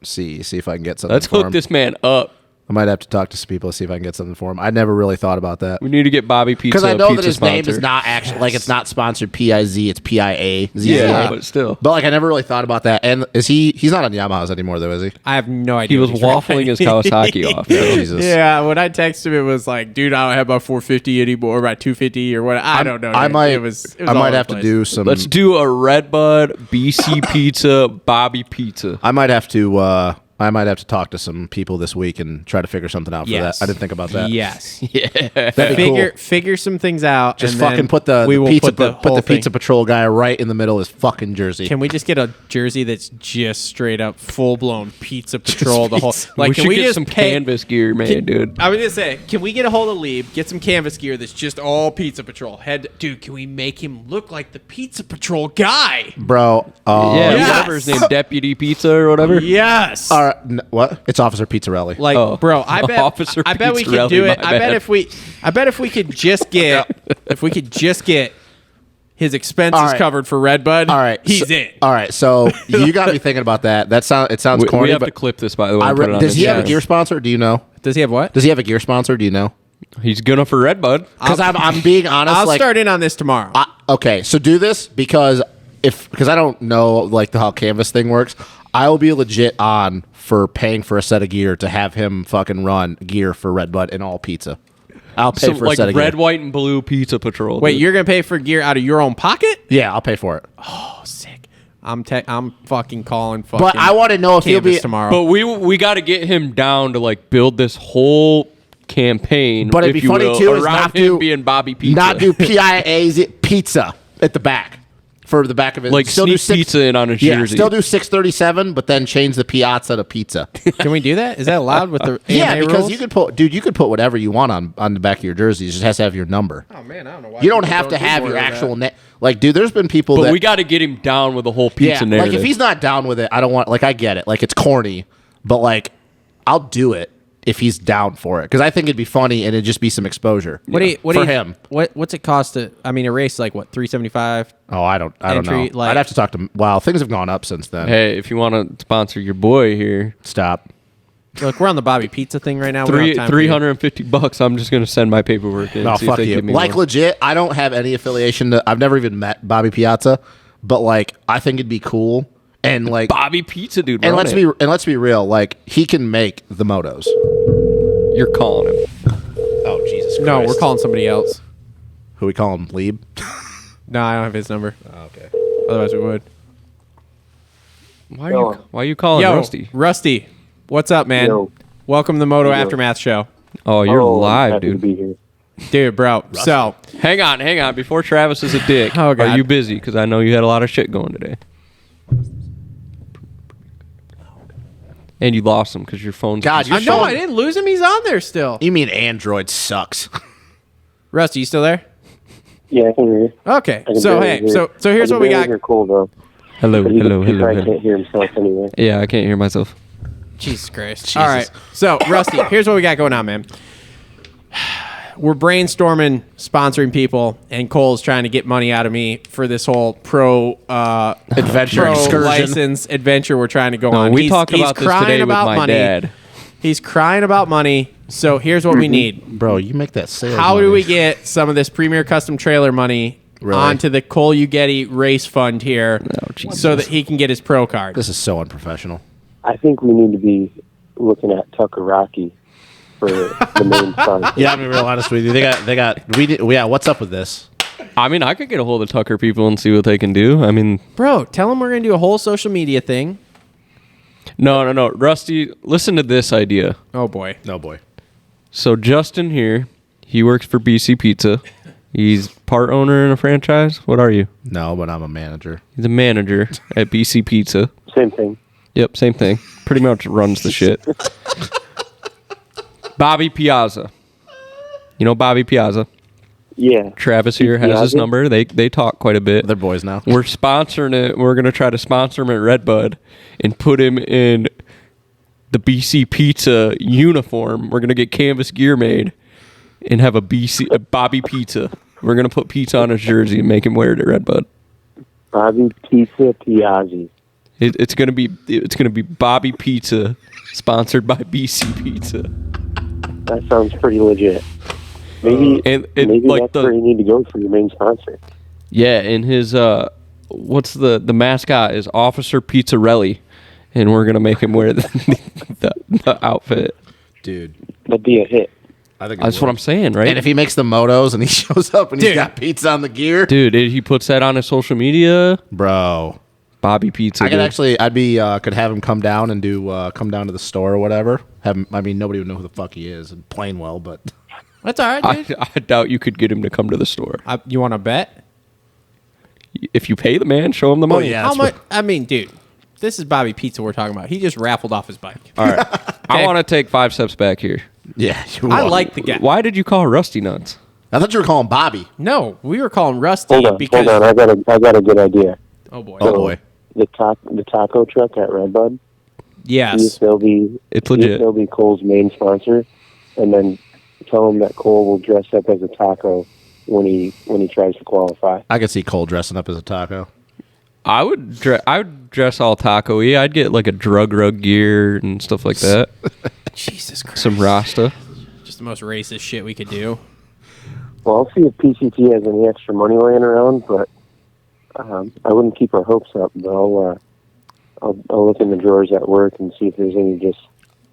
see if I can get something Let's for hook him. this man up. I might have to talk to some people to see if I can get something for him. I never really thought about that. We need to get Bobby Pizza. Because I know that pizza his name sponsor. is not actually like it's not sponsored PIZ, it's PIA. Yeah, but still. But like I never really thought about that. And he's not on Yamahas anymore though, is he? I have no idea. He was what he's waffling his Kawasaki off. Yeah, Jesus. Yeah, when I texted him, it was like, dude, I don't have my 450 anymore, my 250 or what. I don't know. I dude. might It was I all might over have the to place. do some Let's do a Redbud, BC Pizza, Bobby Pizza. I might have to I might have to talk to some people this week and try to figure something out for Yes. that. I didn't think about that. Yes. That'd be cool. Figure some things out. Just and fucking then put the we will pizza put put whole the pizza thing. patrol guy right in the middle of his fucking jersey. Can we just get a jersey that's just straight up full blown pizza patrol? The whole we can should we get just some pay- canvas gear, man, dude. I was gonna say, can we get a hold of Lieb, get some canvas gear that's just all pizza patrol? Dude, can we make him look like the pizza patrol guy? Bro. Yeah, Yes. whatever his name, Deputy Pizza or whatever. Yes. All right, what? It's Officer Pizzarelli. Like, Oh. bro, I bet Officer I bet we could Pizzarelli, do it. my I bet bad. if we could just get his expenses All right. covered for Redbud. all right, he's so, in. All right, so you got me thinking about that. It sounds corny, We have but to clip this, by the way. I and put it on does he have a Instagram. gear sponsor? Do you know? Does he have what? Does he have a gear sponsor? Do you know? He's gonna for Redbud. Because I'm being honest. I'll like, start in on this tomorrow. Okay, so do this because I don't know like how canvas thing works. I will be legit on for paying for a set of gear to have him fucking run gear for Redbud and all pizza. I'll pay So, for a like set of red, gear. white, and blue Pizza Patrol. Wait, dude. you're gonna pay for gear out of your own pocket? Yeah, I'll pay for it. Oh, sick. I'm fucking calling. But I want to know if he'll Canvas be. tomorrow. But we got to get him down to like build this whole campaign. But it'd if be you funny, will, too, is around not him do- being Bobby Pizza. Not do PIA's pizza at the back for the back of it. like sneak pizza in on his Yeah, jersey. still do 637, but then change the piazza to pizza. Can we do that? Is that allowed with the Yeah, AMA because rules? you could put whatever you want on the back of your jersey. It just has to have your number. Oh man, I don't know why. You don't people have to do have more your of actual that. name. Like, dude, there's been people but that we got to get him down with the whole yeah, pizza narrative. like if he's not down with it, I don't want. Like, I get it. Like, it's corny, but like, I'll do it if he's down for it because I think it'd be funny and it'd just be some exposure. For him. What's it cost to? I mean, a race like what, $375? Oh, I don't Entry, know. like- I'd have to talk to. Wow, things have gone up since then. hey, if you want to sponsor your boy here, Stop. Look, we're on the Bobby Pizza thing right now. We don't have time for you. $350. I'm just gonna send my paperwork in. No, see if fuck they you. give me Like one. legit, I don't have any affiliation to. I've never even met Bobby Piazza, but like I think it'd be cool and like Bobby Pizza, dude. and run it. let's be real. Like he can make the motos. You're calling him. Oh Jesus! Christ. No, we're calling somebody else. Who we call him? Lieb. No, I don't have his number. Okay. Otherwise, we would. Why are you calling Yo, Rusty? Rusty, what's up, man? Yo. Welcome to the Moto Aftermath Show, Oh, you're I'm live, happy to dude. be here. dude, bro. So Hang on. Before Travis is a dick, Oh, God. are you busy? Because I know you had a lot of shit going today. And you lost him because your phone's. God, your I know phone- I didn't lose him. He's on there still. You mean Android sucks? Rusty, you still there? Yeah, I can hear you. Okay. I can So barely hey, hear. so here's I can what we barely got. hear Cole though. Hello, But he probably hello. can't hear himself anyway. Yeah, I can't hear myself. Jesus Christ. All right. So, Rusty, here's what we got going on, man. We're brainstorming sponsoring people, and Cole's trying to get money out of me for this whole Adventure excursion. license adventure we're trying to go No, on. we talked about this crying today with about my money. dad. He's crying about money. So here's what we need. Bro, you make that sales. How money. do we get some of this Premier Custom Trailer money Really? onto the Cole Ugetti race fund here Jesus. so that he can get his pro card? This is so unprofessional. I think we need to be looking at Tucker Rocky for the main sponsor. Yeah, I'm gonna be real honest with you. Yeah, what's up with this? I mean, I could get a hold of Tucker people and see what they can do. I mean, Bro, tell him we're going to do a whole social media thing. no. Rusty, listen to this idea. Oh, boy. No boy. So Justin here, he works for BC Pizza. He's part owner in a franchise. What are you? No, but I'm a manager. He's a manager at BC Pizza. Same thing. Yep, same thing. Pretty much runs the shit. Bobby Piazza. You know Bobby Piazza? Yeah. Travis here has his Piazza? number. They talk quite a bit. They're boys now. We're sponsoring it. We're going to try to sponsor him at Redbud and put him in the BC Pizza uniform. We're going to get canvas gear made and have a Bobby Pizza. We're going to put pizza on his jersey and make him wear it at Redbud. Bobby Pizza Piazzi. It's going to be Bobby Pizza sponsored by BC Pizza. That sounds pretty legit. Maybe maybe like that's where you need to go for your main sponsor. Yeah, and his what's the mascot is Officer Pizzarelli, and we're gonna make him wear the outfit. Dude. That'd be a hit. I think That's what I'm saying, right? And if he makes the motos and he shows up and he's Dude. got pizza on the gear, Dude, he puts that on his social media. bro. Bobby Pizza. I could dude. actually, could have him come down and come down to the store or whatever. Have him, I mean, nobody would know who the fuck he is, and plain well, but That's all right, dude. I doubt you could get him to come to the store. You want to bet? If you pay the man, show him the money. yeah. How That's much? I mean, dude, this is Bobby Pizza we're talking about. He just raffled off his bike. All right. I want to take 5 steps back here. yeah, I like the guy. Why did you call Rusty nuts? I thought you were calling Bobby. No, we were calling Rusty Hold on, because. hold on. I got a good idea. Oh boy. Oh boy. The taco truck at Redbud. See Yes. if they'll be. It's see if legit. they'll be Cole's main sponsor, and then tell him that Cole will dress up as a taco when he tries to qualify. I could see Cole dressing up as a taco. I would dress all taco-y. I'd get like a drug rug gear and stuff like that. Jesus Christ. Some Rasta. Just the most racist shit we could do. Well, I'll see if PCT has any extra money laying around, but I wouldn't keep our hopes up. But I'll look in the drawers at work and see if there's any just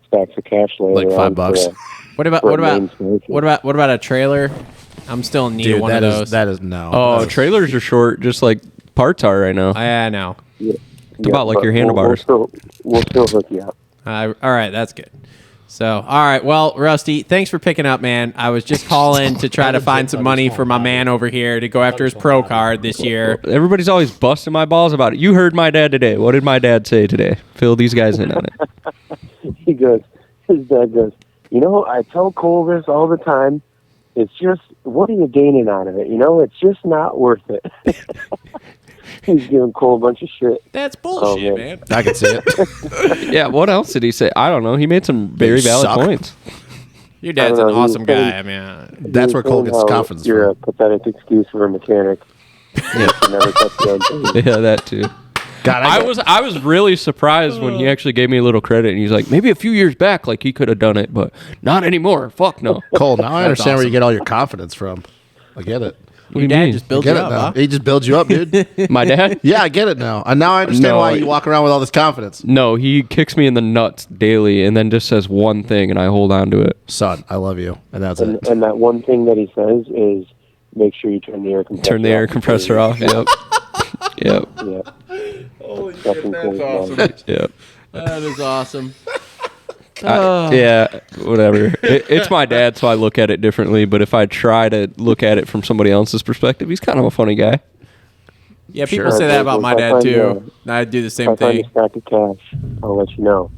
stacks of cash laying Like around. $5. What about For a main sponsor. what about a trailer? I'm still in need of Dude, one of those. that is no. Oh, trailers are short, just like parts are right now. I know. Yeah, about like but your handlebars. We'll still hook you up. All right, that's good. So, all right, well, Rusty, thanks for picking up, man. I was just calling to try to find some money for my man over here to go after his pro card this year. Everybody's always busting my balls about it. You heard my dad today. What did my dad say today? Fill these guys in on it. His dad goes, I tell Cole this all the time. It's just, what are you gaining out of it? It's just not worth it. He's giving Cole a bunch of shit. That's bullshit, Oh, man. I can see it. Yeah, what else did he say? I don't know. He made some very valid suck. points. Your dad's I an don't know, awesome he was guy. I mean, That's where Cole gets his confidence You're from. a pathetic excuse for a mechanic. You never touch the own thing. Yeah, that too. God, I was really surprised when he actually gave me a little credit, and he's like, maybe a few years back, like he could have done it, but not anymore. Fuck no. Cole, now I understand where awesome. you get all your confidence from. I get it. What do your you dad mean? just I built you get it up, now. huh? He just builds you up, dude. My dad? Yeah, I get it now. And now I understand No, why you walk around with all this confidence. No, he kicks me in the nuts daily, and then just says one thing, and I hold on to it. Son, I love you. And that's it. And that one thing that he says is, make sure you turn the air compressor off. Turn the air compressor off. Yep. Yep. Yeah. Holy shit, that's awesome. Yep. That is awesome. Yeah, whatever. It's my dad, so I look at it differently. But if I try to look at it from somebody else's perspective, he's kind of a funny guy. Yeah, people Sure. say that about my If I dad find, too. I'd do the If same I find a thing. stack of cash, I'll let you know.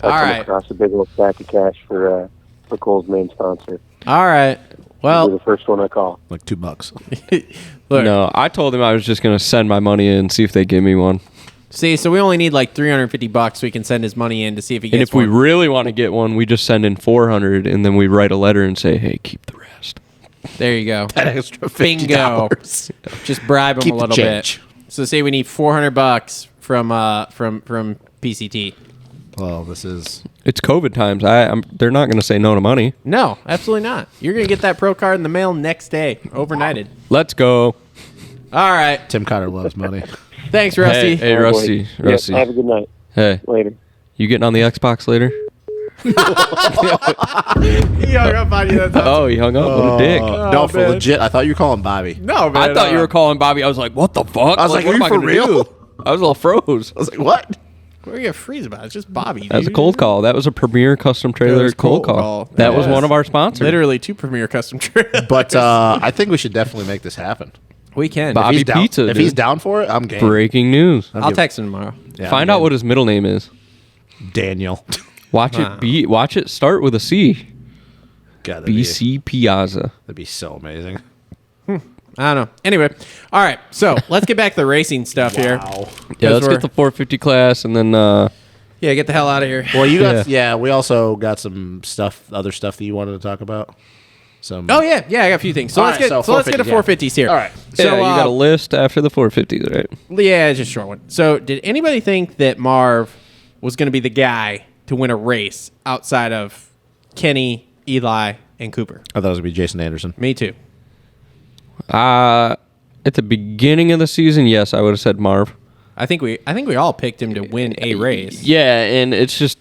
I All come right. across a big old stack of cash for Cole's main sponsor. All right. You're Well, the first one I call. Like $2. look. No, I told him I was just going to send my money in and see if they give me one. See, so we only need like $350 so we can send his money in to see if he gets And if we one. really want to get one, we just send in 400, and then we write a letter and say, "Hey, keep the rest." There you go. That extra $50. Bingo. Just bribe him Keep a the little bit. change. So say we need $400 from PCT. Well, this is... It's COVID times. They're not going to say no to money. No, absolutely not. You're gonna get that pro card in the mail next day, overnighted. Let's go. All right. Tim Cotter loves money. Thanks, Rusty. Hey, All right, Rusty. boys. Yep, Rusty. have a good night. Hey, Later. you getting on the Xbox later? He hung up on you. That's awesome. Oh, he hung up. What a dick. No, for man. legit. I thought you were calling Bobby. No, man. I thought you were calling Bobby. I was like, what the fuck? I was like, what are am you I for gonna real? do? I was all froze. I was like, what? What are you freeze about? It's just Bobby. That was a dude. cold call. That was a Premier Custom Trailer was cold cold call. call. That was Yes. one of our sponsors. Literally 2 Premier Custom trailers. But I think we should definitely make this happen. We can. Bobby If he's down, Pizza, if dude. he's down for it, I'm game. Breaking news. I'll text him tomorrow. Yeah, Find I'm out what his middle name is. game. Daniel. Watch Wow. Watch it start with a C. God, that'd be, BC Piazza. that'd be so amazing. I don't know. Anyway, all right. So let's get back to the racing stuff here. Wow. Yeah, let's we're- get the 450 class and then Yeah, get the hell out of here. Well, you got we also got some other stuff that you wanted to talk about. Some. Oh yeah, I got a few things. So All let's right, get so let's get a 450s, 450s here. All right. So yeah, you got a list after the 450s, right? yeah, it's just a short one. So did anybody think that Marv was going to be the guy to win a race outside of Kenny, Eli, and Cooper? I thought it was gonna be Jason Anderson. Me too. At the beginning of the season, yes, I would have said Marv. I think we all picked him to win a race. Yeah, and it's just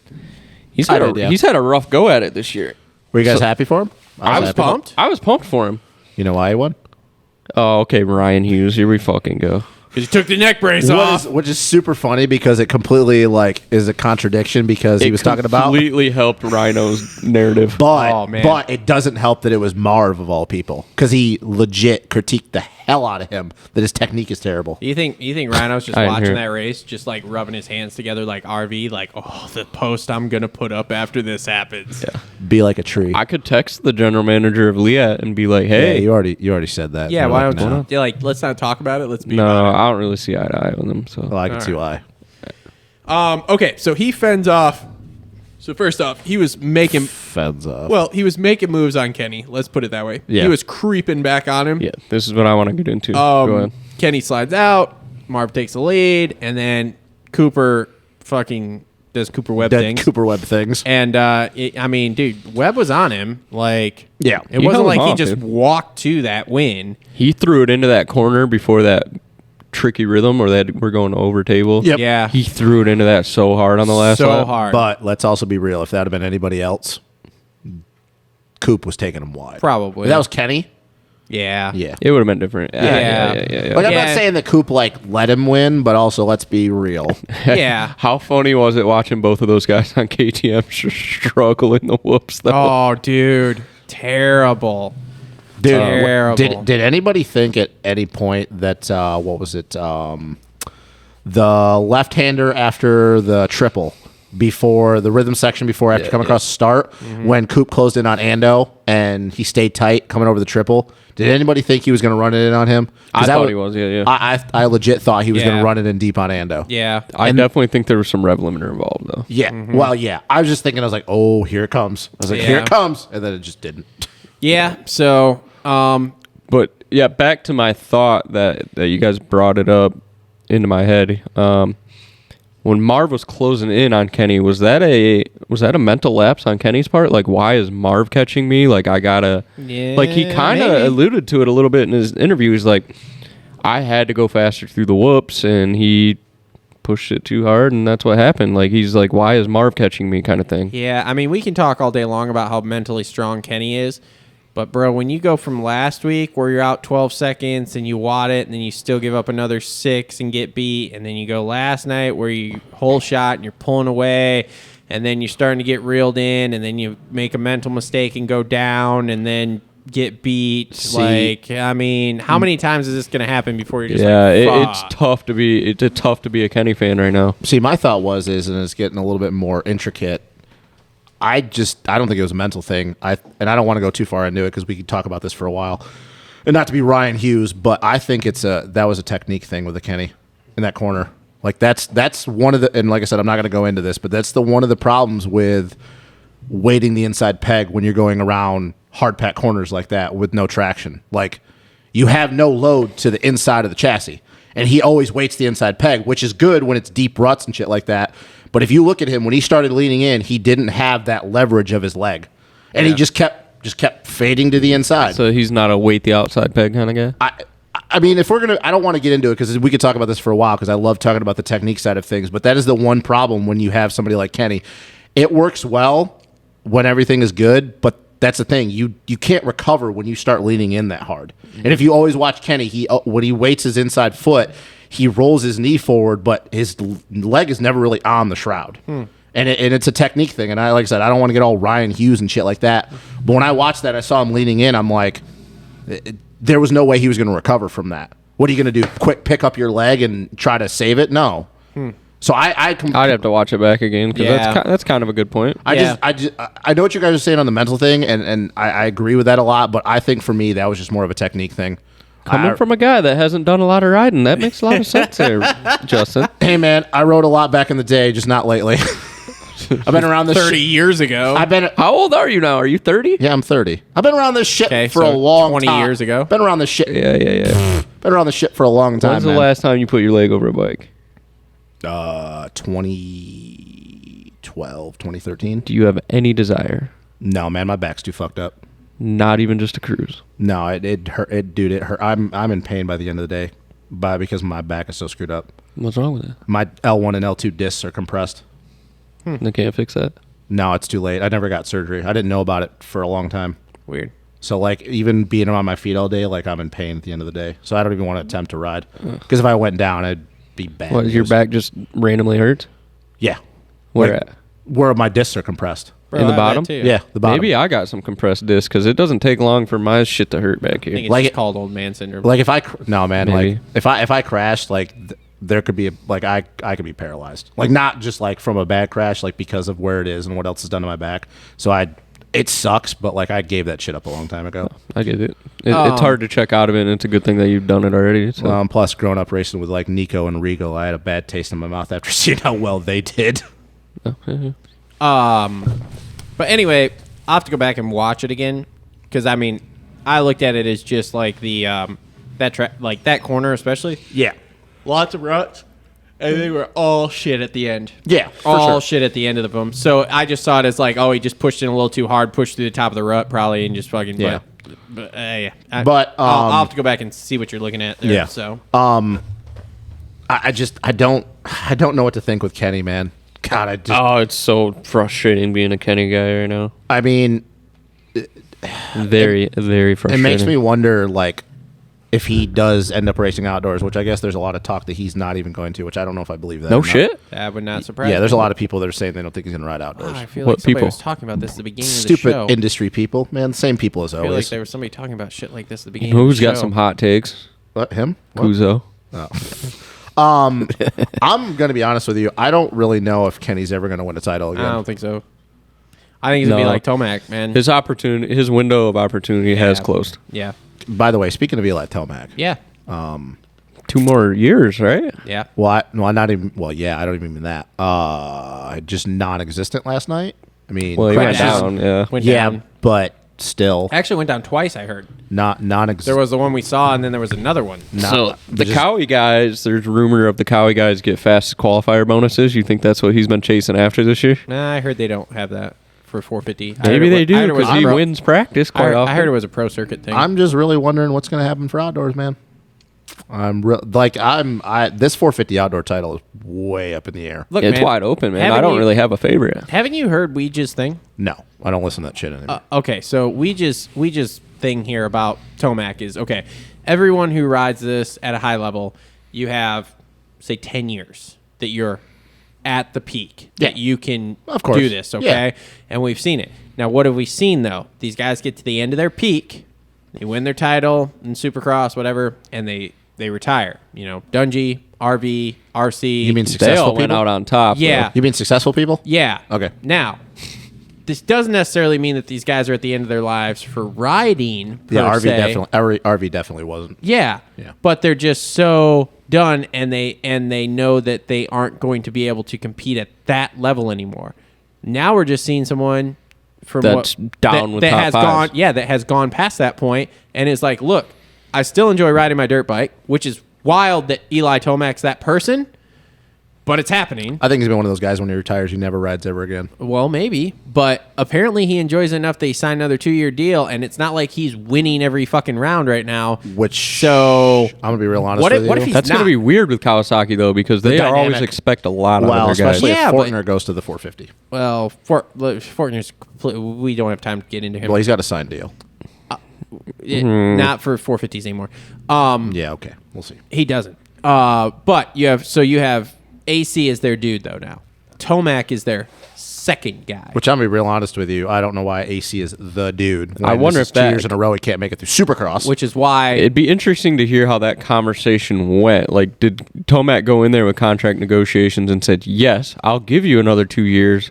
he's I did, yeah. had a rough go at it this year. Were you guys happy for him? I was happy. pumped. I was pumped for him. You know why he won? Oh, okay, Ryan Hughes. Here we fucking go. Because he took the neck brace off. Which is super funny because it completely like is a contradiction because he was talking about completely helped Rhino's narrative. Oh, man. But it doesn't help that it was Marv of all people because he legit critiqued the hell out of him that his technique is terrible. You think Rhino's just I didn't watching hear that race, just like rubbing his hands together like RV, like, oh, the post I'm gonna put up after this happens. Yeah. Be like a tree. I could text the general manager of Liat and be like, yeah, "Hey, you already said that. Yeah, You're why like, don't no. you like? Let's not talk about it. Let's be no, about it. I don't really see eye to eye with him." So Well, I can see why. Okay, so he fends off. So first off, he was making Feds up. moves on Kenny. Let's put it that way. Yeah. He was creeping back on him. yeah, this is what I want to get into. Go ahead. Kenny slides out. Marv takes the lead, and then Cooper fucking does Cooper Webb Dead things. Cooper Webb things. And I mean, dude, Webb was on him. Like, Yeah. it He wasn't held like him he off, just dude. walked to that win. He threw it into that corner before that tricky rhythm, or that we're going over table. Yep. Yeah, He threw it into that so hard on the last so lap. hard. But let's also be real. If that had been anybody else, Coop was taking him wide. Probably. If that was Kenny. yeah, Yeah. It would have been different. Yeah. Like I'm Yeah. not saying that Coop like let him win, but also let's be real. yeah. How funny was it watching both of those guys on KTM struggle in the whoops, though? Oh, dude, terrible. Dude, Terrible. did anybody think at any point that what was it? The left-hander after the triple before the rhythm section after coming across the start when Coop closed in on Ando and he stayed tight coming over the triple. Did anybody think he was going to run it in on him? 'Cause I that thought he was, yeah. I legit thought he was going Yeah. to run it in deep on Ando. Yeah, I definitely think there was some rev limiter involved, though. Yeah. Well, yeah. I was just thinking, I was like, oh, here it comes. I was like, here Yeah. it comes. And then it just didn't. yeah. So, But, yeah, back to my thought that you guys brought it up into my head. When Marv was closing in on Kenny, was that a mental lapse on Kenny's part? Like, why is Marv catching me? Like, I gotta... Yeah, like, he kind of maybe. alluded to it a little bit in his interview. He's like, I had to go faster through the whoops, and he pushed it too hard, and that's what happened. Like, he's like, why is Marv catching me kind of thing. yeah. I mean, we can talk all day long about how mentally strong Kenny is, but bro, when you go from last week where you're out 12 seconds and you wad it, and then you still give up another 6 and get beat, and then you go last night where you whole shot and you're pulling away, and then you're starting to get reeled in, and then you make a mental mistake and go down, and then get beat. Like, I mean, how many times is this going to happen before you're just Yeah, like, it's fuck? tough to be. It's tough to be a Kenny fan right now. See, my thought was, and it's getting a little bit more intricate. I don't think it was a mental thing. And I don't want to go too far into it because we could talk about this for a while. And not to be Ryan Hughes, but I think that was a technique thing with the Kenny in that corner. Like that's one of the, and like I said, I'm not going to go into this, but that's one of the problems with weighting the inside peg when you're going around hard pack corners like that with no traction. Like you have no load to the inside of the chassis. And he always weights the inside peg, which is good when it's deep ruts and shit like that. But if you look at him, when he started leaning in, he didn't have that leverage of his leg. And he just kept fading to the inside. So he's not a weight the outside peg kind of guy. I mean, if we're going to, I don't want to get into it because we could talk about this for a while because I love talking about the technique side of things. But that is the one problem when you have somebody like Kenny. It works well when everything is good, but that's the thing. You can't recover when you start leaning in that hard. And if you always watch Kenny, when he weights his inside foot, he rolls his knee forward, but his leg is never really on the shroud. And it's a technique thing. And like I said, I don't want to get all Ryan Hughes and shit like that. But when I watched that, I saw him leaning in. I'm like, there was no way he was going to recover from that. What are you going to do? Quick pick up your leg and try to save it? No. So I'd have to watch it back again because Yeah. that's kind of a good point. I know what you guys are saying on the mental thing, and I agree with that a lot. But I think for me, that was just more of a technique thing. Coming from a guy that hasn't done a lot of riding, that makes a lot of sense there, Justin. Hey man, I rode a lot back in the day, just not lately. I've been around this 30 years ago. I've been. How old are you now? Are you 30? Yeah, I'm 30. I've been around this shit Okay, for a so long 20 time. years ago? Been around this shit. Yeah. Been around this shit for a long time. When's the man. last time you put your leg over a bike? 2012, 2013. Do you have any desire? No, man, my back's too fucked up. Not even just a cruise. No, it hurt. Dude, it hurt. I'm in pain by the end of the day, because my back is so screwed up. What's wrong with it? My L1 and L2 discs are compressed. They can't fix that. No, it's too late. I never got surgery. I didn't know about it for a long time. Weird. So like even being on my feet all day, like I'm in pain at the end of the day. So I don't even want to attempt to ride because if I went down, I'd be bad. What, your back just randomly hurts? Yeah. Where Like, at? Where my discs are compressed. Bro, In the I have that bottom? too. Yeah, the bottom. Maybe I got some compressed disc because it doesn't take long for my shit to hurt back I think here. it's Like just it- called old man syndrome. Like if I no man, Maybe. like if I crashed, like there could be I could be paralyzed. Like not just like from a bad crash, like because of where it is and what else is done to my back. So it sucks, but like I gave that shit up a long time ago. I get it. It's hard to check out of it, and it's a good thing that you've done it already. So. Plus, growing up racing with like Nico and Regal, I had a bad taste in my mouth after seeing how well they did. But anyway, I'll have to go back and watch it again because I mean, I looked at it as just like the like that corner especially. Yeah, Lots of ruts, and they were all shit at the end. yeah, for all sure. shit at the end of them. So I just saw it as like, oh, he just pushed in a little too hard, pushed through the top of the rut probably, and just fucking Yeah. But yeah. But, I'll have to go back and see what you're looking at there. Yeah. So I don't know what to think with Kenny, man. God, I just Oh, it's so frustrating being a Kenny guy right now. I mean, Very, very frustrating. it makes me wonder like if he does end up racing outdoors, which I guess there's a lot of talk that he's not even going to, which I don't know if I believe that. No or not. shit. that would not surprise Yeah, there's me. a lot of people that are saying they don't think he's going to ride outdoors. I feel What like somebody people? was talking about this at the beginning of the Stupid show. industry people, man. Same people as I feel like always. there was somebody talking about shit like this at the beginning. Who's of the got show. some hot takes? What, him? What? Kuzo. I'm going to be honest with you. I don't really know if Kenny's ever going to win a title again. I don't think so. I think he's gonna be No. like Tomac, man. His window of opportunity has closed. Yeah. By the way, speaking of Eli Tomac, Yeah. 2 more years, right? Yeah. well, not even. Well, yeah, I don't even mean that. Just non-existent last night. I mean, Well, he went Crashes. down. Yeah. Went yeah, down. but still, Actually went down twice, I heard. not non-existent. There was the one we saw, and then there was another one. So the Cowie guys, there's rumor of the Cowie guys get fast qualifier bonuses. You think that's what he's been chasing after this year? Nah, I heard they don't have that for 450. I heard Maybe it they wa- I do heard it was because he pro- wins practice I quite heard, often. I heard it was a pro circuit thing. I'm just really wondering what's going to happen for outdoors, man. This 450 outdoor title is way up in the air. Look, It's man, wide open, man. haven't I don't you- really have a favorite. Haven't you heard Ouija's thing? No, I don't listen to that shit anymore. Okay, so Ouija's thing here about Tomac is okay. Everyone who rides this at a high level, you have say 10 years that you're at the peak that Yeah. you can Of course. do this. Okay, Yeah. and we've seen it. Now, what have we seen though? These guys get to the end of their peak, they win their title in Supercross, whatever, and they retire. You know, Dungey, RV, RC. You mean They successful all went people? out on top. Yeah. You mean successful people? Yeah. Okay. Now, this doesn't necessarily mean that these guys are at the end of their lives for riding. Per Yeah, se. RV definitely wasn't. Yeah. Yeah. But they're just so done, and they know that they aren't going to be able to compete at that level anymore. Now we're just seeing someone from That's down with that top has fives. gone, yeah, that has gone past that point, and is like, look, I still enjoy riding my dirt bike, which is wild that Eli Tomac's that person, but it's happening. I think he's been one of those guys when he retires, he never rides ever again. Well, maybe, but apparently he enjoys it enough that he signed another 2-year deal, and it's not like he's winning every fucking round right now. Which So I'm gonna be real honest what with if- what you. if he's That's going not. to be weird with Kawasaki, though, because they always dynamic. expect a lot well, out of their guys. especially Yeah, if but- Fortner goes to the 450. Well, Fortner's we don't have time to get into him. Well, he's got a signed deal. Not for 450s anymore. Yeah, okay, we'll see. He doesn't. But you have AC as their dude though now. Tomac is their second guy. Which I'm gonna be real honest with you. I don't know why AC is the dude. When I wonder this is if 2 that- years in a row he can't make it through Supercross. Which is why It'd be interesting to hear how that conversation went. Like, did Tomac go in there with contract negotiations and said, yes, I'll give you another 2 years,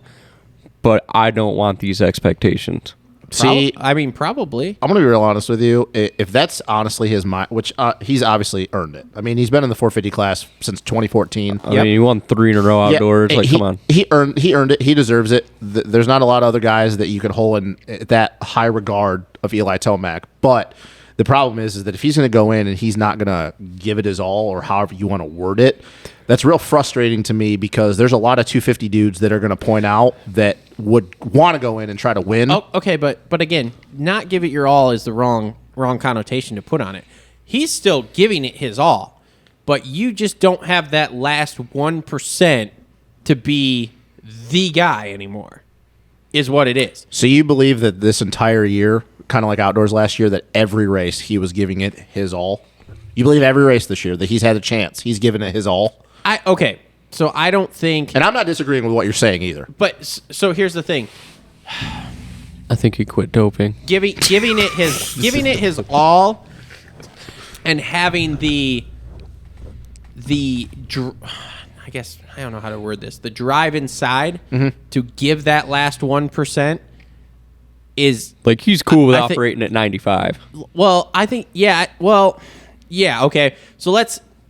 but I don't want these expectations? see, I mean, probably. I'm gonna be real honest with you. If that's honestly his mind, which he's obviously earned it. I mean, he's been in the 450 class since 2014. I mean, you won 3 in a row outdoors. Yeah, Like, come on. He earned it. He deserves it. There's not a lot of other guys that you can hold in that high regard of Eli Tomac. But the problem is that if he's going to go in and he's not going to give it his all, or however you want to word it, that's real frustrating to me because there's a lot of 250 dudes that are going to point out that would want to go in and try to win. Oh, okay, but again, not give it your all is the wrong connotation to put on it. He's still giving it his all, but you just don't have that last 1% to be the guy anymore. Is what it is. So you believe that this entire year, kind of like outdoors last year, that every race he was giving it his all? You believe every race this year that he's had a chance, he's given it his all? Okay. So I don't think. And I'm not disagreeing with what you're saying either. But so here's the thing. I think he quit doping. Giving it his all, and having I guess I don't know how to word this. The drive inside to give that last 1% is Like, he's cool with I think- operating at 95. well. I think yeah. Well, yeah. Okay. So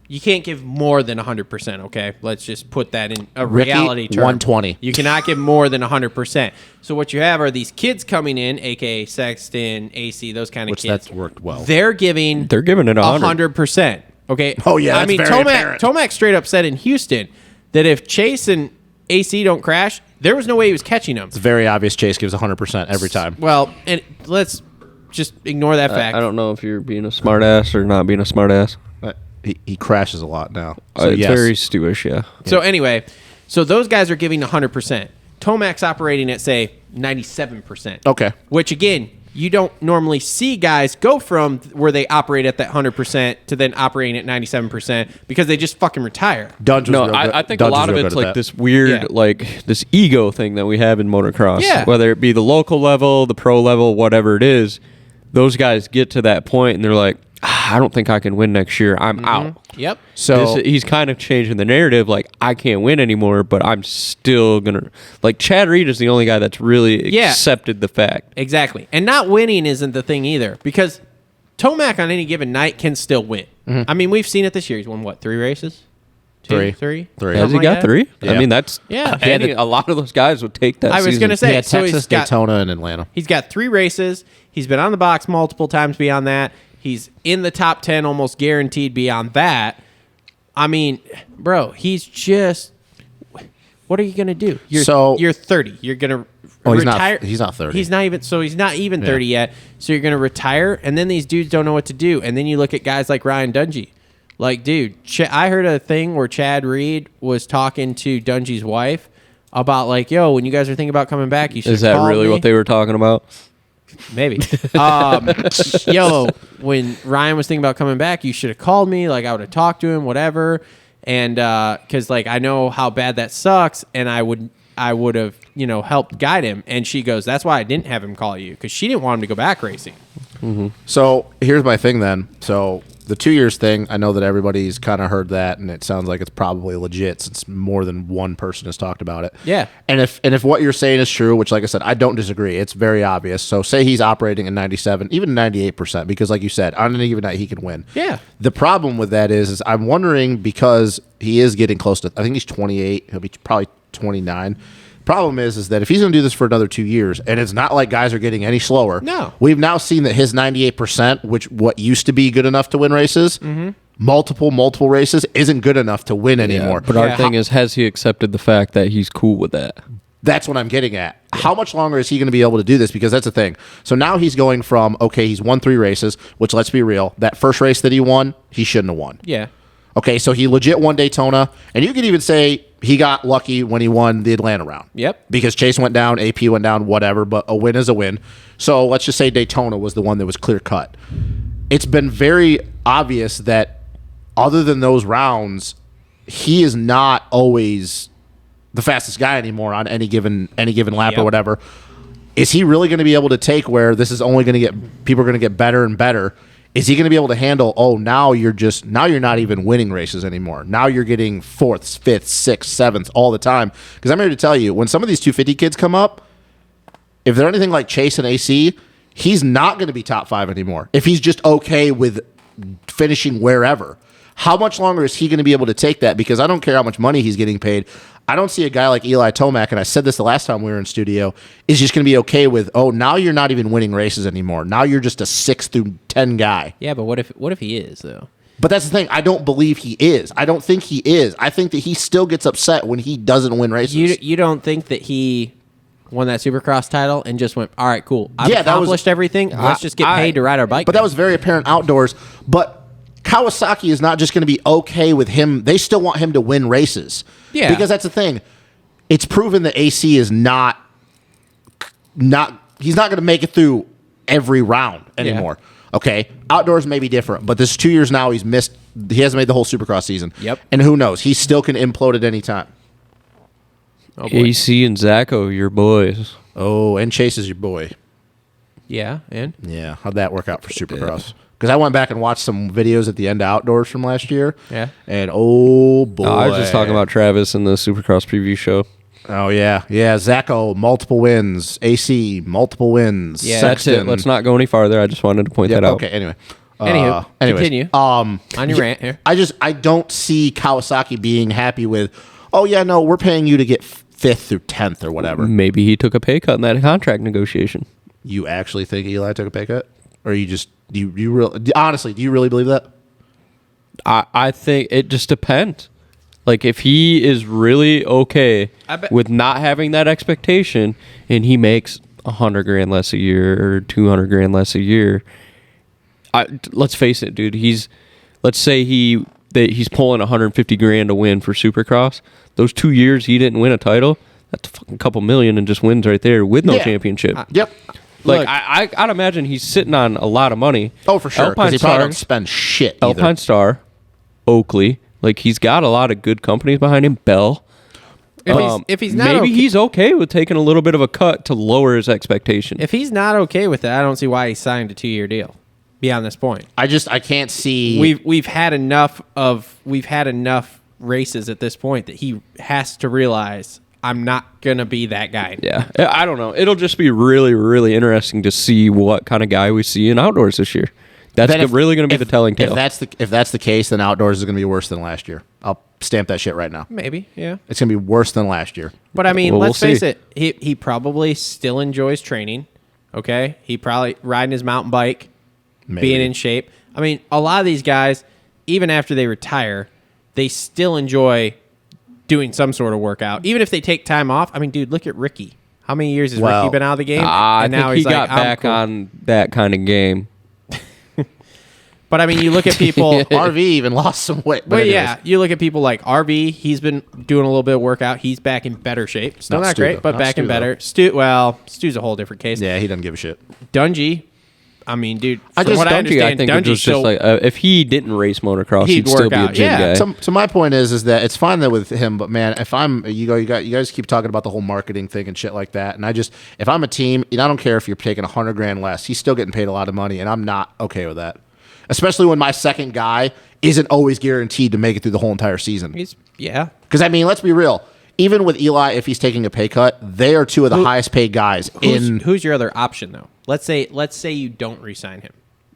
you can't give more than 100%. Okay. Let's just put that in a Ricky, reality term. 120. You cannot give more than 100%. So what you have are these kids coming in, aka Sexton, AC, those kind of Which kids. that's worked well. They're giving They're giving it 100. 100%. Okay. Oh, yeah, I that's mean, very apparent. Tomac straight up said in Houston that if Chase and AC don't crash, there was no way he was catching them. It's very obvious Chase gives 100% every time. Well, and let's just ignore that fact. I don't know if you're being a smartass or not being a smartass. He crashes a lot now. So It's yes. very Stewish, yeah. So anyway, so those guys are giving 100%. Tomac's operating at, say, 97%. Okay. Which, again, you don't normally see guys go from where they operate at that 100% to then operating at 97% because they just fucking retire. Dunge was No, real good. I think Dunge a lot was of real it's good at like that. this weird, Yeah. like this ego thing that we have in motocross. Yeah. Whether it be the local level, the pro level, whatever it is, those guys get to that point and they're like, I don't think I can win next year. I'm out. Yep. So He's kind of changing the narrative. Like, I can't win anymore, but I'm still gonna. Like, Chad Reed is the only guy that's really Yeah. accepted the fact. Exactly. And not winning isn't the thing either because Tomac on any given night can still win. I mean, we've seen it this year. He's won, what, 3 races? Three. Three? Three. Has Something he like got that? 3? Yeah. I mean, that's Yeah. a lot of those guys would take that. I was season. going to say, he had so Texas, he's got, Daytona, and Atlanta. he's got 3 races. He's been on the box multiple times beyond that. He's in the top 10 almost guaranteed beyond that. I mean, bro, he's just... What are you going to do? You're 30. You're going to Oh, he's not- retire. he's not 30. He's not even 30 yet. So you're going to retire, and then these dudes don't know what to do. And then you look at guys like Ryan Dungey. Like, dude, I heard a thing where Chad Reed was talking to Dungey's wife about, like, yo, when you guys are thinking about coming back, you should Is that call really me. what they were talking about? Maybe. Yo, when Ryan was thinking about coming back, you should have called me. Like, I would have talked to him, whatever. And because, like, I know how bad that sucks, and I would have, helped guide him. And she goes, that's why I didn't have him call you, because she didn't want him to go back racing. So here's my thing then. So the 2 years thing, I know that everybody's kind of heard that, and it sounds like it's probably legit since more than one person has talked about it. Yeah. And if what you're saying is true, which, like I said, I don't disagree. It's very obvious. So say he's operating at 97, even 98%, because like you said, on any given night he can win. Yeah. The problem with that is I'm wondering, because he is getting close to, I think he's 28. He'll be probably 29. Problem is that if he's going to do this for another 2 years, and it's not like guys are getting any slower. No. We've now seen that his 98%, which what used to be good enough to win races, multiple races, isn't good enough to win anymore. But our thing is, has he accepted the fact that he's cool with that? That's what I'm getting at. How much longer is he going to be able to do this? Because that's the thing. So now he's going from, okay, he's won 3 races, which, let's be real, that first race that he won, he shouldn't have won. Yeah. Okay, so he legit won Daytona, and you could even say he got lucky when he won the Atlanta round. Yep. Because Chase went down, AP went down, whatever, but a win is a win. So let's just say Daytona was the one that was clear cut. It's been very obvious that other than those rounds, he is not always the fastest guy anymore on any given lap or Yep. whatever. Is he really going to be able to take where this is only going to get, people are going to get better and better? Is he going to be able to handle, now you're not even winning races anymore. Now you're getting 4th, 5th, 6th, 7th all the time. Because I'm here to tell you, when some of these 250 kids come up, if they're anything like Chase and AC, he's not going to be top 5 anymore. If he's just okay with finishing wherever. How much longer is he going to be able to take that? Because I don't care how much money he's getting paid. I don't see a guy like Eli Tomac, and I said this the last time we were in studio, is just going to be okay with, now you're not even winning races anymore. Now you're just a 6 through 10 guy. Yeah, but what if he is, though? But that's the thing. I don't believe he is. I don't think he is. I think that he still gets upset when he doesn't win races. You don't think that he won that Supercross title and just went, all right, cool. I've Yeah, that was- accomplished everything. Let's just get paid to ride our bike. But that was very apparent outdoors. But Kawasaki is not just going to be okay with him. They still want him to win races. Yeah. Because that's the thing. It's proven that AC is not he's not going to make it through every round anymore. Okay, outdoors may be different, but this 2 years now he hasn't made the whole Supercross season. Yep. And who knows? He still can implode at any time. Oh, boy. AC and Zacho, your boys. Oh, and Chase is your boy. Yeah, and Yeah, how'd that work out for Supercross? Because I went back and watched some videos at the end of outdoors from last year. Yeah. And oh boy, I was just talking about Travis in the Supercross preview show. Oh yeah, Zacho multiple wins, AC multiple wins. Yeah, That's it. Let's not go any farther. I just wanted to point that out. Okay. Anyway. Anywho, anyways, continue. On your rant here. I don't see Kawasaki being happy with. Oh yeah, no, we're paying you to get 5th through 10th or whatever. Maybe he took a pay cut in that contract negotiation. You actually think Eli took a pay cut, or you just honestly do you really believe that? I think it just depends. Like, if he is really okay with not having that expectation and he makes $100,000 less a year or $200,000 less a year, let's face it, dude. Let's say he's pulling $150,000 to win for Supercross. Those 2 years he didn't win a title, that's a fucking couple million and just wins right there with no championship. Yep. Like, Look, I'd imagine he's sitting on a lot of money. Oh, for sure. Because he probably don't spend shit either. Alpine Star, Oakley. Like, he's got a lot of good companies behind him. Bell. If he's not maybe okay, he's okay with taking a little bit of a cut to lower his expectation. if he's not okay with it, I don't see why he signed a 2-year deal. Beyond this point, I can't see. we've had enough races at this point that he has to realize I'm not gonna be that guy. Yeah, I don't know. It'll just be really, really interesting to see what kind of guy we see in outdoors this year. That's really going to be the telling tale. If that's the case, then outdoors is going to be worse than last year. I'll stamp that shit right now. Maybe, yeah. It's going to be worse than last year. But I mean, Well, let's we'll face see. it. He probably still enjoys training. Okay, he probably riding his mountain bike, Maybe. being in shape. I mean, a lot of these guys, even after they retire, they still enjoy doing some sort of workout, even if they take time off. I mean, dude, look at Ricky. How many years has Ricky been out of the game? I And think he got back on that kind of game. But I mean, you look at people. RV even lost some weight. Well, yeah, you look at people like RV. He's been doing a little bit of workout. He's back in better shape. Still Not not Stu, great, though. but Not back in Stu, better. Stu's a whole different case. Yeah, he doesn't give a shit. Dungy, I mean, dude. I From just- what I Dungy, I understand, think it was Dungy's just like if he didn't race motocross, He'd he'd still work be a out. gym Yeah. guy. So my point is that it's fine that with him, but man, if I'm you guys keep talking about the whole marketing thing and shit like that, and if I'm a team, I don't care if you're taking $100,000 less, he's still getting paid a lot of money, and I'm not okay with that. Especially when my second guy isn't always guaranteed to make it through the whole entire season. Yeah. Because I mean, let's be real. Even with Eli, if he's taking a pay cut, they are two of the highest paid guys Who's your other option though? Let's say you don't re-sign him.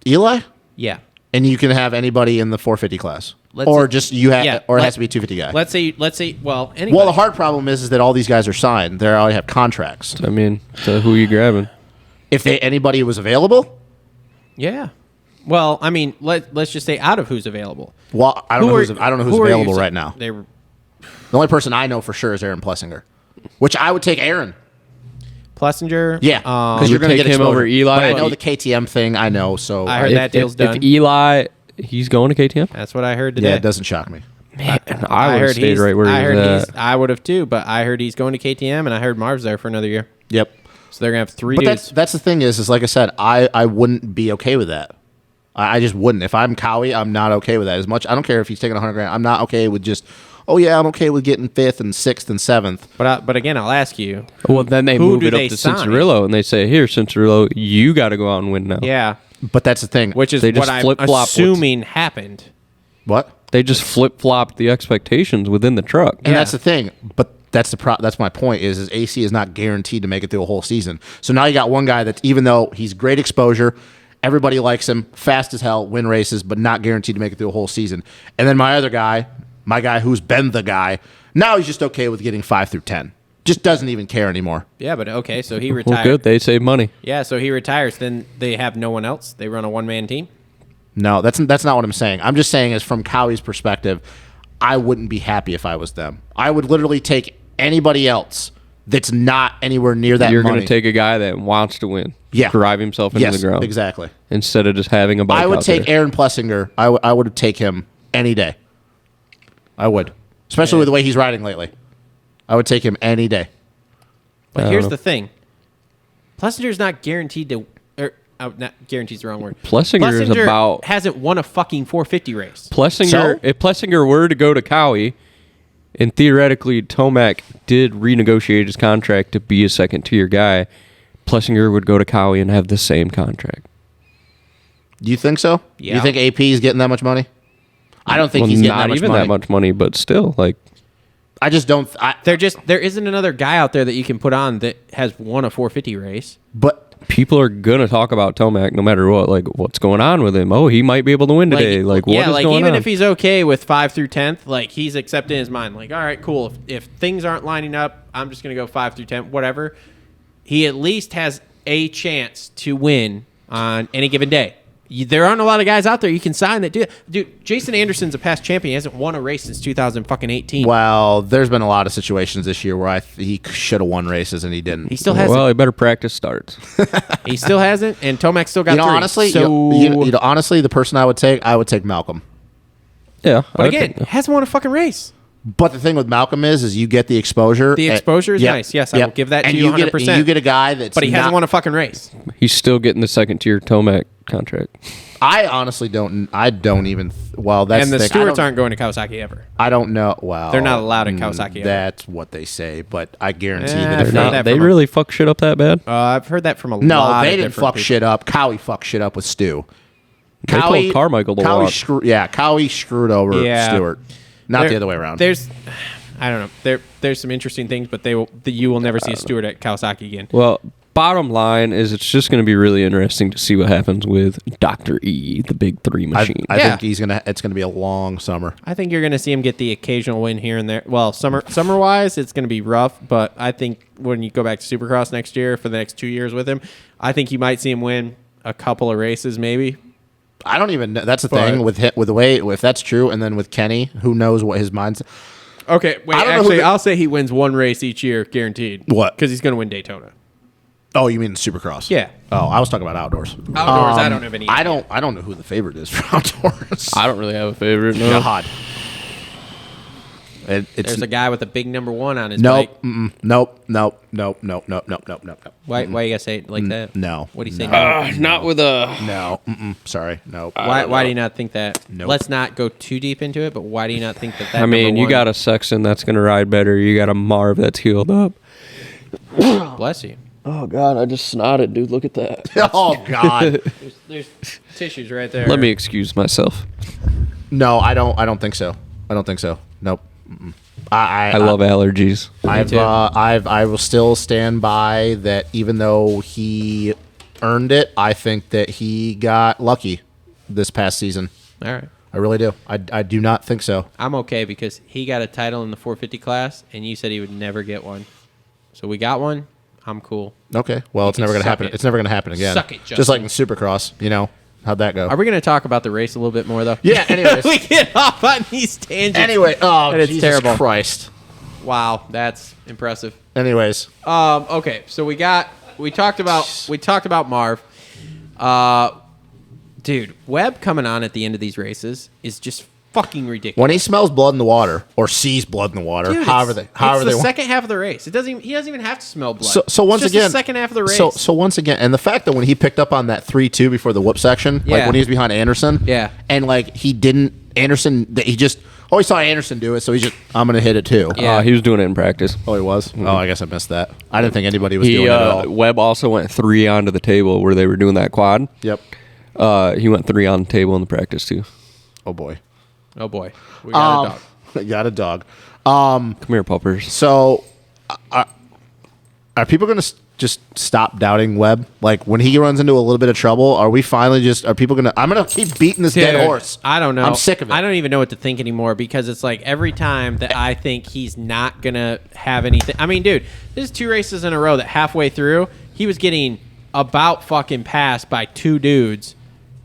Eli, Yeah. and you can have anybody in the 450 class, Let's or say- just you have, yeah, or it let- has to be 250 guy. Let's say well, anybody. Well, the hard problem is that all these guys are signed. They already have contracts. I mean, so who you grabbing? If anybody was available, Yeah. Well, I mean, let's just say out of who's available. well, I don't know who's who are you available saying? right now. They were The only person I know for sure is Aaron Plessinger, which I would take Aaron. Plessinger. Yeah, because you're would going to take get him exposure. over Eli? But I know If- the KTM thing. I know, so I heard that deal's done. If Eli, he's going to KTM. That's what I heard today. yeah, it doesn't shock me. Man, I would have stayed he's- right where I he heard was he's. at. I would have too, but I heard he's going to KTM, and I heard Marv's there for another year. Yep. So they're gonna have three But dudes. that's the thing is like I said, I wouldn't be okay with that. I just wouldn't. If I'm Cowie, I'm not okay with that. As much I don't care if he's taking $100,000. I'm not okay with just. Oh yeah, I'm okay with getting 5th and 6th and 7th. But again, I'll ask you. Well, then they Who move do it up they to sign? Cincerillo, and they say, "Here, Cincerillo, you got to go out and win now." Yeah, But that's the thing. which is They what just I'm flip-flop assuming happened. What? They just flip flopped the expectations within the truck. And Yeah. that's the thing. But that's that's my point is AC is not guaranteed to make it through a whole season. So now you got one guy that even though he's great exposure, everybody likes him, fast as hell, win races, but not guaranteed to make it through a whole season. And then my guy who's been the guy, now he's just okay with getting 5 through 10. Just doesn't even care anymore. Yeah, but okay, so he Well, retired. good. They save money. Yeah, so he retires. Then they have no one else. They run a one-man team. No, that's not what I'm saying. I'm just saying is from Cowie's perspective, I wouldn't be happy if I was them. I would literally take anybody else that's not anywhere near that You're money. going to take a guy that wants to win, Yeah. drive himself into yes, the ground, exactly. instead of just having a bike. I would out take there. Aaron Plessinger. I would take him any day. I would, especially with the way he's riding lately. I would take him any day. But I here's don't the thing: Plessinger's not guaranteed to. Or not guarantees the wrong word. Plessinger is about hasn't won a fucking 450 race. Plessinger. If Plessinger were to go to Cowie, and theoretically Tomac did renegotiate his contract to be a second tier guy, Plessinger would go to Cowie and have the same contract. Do you think so? Yeah. You think AP is getting that much money? I don't think he's getting not that much even money. that much money, but still, like, I just don't. There isn't another guy out there that you can put on that has won a 450 race. But people are gonna talk about Tomac no matter what. Like, what's going on with him? Oh, he might be able to win today. Like, what is going on? Even if he's okay with 5 through 10th, like he's accepted in his mind. Like, all right, cool. If things aren't lining up, I'm just gonna go 5 through 10, whatever. He at least has a chance to win on any given day. There aren't a lot of guys out there you can sign that do it. Dude, Jason Anderson's a past champion. He hasn't won a race since 2018. well, there's been a lot of situations this year where he should have won races and he didn't. He still hasn't. Well, he better practice starts. He still hasn't, and Tomac still got three. Honestly, So, honestly, the person I would take Malcolm. Yeah, but again, hasn't won a fucking race. But the thing with Malcolm is you get the exposure. The exposure is nice. Yes, I will give that to you 100%. You get a guy that's But he hasn't won a fucking race. he's still getting the second tier Tomac contract. I honestly don't. I don't even. Well, that's And the thing. Stewarts aren't going to Kawasaki ever. I don't know. Well, They're not allowed in Kawasaki ever. That's what they say, but I guarantee Eh, that I've if heard not, that They from really fuck shit up that bad? I've heard that from a no, lot they of didn't different fuck people. shit up. Cowie fucked shit up with Stu. They told Carmichael to walk. Cowie screwed over Yeah. Stewart, not There- the other way around. I don't know. There's some interesting things, but you will never see a Stewart at Kawasaki again. Well, bottom line is it's just going to be really interesting to see what happens with Dr. E, the big three machine. I Yeah. think it's gonna be a long summer. I think you're going to see him get the occasional win here and there. Well, summer wise, it's going to be rough, but I think when you go back to Supercross next year for the next 2 years with him, I think you might see him win a couple of races, maybe. I don't even know. That's the But- thing with the way if that's true, and then with Kenny, who knows what his mind's. Okay, wait. I don't know who Actually, the- I'll say he wins one race each year, guaranteed. What? Because he's going to win Daytona. Oh, you mean Supercross? Yeah. Oh, I was talking about outdoors. Outdoors, I don't have any. I don't know who the favorite is for outdoors. I don't really have a favorite. No. God. It's There's a guy with a big number 1 on his nope, bike. nope. Why you gotta say it like that? No. What do you say? Not with a. No, sorry, no. Why do you not think that? Nope. Let's not go too deep into it, but why do you not think that? I mean, number you one- got a Sexton that's going to ride better. You got a Marv that's healed up. bless you. Oh, God, I just snotted, dude. Look at that. Oh God. There's tissues right there. Let me excuse myself. No, I don't think so. I don't think so. Nope. Mm-mm. I love allergies. too. I will still stand by that. Even though he earned it, I think that he got lucky this past season. All right. I really do. I do not think so. I'm okay because he got a title in the 450 class, and you said he would never get one. So we got one. I'm cool. Okay. Well, it's can never going to suck happen. it. It's never going to happen again. Suck it, Just like Justin. in Supercross, how'd that go? Are we going to talk about the race a little bit more, though? Yeah, anyways. we get off on these tangents. Anyway, oh, And it's Jesus terrible. Christ. Wow, that's impressive. Anyways, Okay, so we talked about Marv. Dude, Webb coming on at the end of these races is just fucking ridiculous. when he smells blood in the water or sees blood in the water, Dude, however it's they the want. second half of the race. He doesn't even have to smell blood. So once It's just again, the second half of the race. So once again, and the fact that when he picked up on that 3-2 before the whoop section, like Yeah. when he was behind Anderson, Yeah. and like he didn't Anderson, he just he saw Anderson do it, so I'm gonna hit it too. Yeah. He was doing it in practice. Oh, he was. Oh, I guess I missed that. I didn't think anybody was doing it at all. Webb also went 3 onto the table where they were doing that quad. Yep. He went 3 on the table in the practice too. Oh boy. oh boy, we got a dog. Got a dog. Come here, puppers. So, are people going to just stop doubting Webb? Like when he runs into a little bit of trouble, are people going to? I'm going to keep beating this dead Dude, horse. I don't know. I'm sick of it. I don't even know what to think anymore because it's like every time that I think he's not gonna have anything. I mean, dude, this is 2 races in a row that halfway through he was getting about fucking passed by 2 dudes,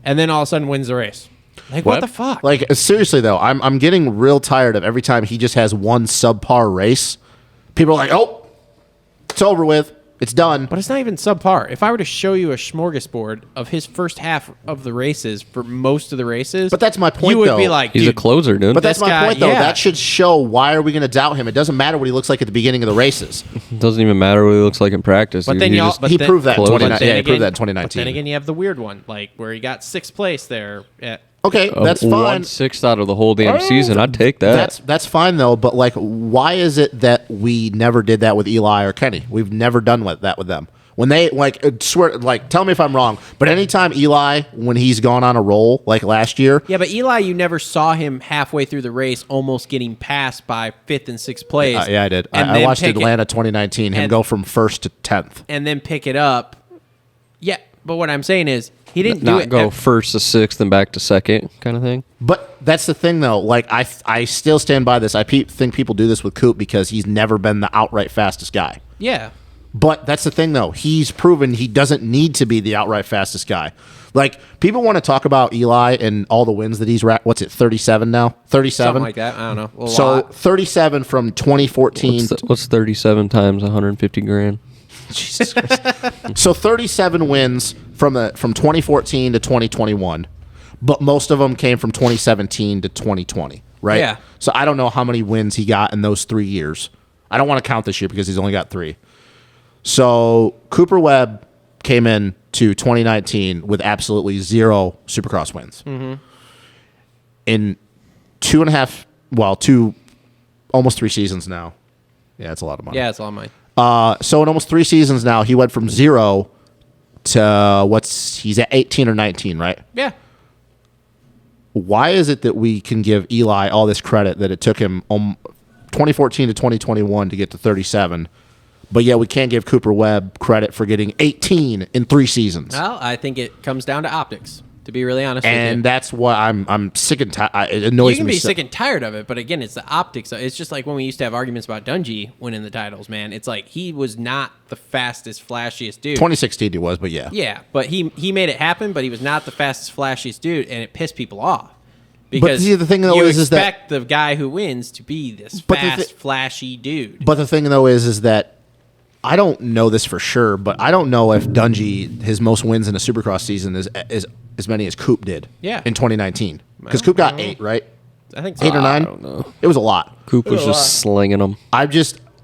and then all of a sudden wins the race. Like what Webb? the fuck? Like seriously though, I'm getting real tired of every time he just has one subpar race. People are like, "Oh, it's over with. It's done. But it's not even subpar. If I were to show you a smorgasbord of his first half of the races for most of the races, But that's my point, you would though. be like, He's a dude, closer, dude. But that's This my guy- point, though. yeah. That should show why are we going to doubt him? It doesn't matter what he looks like at the beginning of the races. It doesn't even matter what he looks like in practice. But dude. then He y'all- just- but He then- proved that in Close. 2019. Yeah, he proved that in But 2019. then again, you have the weird one, like where he got 6th place there. Okay, that's fine. 1/6 out of the whole damn season. I'd take that. That's fine though. But like, why is it that we never did that with Eli or Kenny? We've never done that with them. When they tell me if I'm wrong. But anytime Eli, when he's gone on a roll like last year, Yeah, but Eli, you never saw him halfway through the race almost getting passed by 5th and 6th place. yeah, I did. And I then watched pick it- Atlanta 2019. Him and- go from 1st to 10th. and then pick it up. Yeah, but what I'm saying is he didn't do Not it. go first to 6th and back to 2nd kind of thing. But that's the thing, though. Like, I still stand by this. I think people do this with Coop because he's never been the outright fastest guy. Yeah. But that's the thing, though. He's proven he doesn't need to be the outright fastest guy. Like, people want to talk about Eli and all the wins that he's what's it, 37 now? 37? Something like that. I don't know. A So lot. 37 from 2014. What's 37 times 150 grand? Jesus Christ. So 37 wins from 2014 to 2021, but most of them came from 2017 to 2020, right? Yeah. So I don't know how many wins he got in those 3 years. I don't want to count this year because he's only got 3. So Cooper Webb came in to 2019 with absolutely 0 Supercross wins. Mm-hmm. In almost 3 seasons now. Yeah, that's a lot of money. Yeah, it's all mine. So in almost 3 seasons now, he went from 0 to he's at 18 or 19, right? Yeah. Why is it that we can give Eli all this credit that it took him 2014 to 2021 to get to 37, but yeah, we can't give Cooper Webb credit for getting 18 in 3 seasons? Well, I think it comes down to optics, to be really honest with you. And that's why I'm sick and tired. It annoys You can me. be sick and tired of it, but again, it's the optics. It's just like when we used to have arguments about Dungey winning the titles, man. It's like he was not the fastest, flashiest dude. 2016 he was, but yeah. Yeah, but he made it happen, but he was not the fastest, flashiest dude, and it pissed people off. Because see, the thing, though, you is that- expect the guy who wins to be this But the fast, flashy dude. But the thing though is that I don't know this for sure, but I don't know if Dungey his most wins in a Supercross season is as many as Coop did. Yeah. In 2019, because Coop got 8, right? I think so. 8 or 9. I don't know. It was a lot. Coop was just slinging them.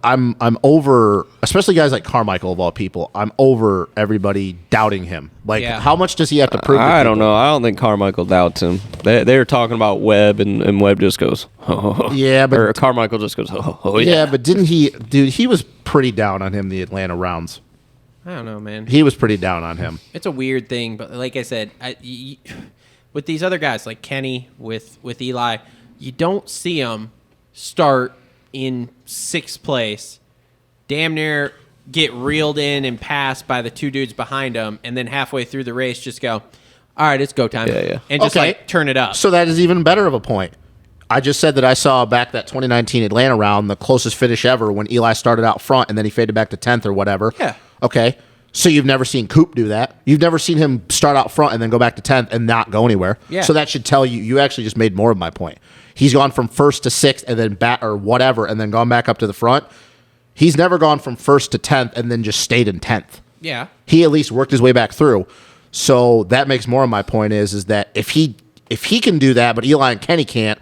I'm over, especially guys like Carmichael of all people. I'm over everybody doubting him. Like, Yeah. how much does he have to prove? to I don't people? know. I don't think Carmichael doubts him. They were talking about Webb, and Webb just goes, oh. Yeah, but- or Carmichael just goes, oh yeah. Yeah, but didn't he, dude? He was pretty down on him the Atlanta rounds. I don't know, man. He was pretty down on him. It's a weird thing, but like I said, with these other guys like Kenny, with Eli, you don't see them start in 6th place, damn near get reeled in and passed by the 2 dudes behind them, and then halfway through the race just go, all right, it's go time. Yeah, yeah. And just Okay. like turn it up. So that is even better of a point. I just said that I saw back that 2019 Atlanta round, the closest finish ever when Eli started out front and then he faded back to 10th or whatever. Yeah. Okay. So you've never seen Coop do that. You've never seen him start out front and then go back to 10th and not go anywhere. Yeah. So that should tell you, you actually just made more of my point. He's gone from 1st to 6th and then back or whatever and then gone back up to the front. He's never gone from 1st to 10th and then just stayed in 10th. yeah. He at least worked his way back through. So that makes more of my point is that if he can do that, but Eli and Kenny can't,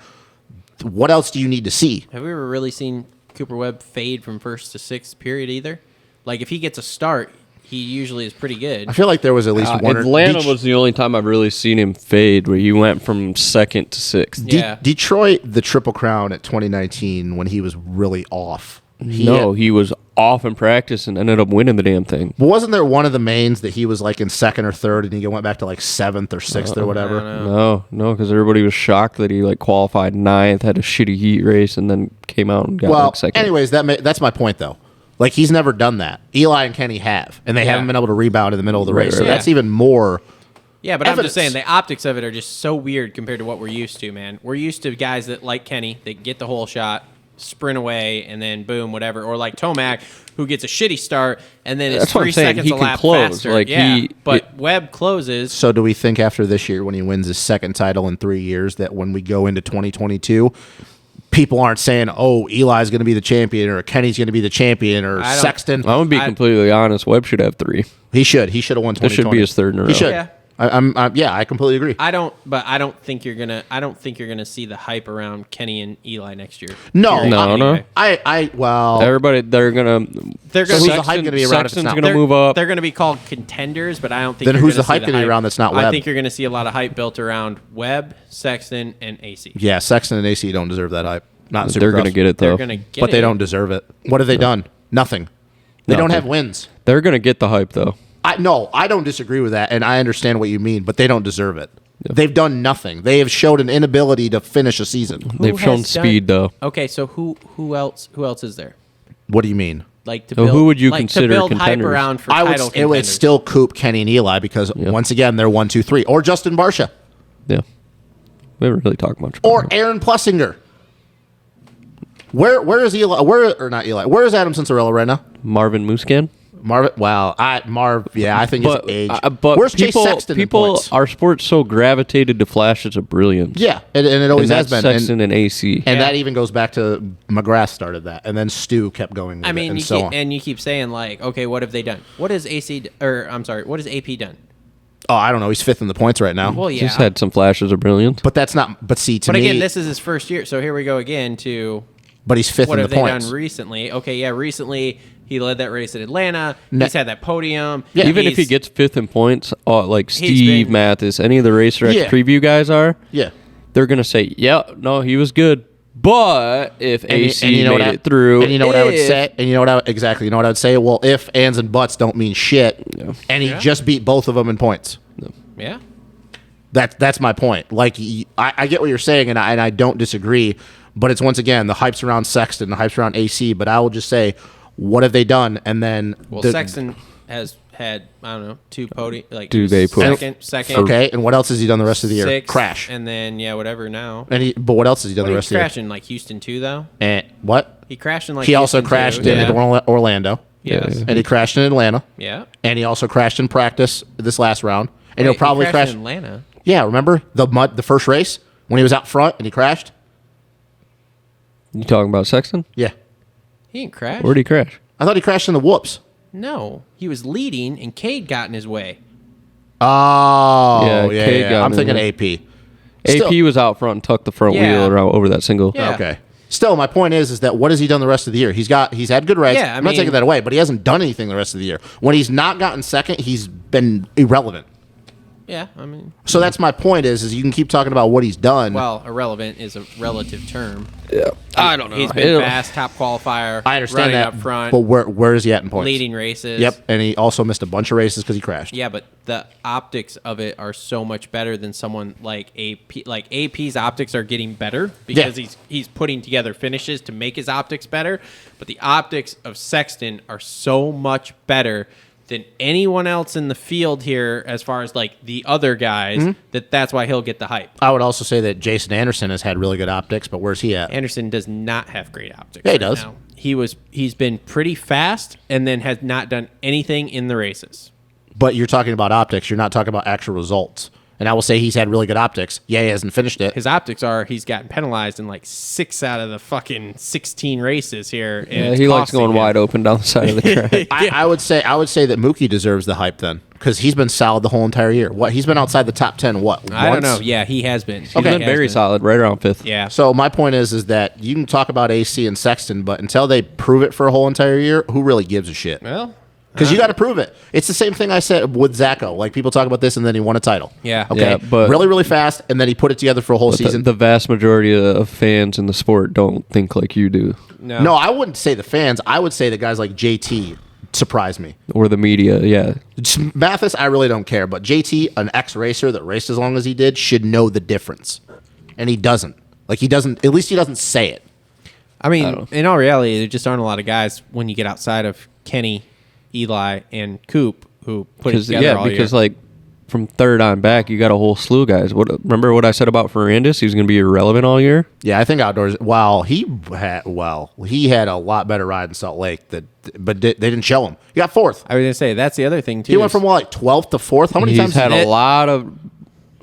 what else do you need to see? Have we ever really seen Cooper Webb fade from 1st to 6th period either? Like if he gets a start, he usually is pretty good. I feel like there was at least one. Atlanta was the only time I've really seen him fade, where he went from 2nd to 6th. Yeah. Detroit, the Triple Crown at 2019 when he was really off. He was off in practice and ended up winning the damn thing. But wasn't there one of the mains that he was like in 2nd or 3rd and he went back to like 7th or 6th or whatever? No, because everybody was shocked that he like qualified 9th, had a shitty heat race, and then came out and got Well, like 2nd. anyways, that's my point though. Like he's never done that. Eli and Kenny have, and they Yeah. haven't been able to rebound in the middle of the Right, race. right, So right. that's even more. Yeah, but I'm Evidence. just saying the optics of it are just so weird compared to what we're used to, man. We're used to guys that like Kenny, that get the whole shot, sprint away, and then boom, whatever. Or like Tomac, who gets a shitty start and then is That's what 3 I'm saying. seconds He a can lap close. faster. Like, yeah, he- but Webb closes. So do we think after this year, when he wins his 2nd title in 3 years, that when we go into 2022, people aren't saying, "Oh, Eli's going to be the champion," or "Kenny's going to be the champion," or Sexton. I'm gonna be completely honest. Webb should have 3. He should have won 2020. This should be his 3rd in a row. He should. Yeah. I completely agree. I don't think you're gonna see the hype around Kenny and Eli next year. No, Period. No. Well, Everybody, they're gonna. They're So gonna who's be, the hype going to be around if it's Sexton's not? gonna move up. They're going to be called contenders, but I don't think. Then you're who's gonna the hype see gonna be around that's not I Webb? think you're going to see a lot of hype built around Webb, Sexton, and AC. Yeah, Sexton and AC don't deserve that hype. Not They're gonna Supercross. get it They're though. going to get But it. they don't deserve it. What have they done? Nothing. They don't have wins. They're gonna get the hype though. I don't disagree with that, and I understand what you mean, but they don't deserve it. They've done nothing. They have showed an inability to finish a season. They've shown has done- speed though. Okay, so who else is there? What do you mean? Like to So build, who would you like, consider to build hype contenders? around for I would. title It would contenders? still Coop, Kenny, and Eli because once again they're 1, 2, 3, or Justin Barsha, Yeah. We haven't really talked much about or it. Aaron Plessinger. Where is Eli? Where is Adam Cincerella right now? Marvin Muscan. Marv. Wow. Yeah, I think his age. But Where's people, Chase Sexton in people, points? our sport's so gravitated to flashes of brilliance. Yeah, and it always and has that's been. Sexton and AC. And that even goes back to McGrath started that, and then Stu kept going. With I it, mean, and you so keep, on. and you keep saying like, okay, what have they done? What has what has AP done? Oh, I don't know. He's 5th in the points right now. Well, yeah, Just had some flashes of brilliance. But that's not. But see, to but me, again, this is his first year, so here we go again to but he's 5th what in have the they points. done recently? Okay, yeah, recently he led that race at Atlanta. No. He's had that podium. Yeah. Even if he He's- gets 5th in points, like Steve been- Mathis, any of the Racer X Yeah. preview guys are, Yeah. they're going to say, yeah, no, he was good. But if AC you know made what it through, and you know what I would if- say, and you know what I exactly, you know what I would say. Well, if ands and buts don't mean shit, and he just beat both of them in points. yeah. That's my point. Like I get what you're saying, and I don't disagree. But it's once again the hype's around Sexton, the hype's around AC. But I will just say, what have they done? And then Well, the- Sexton has had I don't know 2 podium like Do they put- second okay. And what else has he done the rest of the year? 6th, Crash. and then whatever now. But what else has he done What the did rest he of the crash in like Houston too though? year? And what? He crashed in like He also Houston, crashed too. in Orlando. Yes. And he crashed in Atlanta. Yeah. And he also crashed in practice this last round. And Wait, he'll probably he crashed crash in Atlanta. Yeah, remember the first race when he was out front and he crashed? You talking about Sexton? Yeah. He didn't crash. Where'd he crash? I thought he crashed in the whoops. No, he was leading, and Cade got in his way. Oh, Yeah, yeah. Cade got I'm in thinking there. AP. AP Still- was out front and tucked the front Yeah. wheel around over that single. Yeah. Okay. Still, my point is that what has he done the rest of the year? He's had good regs. Yeah, I I'm not mean- taking that away, but he hasn't done anything the rest of the year. When he's not gotten second, he's been irrelevant. Yeah, I mean, So that's my point is you can keep talking about what he's done. well, irrelevant is a relative term. I don't know. He's been fast, top qualifier. I understand running that, up front, but where is he at in points? leading races. Yep, and he also missed a bunch of races because he crashed. Yeah, but the optics of it are so much better than someone like AP. Like AP's optics are getting better because he's putting together finishes to make his optics better. But the optics of Sexton are so much better than anyone else in the field here, as far as like the other guys. That's why he'll get the hype. I would also say that Jason Anderson has had really good optics, but where's he at? Anderson does not have great optics. Yeah, he right does. now. He's been pretty fast and then has not done anything in the races. But you're talking about optics. You're not talking about actual results. And I will say he's had really good optics. Yeah, he hasn't finished it. His optics are he's gotten penalized in like 6 out of the fucking 16 races here. And Yeah, it's he likes costing going him. wide open down the side of the track. I would say that Mookie deserves the hype then because he's been solid the whole entire year. What he's been outside the top 10. What? I don't once? know. Yeah, he has been. He's He been has very solid, right around 5th. Yeah. So my point is that you can talk about AC and Sexton, but until they prove it for a whole entire year, who really gives a shit? Well, Because you got to prove it. It's the same thing I said with Zacho. Like people talk about this, and then he won a title. Yeah. Okay. Yeah, but- really, really fast, and then he put it together for a whole season. The vast majority of fans in the sport don't think like you do, No, I wouldn't say the fans. I would say that guys like JT surprised me. or the media. Yeah, Mathis, I really don't care, but JT, an ex-racer that raced as long as he did, should know the difference, and he doesn't. Like he doesn't. At least he doesn't say it. I mean, in all reality, there just aren't a lot of guys when you get outside of Kenny, Eli, and Coop who put it together all because year. like from 3rd on back, you got a whole slew of guys. Remember what I said about Ferrandis? He was going to be irrelevant all year. Yeah, I think outdoors. He had a lot better ride in Salt Lake. But they didn't show him. He got 4th. I was gonna say that's the other thing too. He went from like 12th to 4th. How many He's times? had a lot of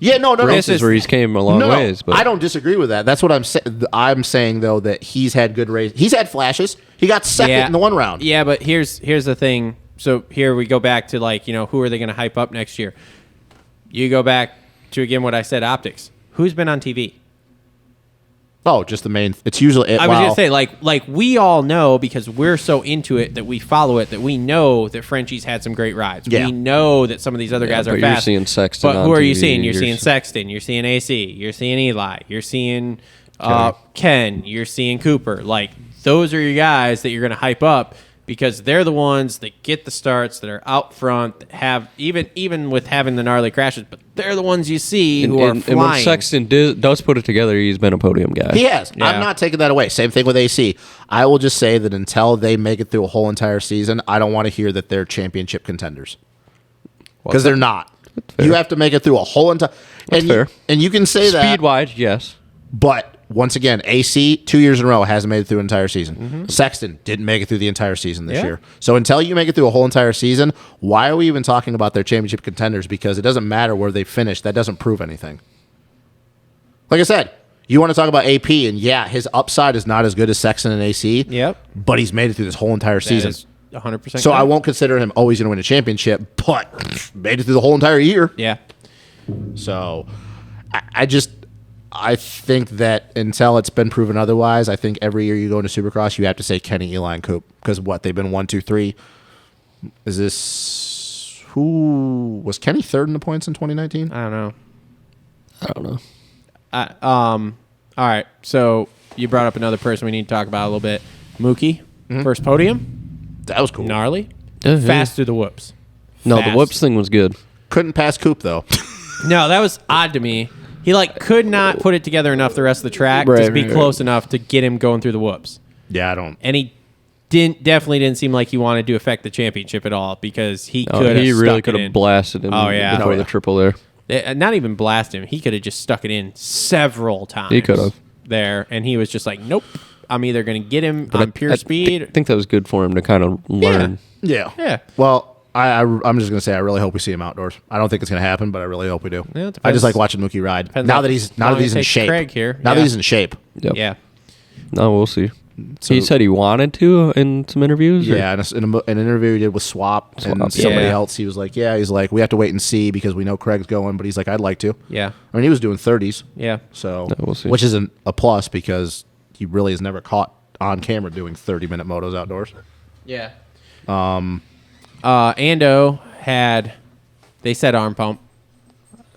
Yeah, no. This is where he's came a long ways. But I don't disagree with that. That's what I'm saying. I'm saying though that he's had good races. He's had flashes. He got second in the one round. Yeah, but here's the thing. So here we go back to who are they going to hype up next year? You go back to again what I said, optics. Who's been on TV? Oh, just the main. It's usually. I was going to say like we all know because we're so into it that we follow it that we know that Frenchie's had some great rides. Yeah. We know that some of these other guys are but fast. you're seeing Sexton But on who are you TV, seeing? You're seeing Sexton. You're seeing AC. You're seeing Eli. You're seeing Ken. You're seeing Cooper. Like those are your guys that you're going to hype up because they're the ones that get the starts, that are out front, that have even with having the gnarly crashes, but they're the ones you see who are flying. And when Sexton does put it together, he's been a podium guy. He has. Yeah. I'm not taking that away. Same thing with AC. I will just say that until they make it through a whole entire season, I don't want to hear that they're championship contenders because they're not. You have to make it through a whole entire. And fair. And you can say that Speed-wise, yes. But once again, AC 2 years in a row hasn't made it through an entire season. Sexton didn't make it through the entire season this year. So until you make it through a whole entire season, why are we even talking about their championship contenders? Because it doesn't matter where they finish. That doesn't prove anything. Like I said, you want to talk about AP, and yeah, his upside is not as good as Sexton and AC. Yep. But he's made it through this whole entire season. 100%. So I won't consider him always going to win a championship, but made it through the whole entire year. Yeah. So I think that until it's been proven otherwise, I think every year you go into Supercross, you have to say Kenny, Eli, and Coop. Because they've been 1, 2, 3. Is this was Kenny third in the points in 2019? I don't know. I don't know. All right. So you brought up another person we need to talk about a little bit. Mookie, first podium. That was cool. Gnarly. Yeah. Fast through the whoops. No, Fast. the whoops thing was good. Couldn't pass Coop though. No, that was odd to me. He could not put it together enough the rest of the track to be close enough to get him going through the whoops. Yeah, I don't. And he definitely didn't seem like he wanted to affect the championship at all because he could have He really could have blasted him before the triple there. Not even blast him. He could have just stuck it in several times. He could have. There, and he was just like, nope, I'm either going to get him on pure speed. I think that was good for him to kind of learn. Yeah. Yeah. Well, I'm just gonna say I really hope we see him outdoors. I don't think it's gonna happen, but I really hope we do. Yeah, it I depends. just like watching Mookie ride. Depends Now how that he's long it in takes shape. Craig here. Now that he's in shape. Yep. Yeah. No, we'll see. So- He said he wanted to in some interviews. or- Yeah, in an interview he did with Swap and Swap, somebody yeah. else, he was like, we have to wait and see because we know Craig's going, but he's like, I'd like to. Yeah. I mean, he was doing 30s, Yeah. so Yeah, we'll see. which isn't a plus because he really is never caught on camera doing 30-minute motos outdoors. Yeah. Ando they said arm pump.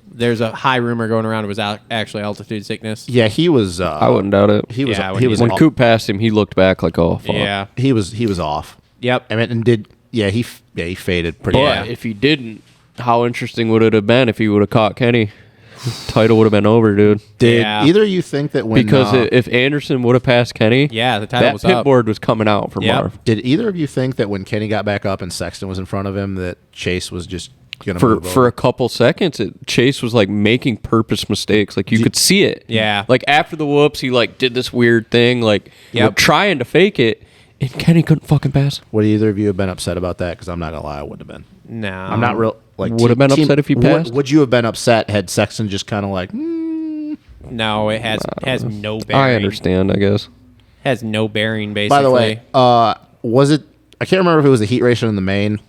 There's a high rumor going around it was actually altitude sickness. Yeah, he was. I wouldn't doubt it. He was. Yeah, I he was. When off. Coop passed him, he looked back like, oh, fuck. Yeah. He was off. Yep. I mean, and did. Yeah, he faded pretty. But bad. if he didn't, how interesting would it have been if he would have caught Kenny? Title would have been over, dude. Did Yeah. either of you think that when Because if Anderson would have passed Kenny, Yeah, the title that was pit up. board was coming out for Yep. Marv. did either of you think that when Kenny got back up and Sexton was in front of him that Chase was just gonna move For over? a couple seconds, Chase was like making purpose mistakes. Like you could see it. Yeah. Like after the whoops, he like did this weird thing, like Yep. trying to fake it, and Kenny couldn't fucking pass. Would either of you have been upset about that? Because I'm not gonna lie, I wouldn't have been. No. I'm not real. Like Would have been upset if he passed? Would you have been upset had Sexton just kind of like? No, it has no bearing. I understand, I guess. Has no bearing basically. By the way, was it? I can't remember if it was a heat race or in the main.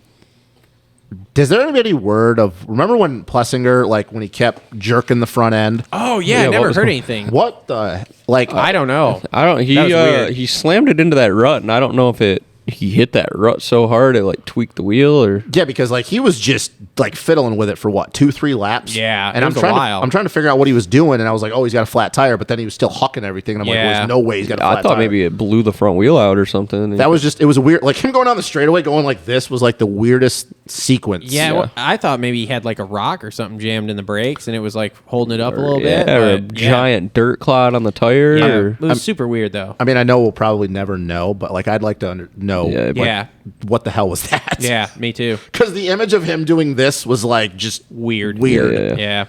Does there anybody word of? Remember when Plessinger, like when he kept jerking the front end? oh yeah, Yeah, I what never was heard going- anything. What the like? I don't know. I don't. That was weird. He slammed it into that rut, and I don't know if he hit that rut so hard it like tweaked the wheel or. Yeah, because like he was just like fiddling with it for what 2-3 laps. Yeah, and it I'm was a trying while. I'm trying to figure out what he was doing, and I was like, oh, he's got a flat tire, but then he was still hucking everything, and I'm like, well, Yeah. there's no way he's got a flat I thought tire. maybe it blew the front wheel out or something. That was just, it was a weird, like him going down the straightaway going like this was like the weirdest sequence. Yeah, well, I thought maybe he had like a rock or something jammed in the brakes, and it was like holding it up a little yeah, bit. or a but, yeah. giant dirt clod on the tire. Yeah, Or, it was super weird though. I mean, I know we'll probably never know, but like I'd like to know Yeah, like, Yeah, what the hell was that? yeah, me too. Because the image of him doing this was like just Weird. Weird. Yeah.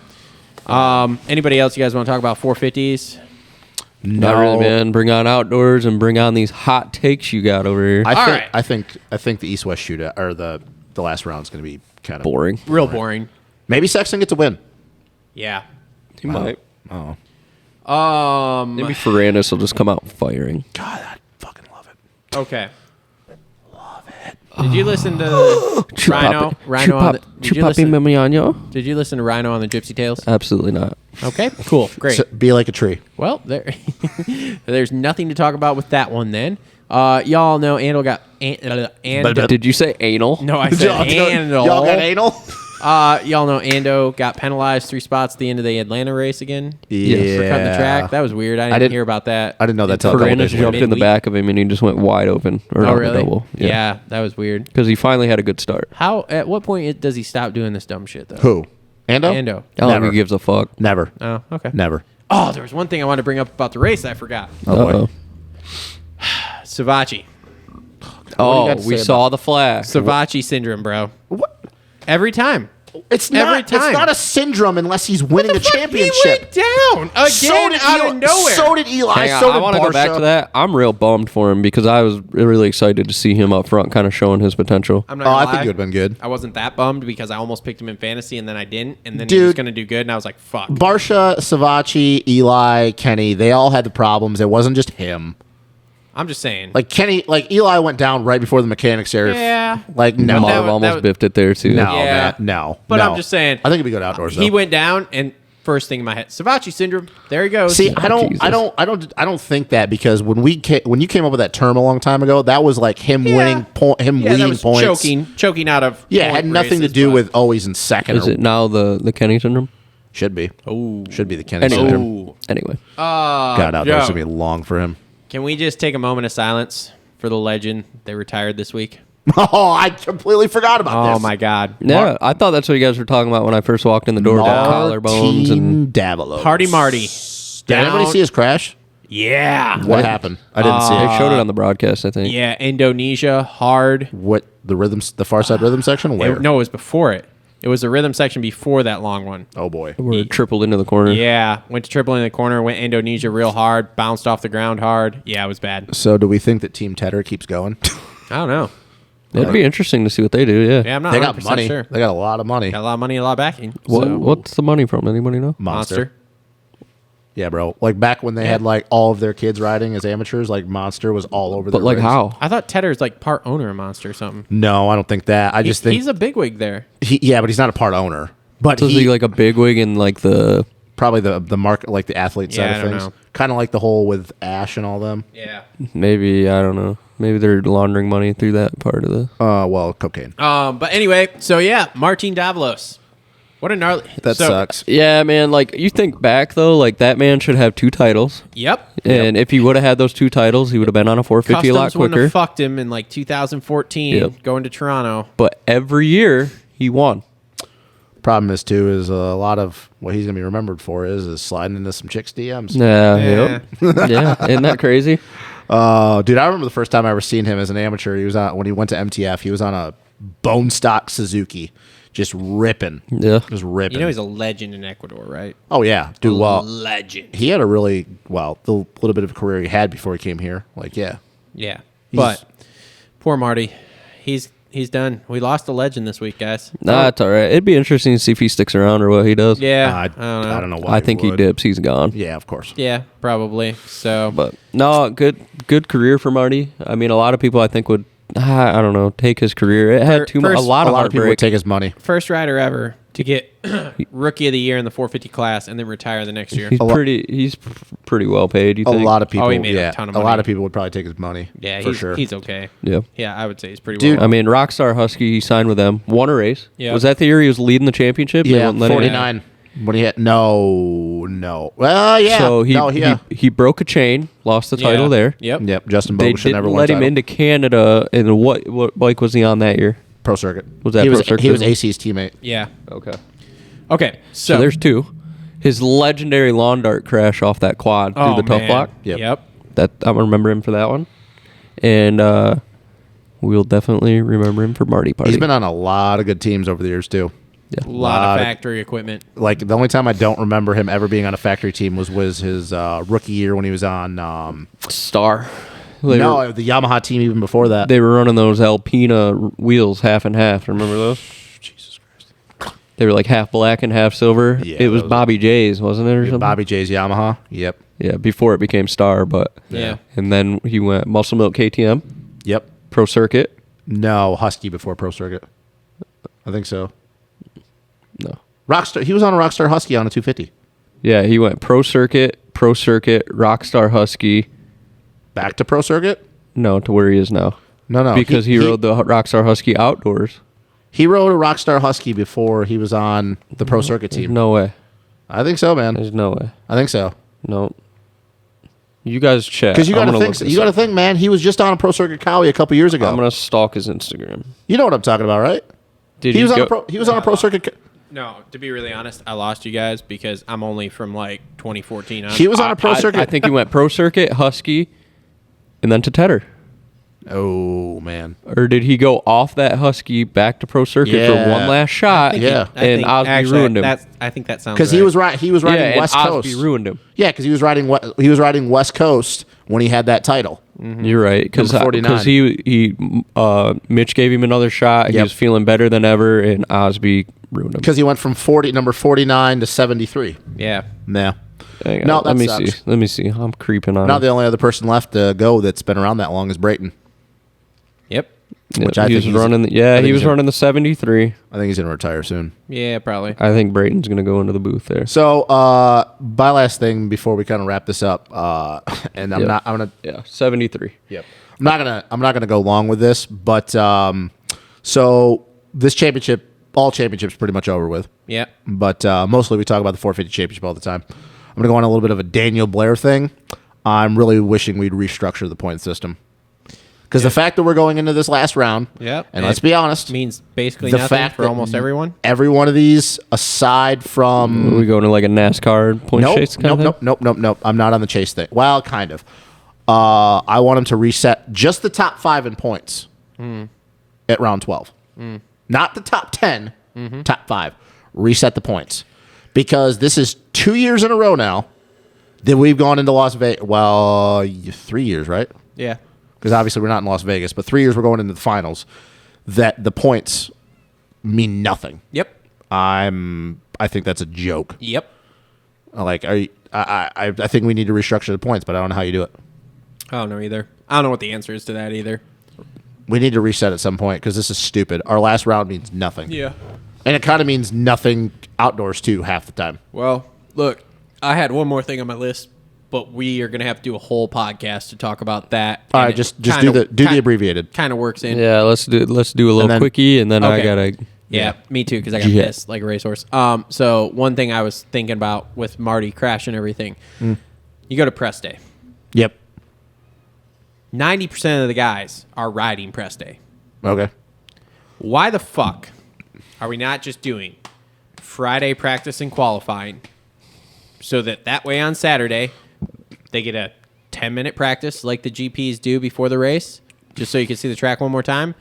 Yeah. Anybody else you guys want to talk about 450s? Not really, man. Bring on outdoors and bring on these hot takes you got over here. I think the East-West shootout or the last round's going to be kind of Boring. Real boring. Maybe Sexton gets a win. Yeah. He might. Oh, Maybe Ferrandis will just come out firing. God, I fucking love it. Okay. Did you listen to Rhino? Did you listen to Rhino on the Gypsy Tales? Absolutely not. Okay, cool, great. So, be like a tree. Well, there's nothing to talk about with that one then. Y'all know Andal got Did you say anal? No, I said Andal. Y'all got anal? Y'all know Ando got penalized 3 spots at the end of the Atlanta race again. Yeah. For cutting the track. That was weird. I didn't hear about that. I didn't know that till Ferrandis jumped in the midweek. back of him and he just went wide open. Or Oh, not really? double. Yeah, that was weird. Because he finally had a good start. At what point does he stop doing this dumb shit, though? Who? Ando? Ando. I don't think Never. he gives a fuck. Never. Oh, okay. Never. Oh, there was one thing I wanted to bring up about the race I forgot. Uh-oh. Savachi. Oh, to we say saw the flag. Savachi syndrome, bro. What? Every time. It's Every not. time. It's not a syndrome unless he's winning a Fuck, championship. He went down again out of nowhere. So did Eli. Hang on, So I did want to go back Barsha. to that. I'm real bummed for him because I was really excited to see him up front kind of showing his potential. I'm not Oh, gonna I lie. think it would have been good. I wasn't that bummed because I almost picked him in fantasy and then I didn't, and then he was Dude. going to do good, and I was like, fuck. Barsha, Savachi, Eli, Kenny, they all had the problems. It wasn't just him. I'm just saying. Like Kenny, like Eli went down right before the mechanics area. Yeah. Like no, Marv that almost was- biffed it there too. no, Yeah. man, no. But no. I'm just saying. I think it'd be good outdoors. He though. went down, and first thing in my head, Savachi syndrome. There he goes. See, I don't think that because when you came up with that term a long time ago, that was like him winning, him that leading was points. choking out of. Yeah, it had point nothing races, to do but- with always in second. Is or- it now the Kenny syndrome? Should be. Oh, Should be the Kenny Anyway. syndrome. Anyway. God, outdoors Joe. gonna be long for him. Can we just take a moment of silence for the legend that retired this week? Oh, I completely forgot about Oh this. my God. Yeah, I thought that's what you guys were talking about when I first walked in the door. The collarbones and Davalos. Party Marty. Did anybody Down- see his crash? Yeah. What happened? I didn't see they it. showed it on the broadcast, I think. Yeah, Indonesia, hard. What the rhythms? The far side rhythm section? Where? No, it was before it. It was the rhythm section before that long one. Oh boy. We're tripled into the corner. Yeah, went to triple in the corner, went Indonesia real hard, bounced off the ground hard. Yeah, it was bad. So do we think that Team Tedder keeps going? I don't know. It'd be interesting to see what they do, yeah. Yeah, I'm not They 100% got money. sure. They got a lot of money. Got a lot of money, a lot of backing. What, So- what's the money from? Anybody know? Monster? Yeah, bro. Like back when they had like all of their kids riding as amateurs, like Monster was all over. But their like rigs. how? I thought Tedder's like part owner of Monster or something. No, I don't think that. I just think he's a bigwig there. yeah, but he's not a part owner. But So is he like a bigwig in like the... probably the market, like the athlete Yeah, I side of don't things. know. Kind of like the whole with Ash and all them. Yeah. Maybe, I don't know. Maybe they're laundering money through that part of the... Well, cocaine. But anyway, so yeah, Martin Davalos. What a gnarly. That so, sucks. Yeah, man, like, you think back, though, like, that man should have 2 titles. Yep. And if he would have had those 2 titles, he would have been on a 450 a lot Customs wouldn't quicker. have fucked him in like 2014 Yep. going to Toronto. But every year, he won. Problem is too is a lot of what he's gonna be remembered for is sliding into some chicks' DMs. Yeah, yep. Yeah, isn't that crazy? Dude, I remember the first time I ever seen him as an amateur. He was on when he went to MTF. He was on a bone stock Suzuki, just ripping. Yeah. Just ripping. You know he's a legend in Ecuador, right? oh yeah, dude. Well, Legend. he had a really the little bit of a career he had before he came here. Like yeah, Yeah. But poor Marty. He's done. We lost a legend this week, guys. Nah, it's all right. It'd be interesting to see if he sticks around or what he does. Yeah. I don't know why. I think he would. dips. He's gone. Yeah, of course. Yeah, probably. So But no, good career for Marty. I mean, a lot of people I think would, I don't know, take his career. It had too much, a First- lot A of lot of people would heartbreak. take his money. first rider ever to get rookie of the year in the 450 class and then retire the next year. He's pretty well paid. You A think? lot of people. he made a yeah, ton of a lot money. of people would probably take his money. Yeah, for he's, sure. he's okay. Yeah. Yeah, I would say he's pretty Dude, well. I mean, Rockstar Husky, he signed with them, won a race. Yeah. Was that the year he was leading the championship? They Yeah, wouldn't let him- 49. When he had no. Well, yeah. So he he broke a chain, lost the title Yeah. there. Yep. Yep. Justin They Bogus should didn't never let him into Canada. And what bike was he on that year? Pro Circuit. Was that he Pro was, Circuit? He was AC's teammate. Yeah. Okay. Okay. So there's 2. His legendary lawn dart crash off that quad through the tough man. block. Yep. That I'm gonna remember him for that one, and we'll definitely remember him for Marty Party. He's been on a lot of good teams over the years too. Yeah. A lot of factory equipment. Like the only time I don't remember him ever being on a factory team was his rookie year when he was on. Star. The Yamaha team even before that. They were running those Alpina wheels half and half. Remember those? Jesus Christ. They were like half black and half silver. Yeah, it was those- Bobby J's, wasn't it, or something? Bobby J's Yamaha. Yep. Yeah, before it became Star, but Yeah. And then he went Muscle Milk KTM, Yep. Pro Circuit. No, Husky before Pro Circuit. I think so. No. Rockstar. He was on a Rockstar Husky on a 250. Yeah, he went Pro Circuit, Rockstar Husky. Back to Pro Circuit? No, to where he is now. No. Because he rode the Rockstar Husky outdoors. He rode a Rockstar Husky before he was on the Pro Circuit team. No way. I think so, man. There's no way. I think so. No. You guys check. Because you I'm got to gonna think. look You this got to up. think, man. He was just on a Pro Circuit Cowie a couple years ago. I'm gonna stalk his Instagram. You know what I'm talking about, right? Did He was on go- a Pro. He was on a Pro Circuit. No, to be really honest, I lost you guys because I'm only from like 2014 on. He was on a Pro Circuit. I think he went Pro Circuit, Husky, and then to Tedder. Oh man. Or did he go off that Husky back to Pro Circuit for Yeah. one last shot? Yeah. And Osby ruined him. I think that sounds Because right. he was right. He was riding Yeah, West and Coast. Osby ruined him. Yeah, because he was riding West Coast when he had that title. You're right, because Number 49. Mitch gave him another shot. He Yep. was feeling better than ever, and Osby ruined him. Because he went from number 49 to 73. Yeah. Yeah. Hang on, No, let that me sucks. see. Let me see. I'm creeping on. Now him. the only other person left to go that's been around that long is Brayton. Yep. which Yeah, I he think was he's- running. I Yeah, think he he's was in- running the 73. I think he's going to retire soon. Yeah, probably. I think Brayton's gonna go into the booth there. So, my last thing before we kind of wrap this up, and I'm Yeah. not, I'm gonna, Yeah, 73. yep, I'm not gonna go long with this, but so this championship, all championships, pretty much over with. Yeah. But mostly we talk about the 450 championship all the time. I'm gonna go on a little bit of a Daniel Blair thing. I'm really wishing we'd restructure the point system because the fact that we're going into this last round, Yep. and let's be honest, Means basically the nothing fact for that almost everyone. every one of these, aside from we going to like a NASCAR point chase kind of thing? Nope. I'm not on the chase thing. Well, kind of. I want them to reset just the top 5 in points at round 12. Not the top 10, top 5. Reset the points. Because this is 2 years in a row now that we've gone into Las Vegas. Well, 3 years, right? Yeah. Because obviously we're not in Las Vegas, but 3 years we're going into the finals. That the points mean nothing. Yep. I think that's a joke. Yep. Like, I think we need to restructure the points, but I don't know how you do it. I don't know either. I don't know what the answer is to that either. We need to reset at some point because this is stupid. Our last round means nothing. Yeah. And it kind of means nothing outdoors, too, half the time. Well, look, I had one more thing on my list, but we are going to have to do a whole podcast to talk about that. All right, just do the abbreviated. Kind of works in. Yeah, let's do a little And then- quickie, and then I Okay. gotta. Yeah, me too, because I got Yeah. pissed like a racehorse. So one thing I was thinking about with Marty crashing everything, you go to press day. Yep. 90% of the guys are riding press day. Okay. Why the fuck are we not just doing Friday practice and qualifying so that way on Saturday they get a 10-minute practice like the GPs do before the race, just so you can see the track one more time,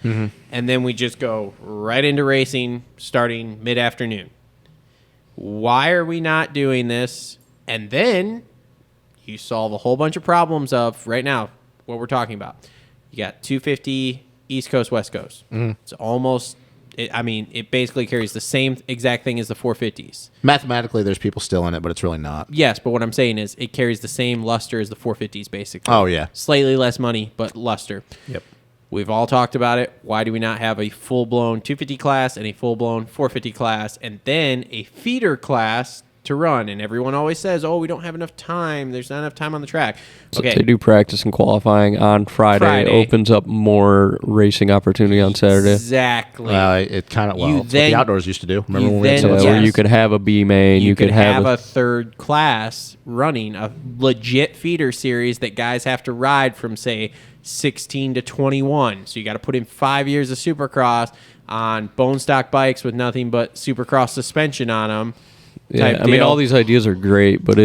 and then we just go right into racing starting mid-afternoon. Why are we not doing this? And then you solve a whole bunch of problems of right now what we're talking about. You got 250 East Coast, West Coast. It's almost, it basically carries the same exact thing as the 450s. Mathematically, there's people still in it, but it's really not. Yes, but what I'm saying is it carries the same luster as the 450s, basically. Oh, yeah. Slightly less money, but luster. Yep. We've all talked about it. Why do we not have a full-blown 250 class and a full-blown 450 class and then a feeder class to run? And everyone always says, oh, we don't have enough time. There's not enough time on the track. So Okay. to do practice and qualifying on Friday, opens up more racing opportunity on Saturday. Exactly. It kind of, You well, it's what then- the outdoors used to do. Remember you when we had then- so much Where Yes. you could have a B main, you could have a third class running, a legit feeder series that guys have to ride from, say, 16 to 21. So you got to put in 5 years of supercross on bone stock bikes with nothing but supercross suspension on them. Yeah, I mean, all these ideas are great, but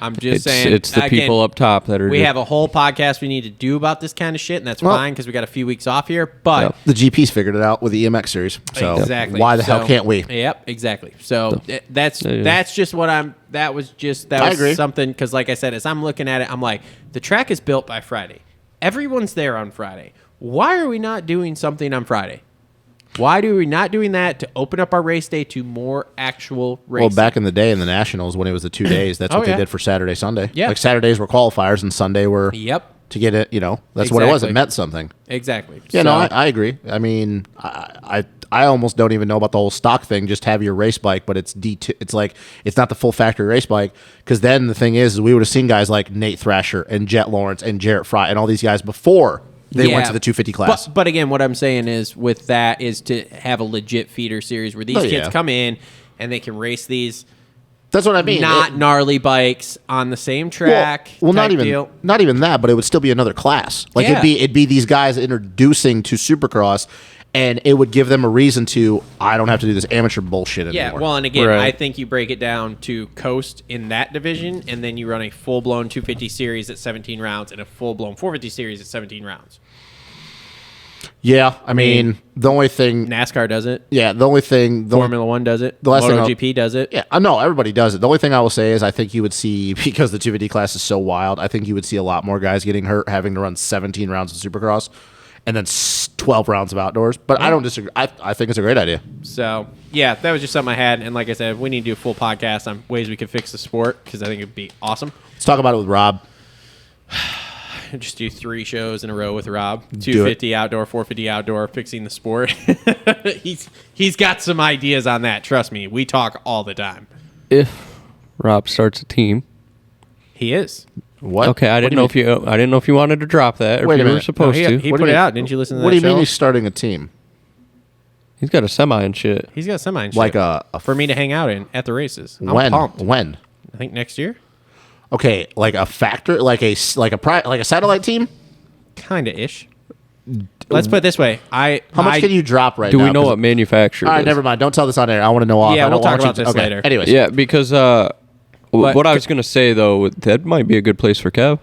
I'm just saying, it's the again, people up top that are. We have a whole podcast we need to do about this kind of shit, and that's Well- fine because we got a few weeks off here. But Yep. The GPs figured it out with the EMX series. So exactly. why the hell So- can't we? Yep, exactly. So that's Yeah. that's just what I'm. That was I agree. something because, like I said, as I'm looking at it, I'm like, the track is built by Friday. Everyone's there on Friday. Why are we not doing something on Friday? Why do we not doing that to open up our race day to more actual racing? Well, back in the day in the Nationals when it was the 2 days, that's what they did for Saturday, Sunday. Yeah. Like Saturdays were qualifiers and Sunday were to get it, that's what it was. It meant something. Exactly. Yeah, no, I agree. I mean, I almost don't even know about the whole stock thing. Just have your race bike, but it's D2. It's like it's not the full factory race bike. Because then the thing is we would have seen guys like Nate Thrasher and Jet Lawrence and Jarrett Fry and all these guys before they went to the 250 class. But again, what I'm saying is with that is to have a legit feeder series where these kids come in and they can race these. That's what I mean. Not gnarly bikes on the same track. Well, not even that, but it would still be another class. Like it'd be these guys introducing to Supercross, and it would give them a reason to. I don't have to do this amateur bullshit anymore. Yeah, well, and again, I think you break it down to coast in that division, and then you run a full blown 250 series at 17 rounds and a full blown 450 series at 17 rounds. Yeah, I mean, the only thing NASCAR does it. Yeah, the only thing Formula One does it. The last MotoGP does it. Yeah, I know everybody does it. The only thing I will say is I think you would see, because the 250 class is so wild, I think you would see a lot more guys getting hurt having to run 17 rounds of Supercross and then 12 rounds of outdoors. But I don't disagree. I think it's a great idea. So, yeah, that was just something I had. And like I said, we need to do a full podcast on ways we could fix the sport because I think it'd be awesome. Let's talk about it with Rob. Just do 3 shows in a row with Rob. 250 outdoor, 450 outdoor, fixing the sport. He's got some ideas on that. Trust me, we talk all the time. If Rob starts a team, he is. What? Okay, I didn't know if you wanted to drop that or Wait if a you were minute. supposed to. He put it out. Didn't you listen to that? What do you mean show? he's starting a team? He's got a semi and shit. He's got a semi and shit. Like a for me to hang out in at the races. I'm when? pumped. When? I think next year. Okay, like a factor, like a satellite team. Kinda ish. Let's put it this way. How much can you drop right Do now? we know what manufacturer? All right, is? never mind. Don't tell this on air. I want to know off. Yeah, I we'll don't talk want about this later. Anyways, Yeah, because what I was gonna say though, that might be a good place for Kev.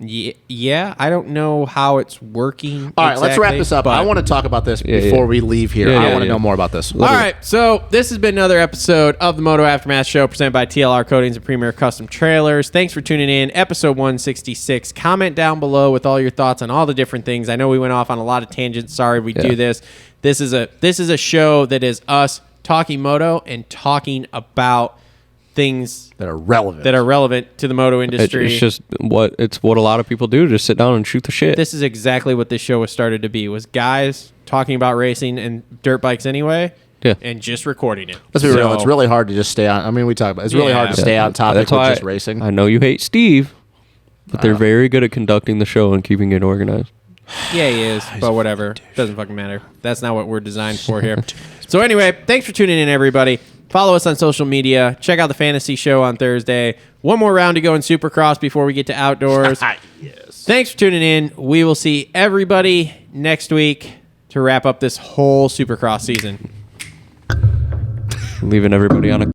Yeah, I don't know how it's working. All right, let's wrap this up. I want to talk about this before we leave here. I want to know more about this. All right, so this has been another episode of the Moto Aftermath Show presented by TLR Coatings and Premier Custom Trailers. Thanks for tuning in. Episode 166. Comment down below with all your thoughts on all the different things. I know we went off on a lot of tangents. Sorry we do this. This is a show that is us talking moto and talking about things that are relevant to the moto industry. It's just what a lot of people do, just sit down and shoot the shit. This is exactly what this show was started to be, was guys talking about racing and dirt bikes anyway, and just recording it. Let's be real, it's really hard to just stay on. I mean, we talk about it's really hard to stay on topic with just racing. I know you hate Steve, but they're very good at conducting the show and keeping it organized. Yeah, he is, but whatever. Doesn't fucking matter. That's not what we're designed for here. So anyway, thanks for tuning in, everybody. Follow us on social media. Check out the fantasy show on Thursday. One more round to go in Supercross before we get to outdoors. Yes. Thanks for tuning in. We will see everybody next week to wrap up this whole Supercross season. Leaving everybody on a